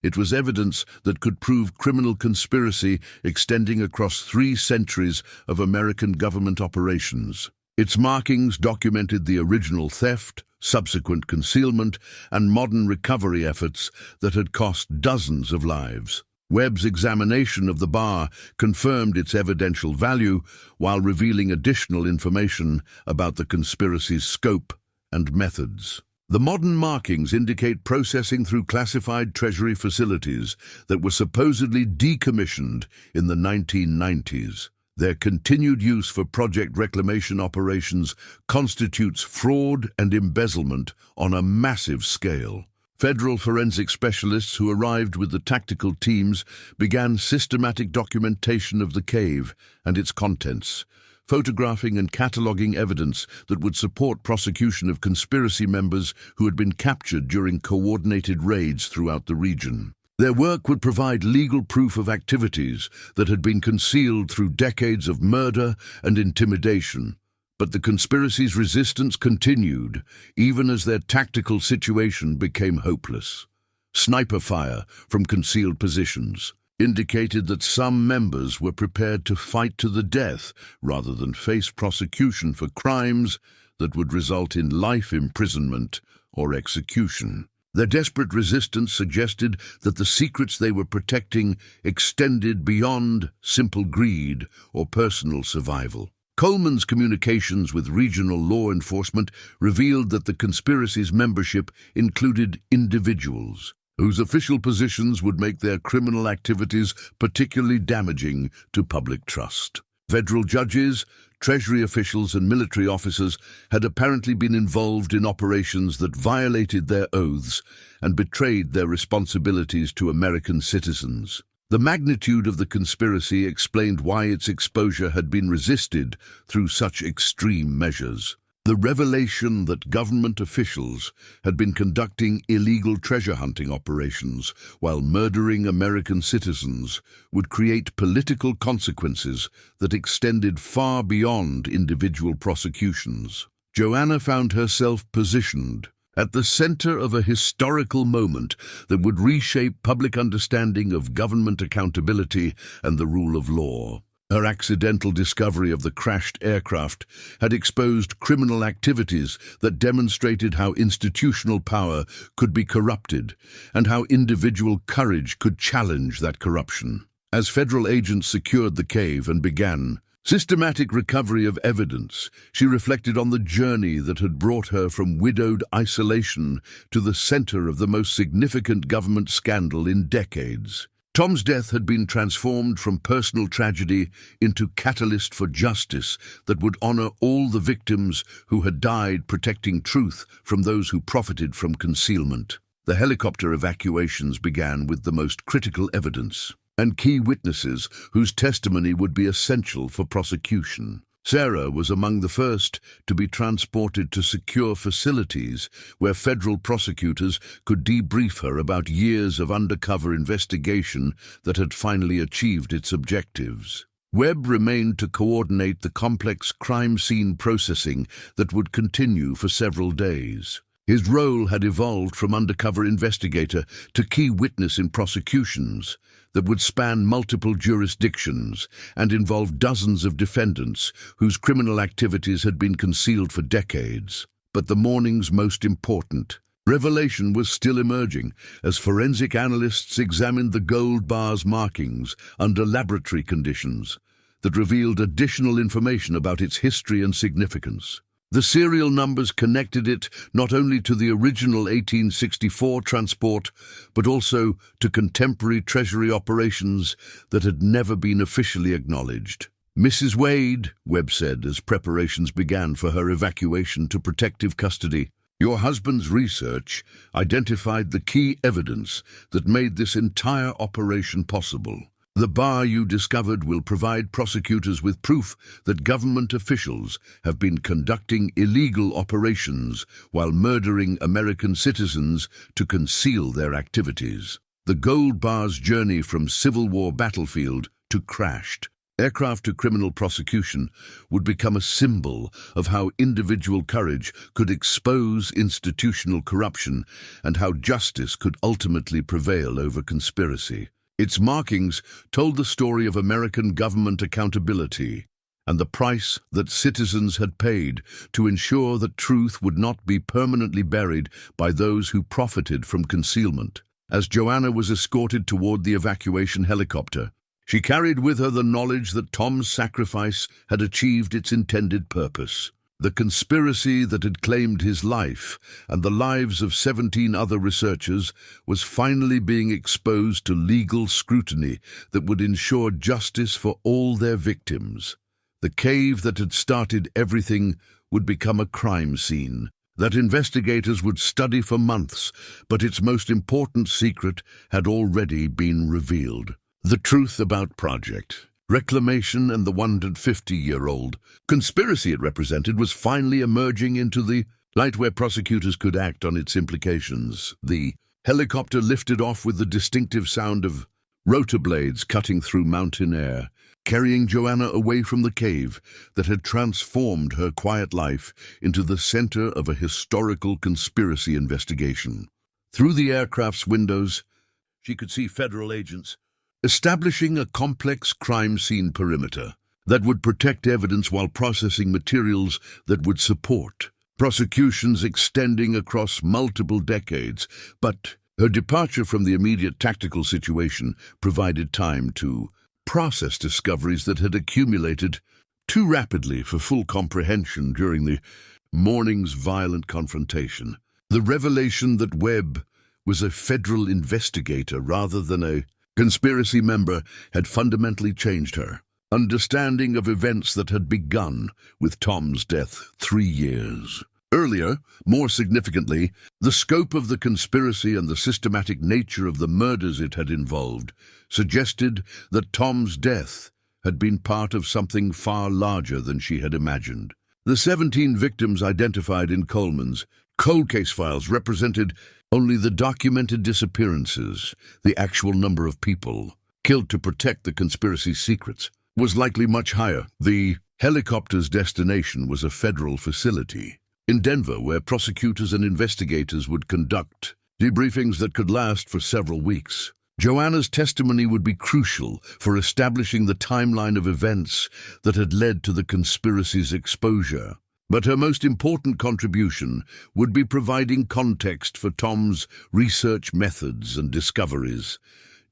It was evidence that could prove criminal conspiracy extending across 3 centuries of American government operations. Its markings documented the original theft, subsequent concealment, and modern recovery efforts that had cost dozens of lives. Webb's examination of the bar confirmed its evidential value while revealing additional information about the conspiracy's scope and methods. The modern markings indicate processing through classified Treasury facilities that were supposedly decommissioned in the 1990s. Their continued use for project reclamation operations constitutes fraud and embezzlement on a massive scale. Federal forensic specialists who arrived with the tactical teams began systematic documentation of the cave and its contents, photographing and cataloging evidence that would support prosecution of conspiracy members who had been captured during coordinated raids throughout the region. Their work would provide legal proof of activities that had been concealed through decades of murder and intimidation. But the conspiracy's resistance continued, even as their tactical situation became hopeless. Sniper fire from concealed positions indicated that some members were prepared to fight to the death rather than face prosecution for crimes that would result in life imprisonment or execution. Their desperate resistance suggested that the secrets they were protecting extended beyond simple greed or personal survival. Coleman's communications with regional law enforcement revealed that the conspiracy's membership included individuals whose official positions would make their criminal activities particularly damaging to public trust. Federal judges, Treasury officials, and military officers had apparently been involved in operations that violated their oaths and betrayed their responsibilities to American citizens. The magnitude of the conspiracy explained why its exposure had been resisted through such extreme measures. The revelation that government officials had been conducting illegal treasure hunting operations while murdering American citizens would create political consequences that extended far beyond individual prosecutions. Joanna found herself positioned at the center of a historical moment that would reshape public understanding of government accountability and the rule of law. Her accidental discovery of the crashed aircraft had exposed criminal activities that demonstrated how institutional power could be corrupted and how individual courage could challenge that corruption. As federal agents secured the cave and began systematic recovery of evidence, she reflected on the journey that had brought her from widowed isolation to the center of the most significant government scandal in decades. Tom's death had been transformed from personal tragedy into catalyst for justice that would honor all the victims who had died protecting truth from those who profited from concealment. The helicopter evacuations began with the most critical evidence and key witnesses whose testimony would be essential for prosecution. Sarah was among the first to be transported to secure facilities where federal prosecutors could debrief her about years of undercover investigation that had finally achieved its objectives. Webb remained to coordinate the complex crime scene processing that would continue for several days. His role had evolved from undercover investigator to key witness in prosecutions that would span multiple jurisdictions and involve dozens of defendants whose criminal activities had been concealed for decades. But the morning's most important revelation was still emerging as forensic analysts examined the gold bar's markings under laboratory conditions that revealed additional information about its history and significance. The serial numbers connected it not only to the original 1864 transport, but also to contemporary Treasury operations that had never been officially acknowledged. "Mrs. Wade," Webb said as preparations began for her evacuation to protective custody, "your husband's research identified the key evidence that made this entire operation possible. The bar you discovered will provide prosecutors with proof that government officials have been conducting illegal operations while murdering American citizens to conceal their activities. The gold bar's journey from Civil War battlefield to crashed aircraft to criminal prosecution would become a symbol of how individual courage could expose institutional corruption and how justice could ultimately prevail over conspiracy. Its markings told the story of American government accountability and the price that citizens had paid to ensure that truth would not be permanently buried by those who profited from concealment. As Joanna was escorted toward the evacuation helicopter, she carried with her the knowledge that Tom's sacrifice had achieved its intended purpose. The conspiracy that had claimed his life and the lives of 17 other researchers was finally being exposed to legal scrutiny that would ensure justice for all their victims. The cave that had started everything would become a crime scene that investigators would study for months, but its most important secret had already been revealed. The truth about Project Reclamation and the 150-year-old conspiracy it represented was finally emerging into the light where prosecutors could act on its implications. The helicopter lifted off with the distinctive sound of rotor blades cutting through mountain air, carrying Joanna away from the cave that had transformed her quiet life into the center of a historical conspiracy investigation. Through the aircraft's windows, she could see federal agents establishing a complex crime scene perimeter that would protect evidence while processing materials that would support prosecutions extending across multiple decades. But her departure from the immediate tactical situation provided time to process discoveries that had accumulated too rapidly for full comprehension during the morning's violent confrontation. The revelation that Webb was a federal investigator rather than a conspiracy member had fundamentally changed her understanding of events that had begun with Tom's death 3 years earlier. More significantly, the scope of the conspiracy and the systematic nature of the murders it had involved suggested that Tom's death had been part of something far larger than she had imagined. The 17 victims identified in Coleman's cold case files represented only the documented disappearances. The actual number of people killed to protect the conspiracy's secrets was likely much higher. The helicopter's destination was a federal facility in Denver, where prosecutors and investigators would conduct debriefings that could last for several weeks. Joanna's testimony would be crucial for establishing the timeline of events that had led to the conspiracy's exposure. But her most important contribution would be providing context for Tom's research methods and discoveries.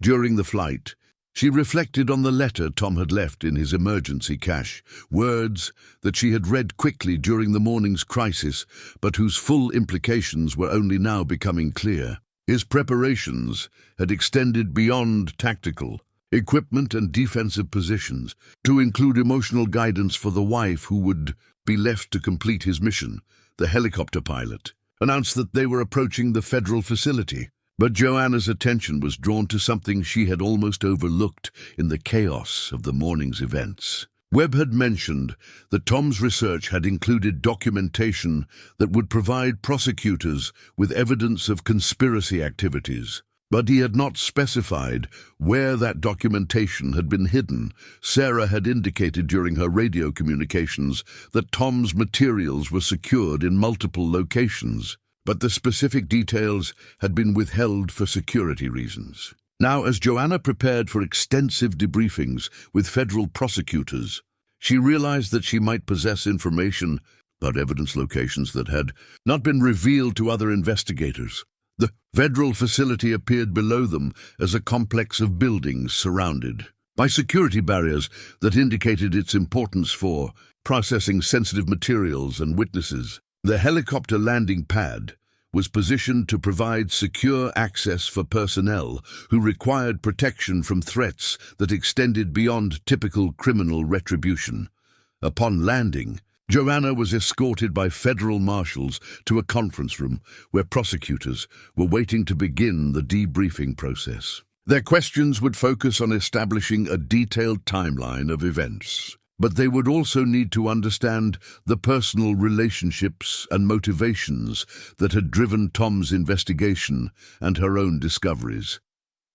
During the flight, she reflected on the letter Tom had left in his emergency cache, words that she had read quickly during the morning's crisis, but whose full implications were only now becoming clear. His preparations had extended beyond tactical equipment and defensive positions to include emotional guidance for the wife who would be left to complete his mission. The helicopter pilot announced that they were approaching the federal facility, but Joanna's attention was drawn to something she had almost overlooked in the chaos of the morning's events. Webb had mentioned that Tom's research had included documentation that would provide prosecutors with evidence of conspiracy activities, but he had not specified where that documentation had been hidden. Sarah had indicated during her radio communications that Tom's materials were secured in multiple locations, but the specific details had been withheld for security reasons. Now, as Joanna prepared for extensive debriefings with federal prosecutors, she realized that she might possess information about evidence locations that had not been revealed to other investigators. The federal facility appeared below them as a complex of buildings surrounded by security barriers that indicated its importance for processing sensitive materials and witnesses. The helicopter landing pad was positioned to provide secure access for personnel who required protection from threats that extended beyond typical criminal retribution. Upon landing, Joanna was escorted by federal marshals to a conference room where prosecutors were waiting to begin the debriefing process. Their questions would focus on establishing a detailed timeline of events, but they would also need to understand the personal relationships and motivations that had driven Tom's investigation and her own discoveries.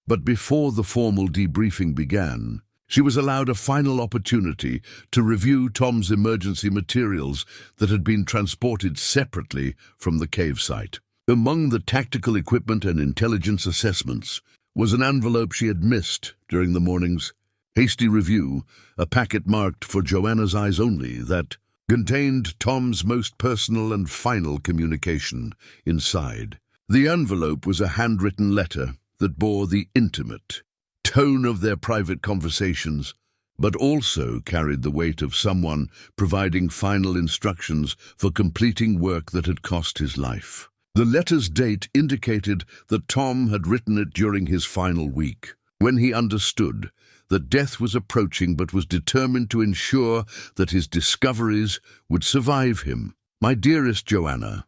But before the formal debriefing began, she was allowed a final opportunity to review Tom's emergency materials that had been transported separately from the cave site. Among the tactical equipment and intelligence assessments was an envelope she had missed during the morning's Hasty review, a packet marked for Joanna's eyes only that contained Tom's most personal and final communication inside. The envelope was a handwritten letter that bore the intimate tone of their private conversations, but also carried the weight of someone providing final instructions for completing work that had cost his life. The letter's date indicated that Tom had written it during his final week, when he understood that death was approaching but was determined to ensure that his discoveries would survive him. "My dearest Joanna,"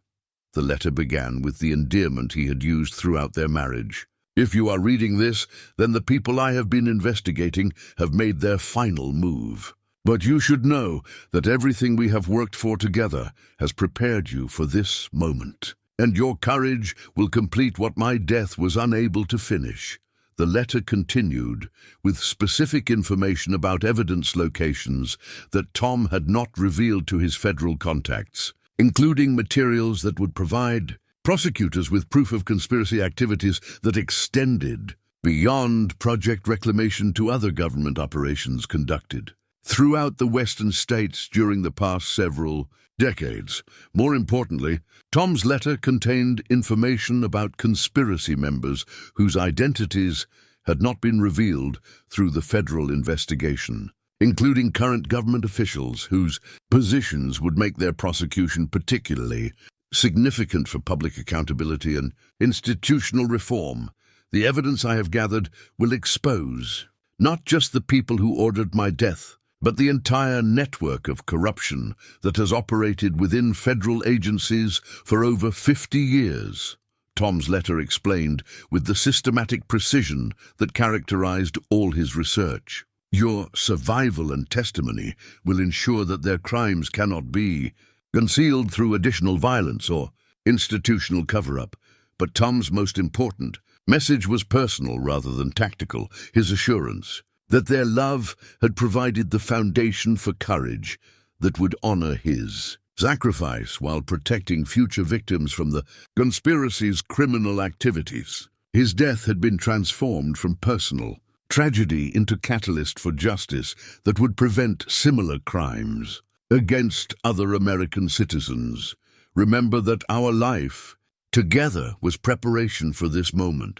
the letter began with the endearment he had used throughout their marriage. "If you are reading this, then the people I have been investigating have made their final move. But you should know that everything we have worked for together has prepared you for this moment, and your courage will complete what my death was unable to finish." The letter continued with specific information about evidence locations that Tom had not revealed to his federal contacts, including materials that would provide prosecutors with proof of conspiracy activities that extended beyond Project Reclamation to other government operations conducted throughout the western states during the past several decades. More importantly, Tom's letter contained information about conspiracy members whose identities had not been revealed through the federal investigation, including current government officials whose positions would make their prosecution particularly significant for public accountability and institutional reform. The evidence I have gathered will expose not just the people who ordered my death, but the entire network of corruption that has operated within federal agencies for over 50 years. Tom's letter explained with the systematic precision that characterized all his research. Your survival and testimony will ensure that their crimes cannot be concealed through additional violence or institutional cover-up. But Tom's most important message was personal rather than tactical, his assurance that their love had provided the foundation for courage that would honor his sacrifice while protecting future victims from the conspiracy's criminal activities. His death had been transformed from personal tragedy into catalyst for justice that would prevent similar crimes against other American citizens. Remember that our life together was preparation for this moment.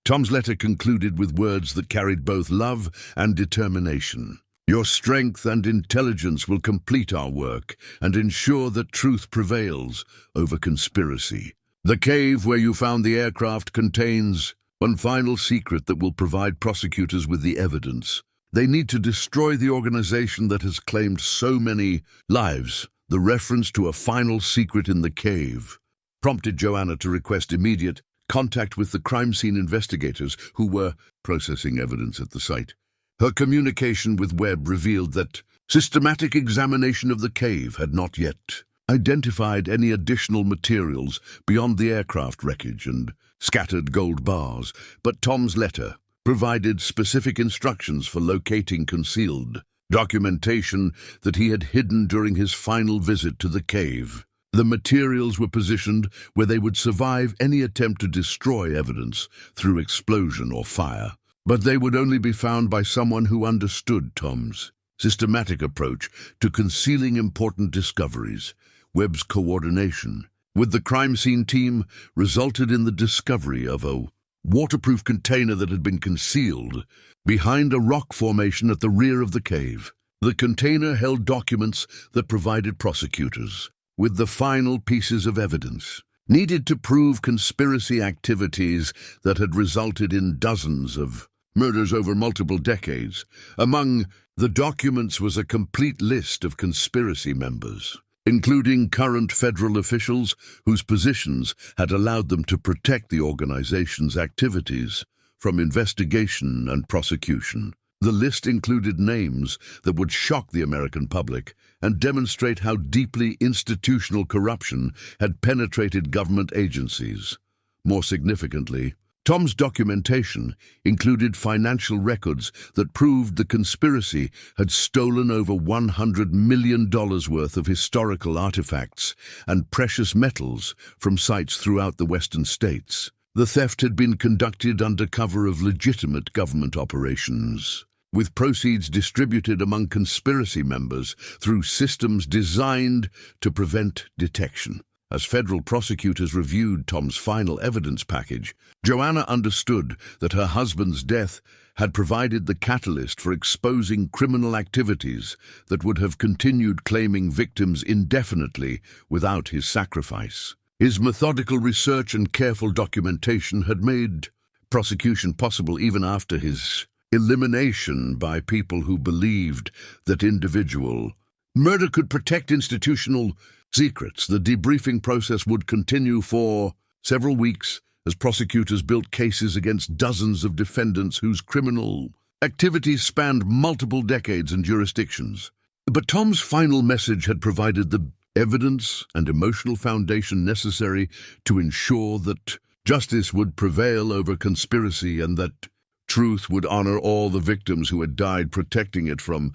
Tom's letter concluded with words that carried both love and determination. Your strength and intelligence will complete our work and ensure that truth prevails over conspiracy. The cave where you found the aircraft contains one final secret that will provide prosecutors with the evidence they need to destroy the organization that has claimed so many lives. The reference to a final secret in the cave prompted Joanna to request immediate contact with the crime scene investigators who were processing evidence at the site. Her communication with Webb revealed that systematic examination of the cave had not yet identified any additional materials beyond the aircraft wreckage and scattered gold bars, but Tom's letter provided specific instructions for locating concealed documentation that he had hidden during his final visit to the cave. The materials were positioned where they would survive any attempt to destroy evidence through explosion or fire, but they would only be found by someone who understood Tom's systematic approach to concealing important discoveries. Webb's coordination with the crime scene team resulted in the discovery of a waterproof container that had been concealed behind a rock formation at the rear of the cave. The container held documents that provided prosecutors with the final pieces of evidence needed to prove conspiracy activities that had resulted in dozens of murders over multiple decades. Among the documents was a complete list of conspiracy members, including current federal officials whose positions had allowed them to protect the organization's activities from investigation and prosecution. The list included names that would shock the American public and demonstrate how deeply institutional corruption had penetrated government agencies. More significantly, Tom's documentation included financial records that proved the conspiracy had stolen over $100 million worth of historical artifacts and precious metals from sites throughout the western states. The theft had been conducted under cover of legitimate government operations, with proceeds distributed among conspiracy members through systems designed to prevent detection. As federal prosecutors reviewed Tom's final evidence package, Joanna understood that her husband's death had provided the catalyst for exposing criminal activities that would have continued claiming victims indefinitely without his sacrifice. His methodical research and careful documentation had made prosecution possible even after his elimination by people who believed that individual murder could protect institutional secrets. The debriefing process would continue for several weeks as prosecutors built cases against dozens of defendants whose criminal activities spanned multiple decades and jurisdictions. But Tom's final message had provided the evidence and emotional foundation necessary to ensure that justice would prevail over conspiracy and that truth would honor all the victims who had died, protecting it from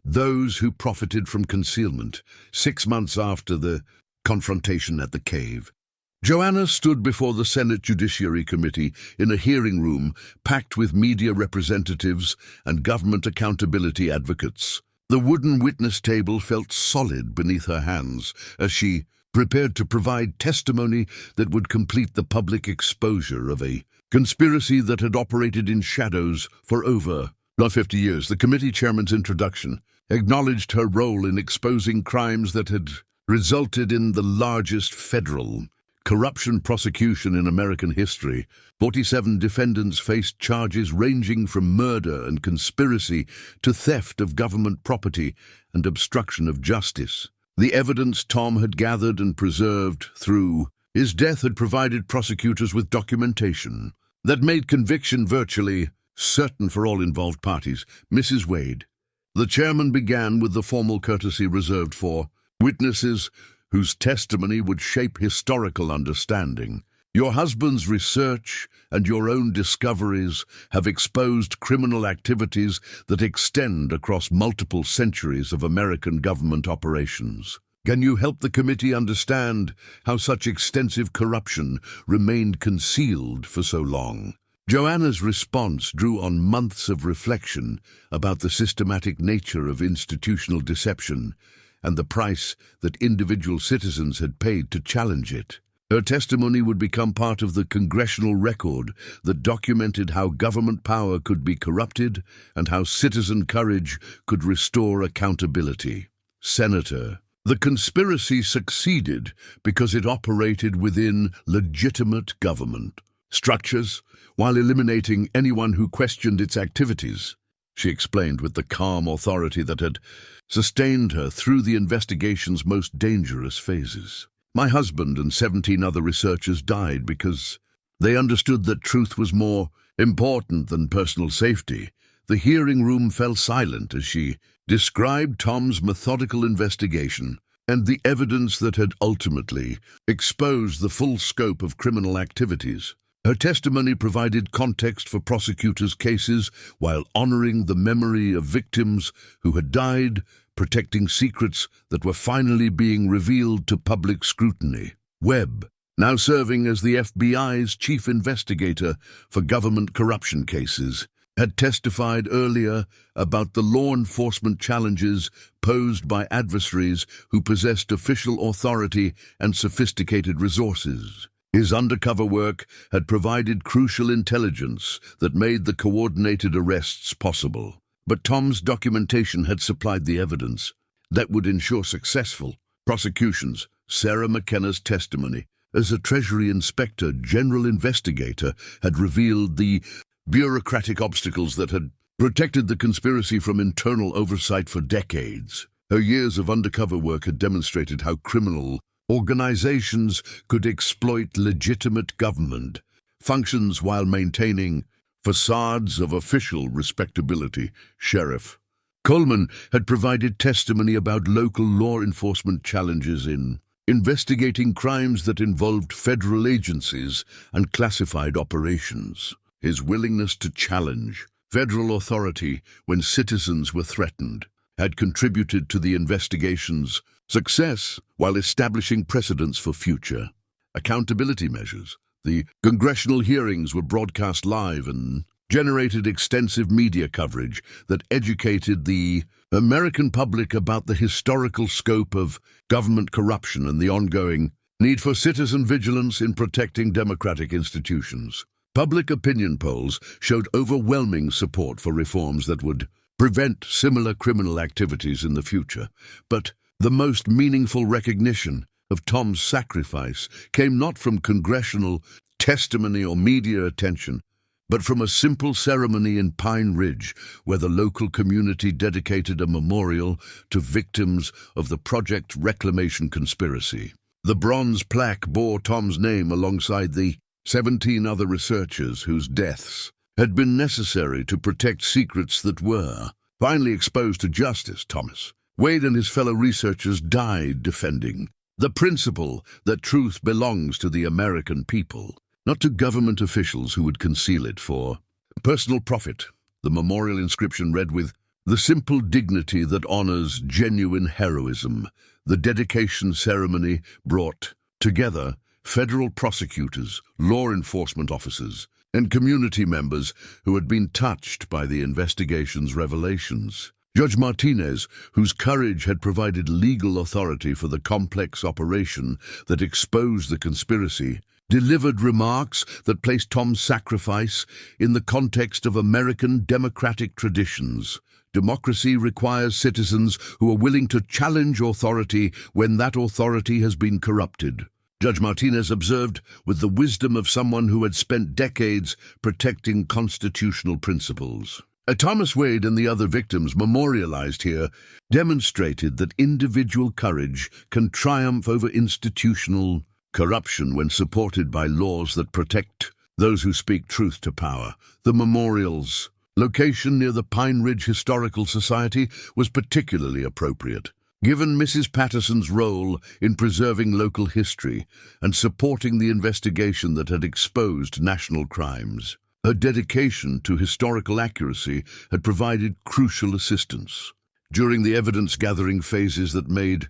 those who profited from concealment. 6 months after the confrontation at the cave, Joanna stood before the Senate Judiciary Committee in a hearing room packed with media representatives and government accountability advocates. The wooden witness table felt solid beneath her hands as she prepared to provide testimony that would complete the public exposure of a conspiracy that had operated in shadows for over 50 years. The committee chairman's introduction acknowledged her role in exposing crimes that had resulted in the largest federal corruption prosecution in American history. 47 defendants faced charges ranging from murder and conspiracy to theft of government property and obstruction of justice. The evidence Tom had gathered and preserved through his death had provided prosecutors with documentation that made conviction virtually certain for all involved parties. Mrs. Wade. The chairman began with the formal courtesy reserved for witnesses whose testimony would shape historical understanding. Your husband's research and your own discoveries have exposed criminal activities that extend across multiple centuries of American government operations. Can you help the committee understand how such extensive corruption remained concealed for so long? Joanna's response drew on months of reflection about the systematic nature of institutional deception and the price that individual citizens had paid to challenge it. Her testimony would become part of the congressional record that documented how government power could be corrupted and how citizen courage could restore accountability. Senator, the conspiracy succeeded because it operated within legitimate government structures while eliminating anyone who questioned its activities, she explained with the calm authority that had sustained her through the investigation's most dangerous phases. My husband and 17 other researchers died because they understood that truth was more important than personal safety. The hearing room fell silent as she described Tom's methodical investigation and the evidence that had ultimately exposed the full scope of criminal activities. Her testimony provided context for prosecutors' cases while honoring the memory of victims who had died, protecting secrets that were finally being revealed to public scrutiny. Webb, now serving as the FBI's chief investigator for government corruption cases, had testified earlier about the law enforcement challenges posed by adversaries who possessed official authority and sophisticated resources. His undercover work had provided crucial intelligence that made the coordinated arrests possible. But Tom's documentation had supplied the evidence that would ensure successful prosecutions. Sarah McKenna's testimony as a Treasury Inspector General investigator had revealed the bureaucratic obstacles that had protected the conspiracy from internal oversight for decades. Her years of undercover work had demonstrated how criminal organizations could exploit legitimate government functions while maintaining facades of official respectability. Sheriff Coleman had provided testimony about local law enforcement challenges in investigating crimes that involved federal agencies and classified operations. His willingness to challenge federal authority when citizens were threatened had contributed to the investigation's success while establishing precedents for future accountability measures. The congressional hearings were broadcast live and generated extensive media coverage that educated the American public about the historical scope of government corruption and the ongoing need for citizen vigilance in protecting democratic institutions. Public opinion polls showed overwhelming support for reforms that would prevent similar criminal activities in the future. But the most meaningful recognition of Tom's sacrifice came not from congressional testimony or media attention, but from a simple ceremony in Pine Ridge, where the local community dedicated a memorial to victims of the Project Reclamation conspiracy. The bronze plaque bore Tom's name alongside the 17 other researchers whose deaths had been necessary to protect secrets that were finally exposed to justice. Thomas Wade and his fellow researchers died defending the principle that truth belongs to the American people, not to government officials who would conceal it for personal profit. The memorial inscription read with the simple dignity that honors genuine heroism. The dedication ceremony brought together federal prosecutors, law enforcement officers, and community members who had been touched by the investigation's revelations. Judge Martinez, whose courage had provided legal authority for the complex operation that exposed the conspiracy, delivered remarks that placed Tom's sacrifice in the context of American democratic traditions. Democracy requires citizens who are willing to challenge authority when that authority has been corrupted. Judge Martinez observed with the wisdom of someone who had spent decades protecting constitutional principles. Thomas Wade and the other victims memorialized here demonstrated that individual courage can triumph over institutional corruption when supported by laws that protect those who speak truth to power. The memorial's location near the Pine Ridge Historical Society was particularly appropriate, given Mrs. Patterson's role in preserving local history and supporting the investigation that had exposed national crimes. Her dedication to historical accuracy had provided crucial assistance. During the evidence-gathering phases that made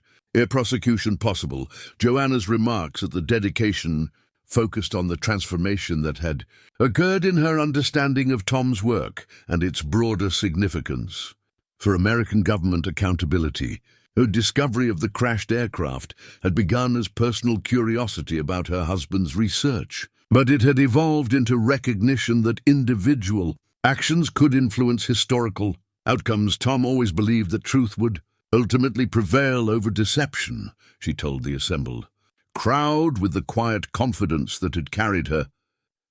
prosecution possible, Joanna's remarks at the dedication focused on the transformation that had occurred in her understanding of Tom's work and its broader significance for American government accountability. Her discovery of the crashed aircraft had begun as personal curiosity about her husband's research, but it had evolved into recognition that individual actions could influence historical outcomes. Tom always believed that truth would ultimately prevail over deception, she told the assembled crowd with the quiet confidence that had carried her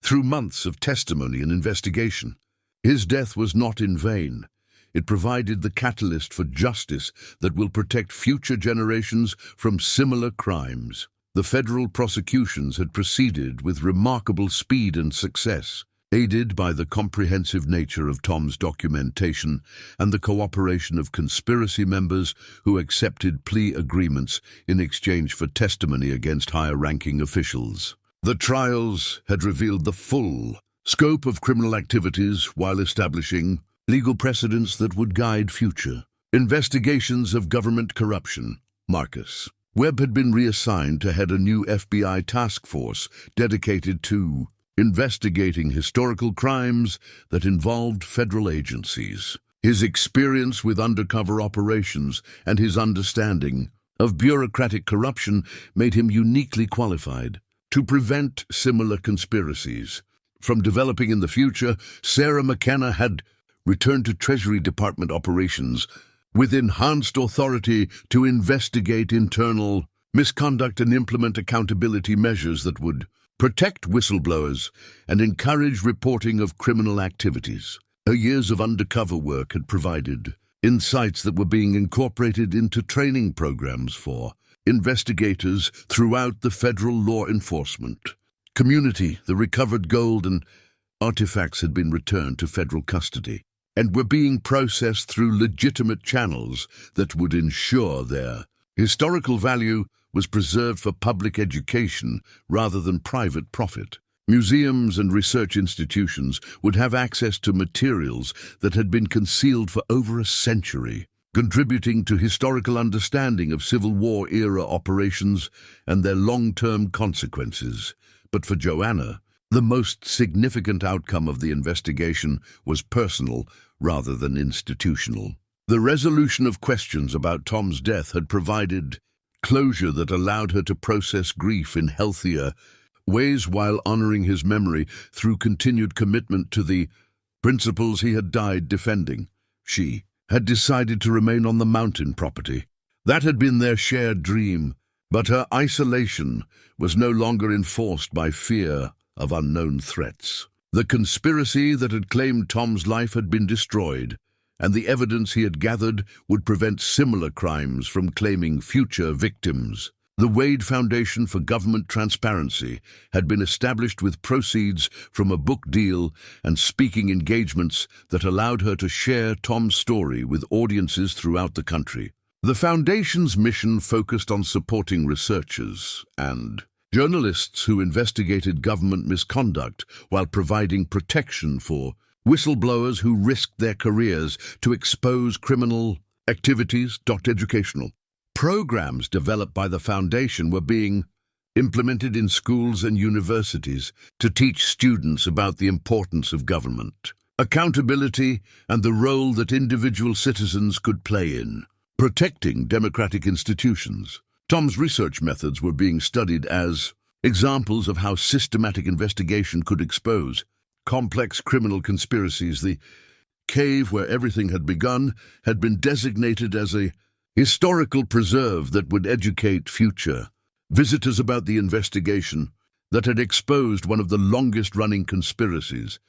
through months of testimony and investigation. His death was not in vain. It provided the catalyst for justice that will protect future generations from similar crimes. The federal prosecutions had proceeded with remarkable speed and success, aided by the comprehensive nature of Tom's documentation and the cooperation of conspiracy members who accepted plea agreements in exchange for testimony against higher-ranking officials. The trials had revealed the full scope of criminal activities while establishing legal precedents that would guide future investigations of government corruption. Marcus Webb had been reassigned to head a new FBI task force dedicated to investigating historical crimes that involved federal agencies. His experience with undercover operations and his understanding of bureaucratic corruption made him uniquely qualified to prevent similar conspiracies from developing in the future. Sarah McKenna had returned to Treasury Department operations with enhanced authority to investigate internal misconduct and implement accountability measures that would protect whistleblowers and encourage reporting of criminal activities. Her years of undercover work had provided insights that were being incorporated into training programs for investigators throughout the federal law enforcement community. The recovered gold and artifacts had been returned to federal custody and were being processed through legitimate channels that would ensure their historical value was preserved for public education rather than private profit. Museums and research institutions would have access to materials that had been concealed for over a century, contributing to historical understanding of Civil War-era operations and their long-term consequences. But for Joanna, The most significant outcome of the investigation was personal rather than institutional. The resolution of questions about Tom's death had provided closure that allowed her to process grief in healthier ways while honoring his memory through continued commitment to the principles he had died defending. She had decided to remain on the mountain property. That had been their shared dream, but her isolation was no longer enforced by fear of unknown threats. The conspiracy that had claimed Tom's life had been destroyed, and the evidence he had gathered would prevent similar crimes from claiming future victims. The Wade Foundation for Government Transparency had been established with proceeds from a book deal and speaking engagements that allowed her to share Tom's story with audiences throughout the country. The Foundation's mission focused on supporting researchers and journalists who investigated government misconduct while providing protection for whistleblowers who risked their careers to expose criminal activities. Educational programs developed by the Foundation were being implemented in schools and universities to teach students about the importance of government, accountability, and the role that individual citizens could play in protecting democratic institutions. Tom's research methods were being studied as examples of how systematic investigation could expose complex criminal conspiracies. The cave where everything had begun had been designated as a historical preserve that would educate future visitors about the investigation that had exposed one of the longest-running conspiracies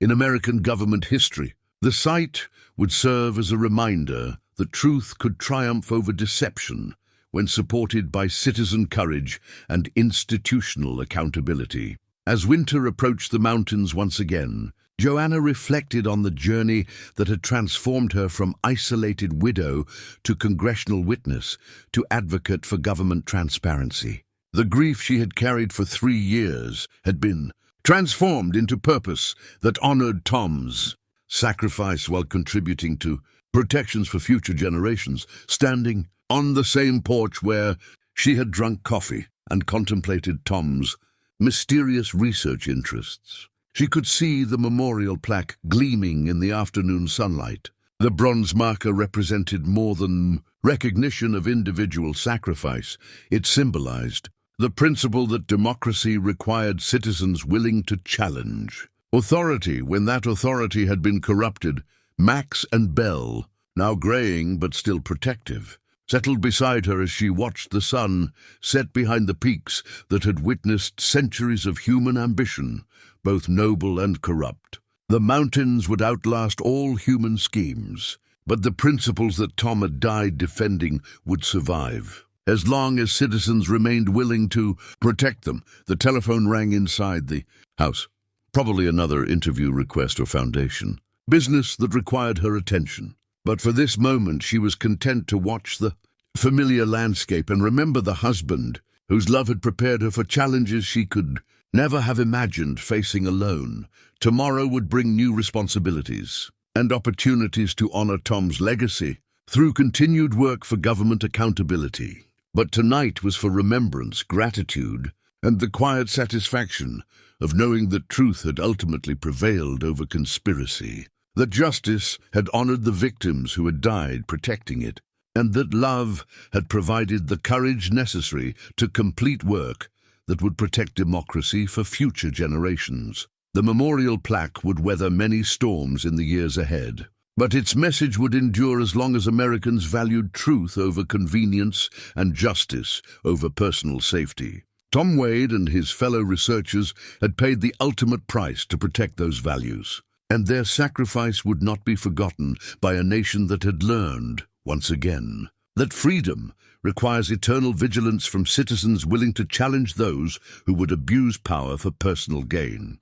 in American government history. The site would serve as a reminder that truth could triumph over deception when supported by citizen courage and institutional accountability. As winter approached the mountains once again, Joanna reflected on the journey that had transformed her from isolated widow to congressional witness to advocate for government transparency. The grief she had carried for 3 years had been transformed into purpose that honored Tom's sacrifice while contributing to protections for future generations. Standing on the same porch where she had drunk coffee and contemplated Tom's mysterious research interests, she could see the memorial plaque gleaming in the afternoon sunlight. The bronze marker represented more than recognition of individual sacrifice. It symbolized the principle that democracy required citizens willing to challenge authority when that authority had been corrupted. Max and Belle, now graying but still protective, settled beside her as she watched the sun set behind the peaks that had witnessed centuries of human ambition, both noble and corrupt. The mountains would outlast all human schemes, but the principles that Tom had died defending would survive. As long as citizens remained willing to protect them. The telephone rang inside the house. Probably another interview request or foundation business that required her attention. But for this moment she was content to watch the familiar landscape and remember the husband whose love had prepared her for challenges she could never have imagined facing alone. Tomorrow would bring new responsibilities and opportunities to honor Tom's legacy through continued work for government accountability. But tonight was for remembrance, gratitude, and the quiet satisfaction of knowing that truth had ultimately prevailed over conspiracy, that justice had honored the victims who had died protecting it, and that love had provided the courage necessary to complete work that would protect democracy for future generations. The memorial plaque would weather many storms in the years ahead, but its message would endure as long as Americans valued truth over convenience and justice over personal safety. Tom Wade and his fellow researchers had paid the ultimate price to protect those values, and their sacrifice would not be forgotten by a nation that had learned, once again, that freedom requires eternal vigilance from citizens willing to challenge those who would abuse power for personal gain.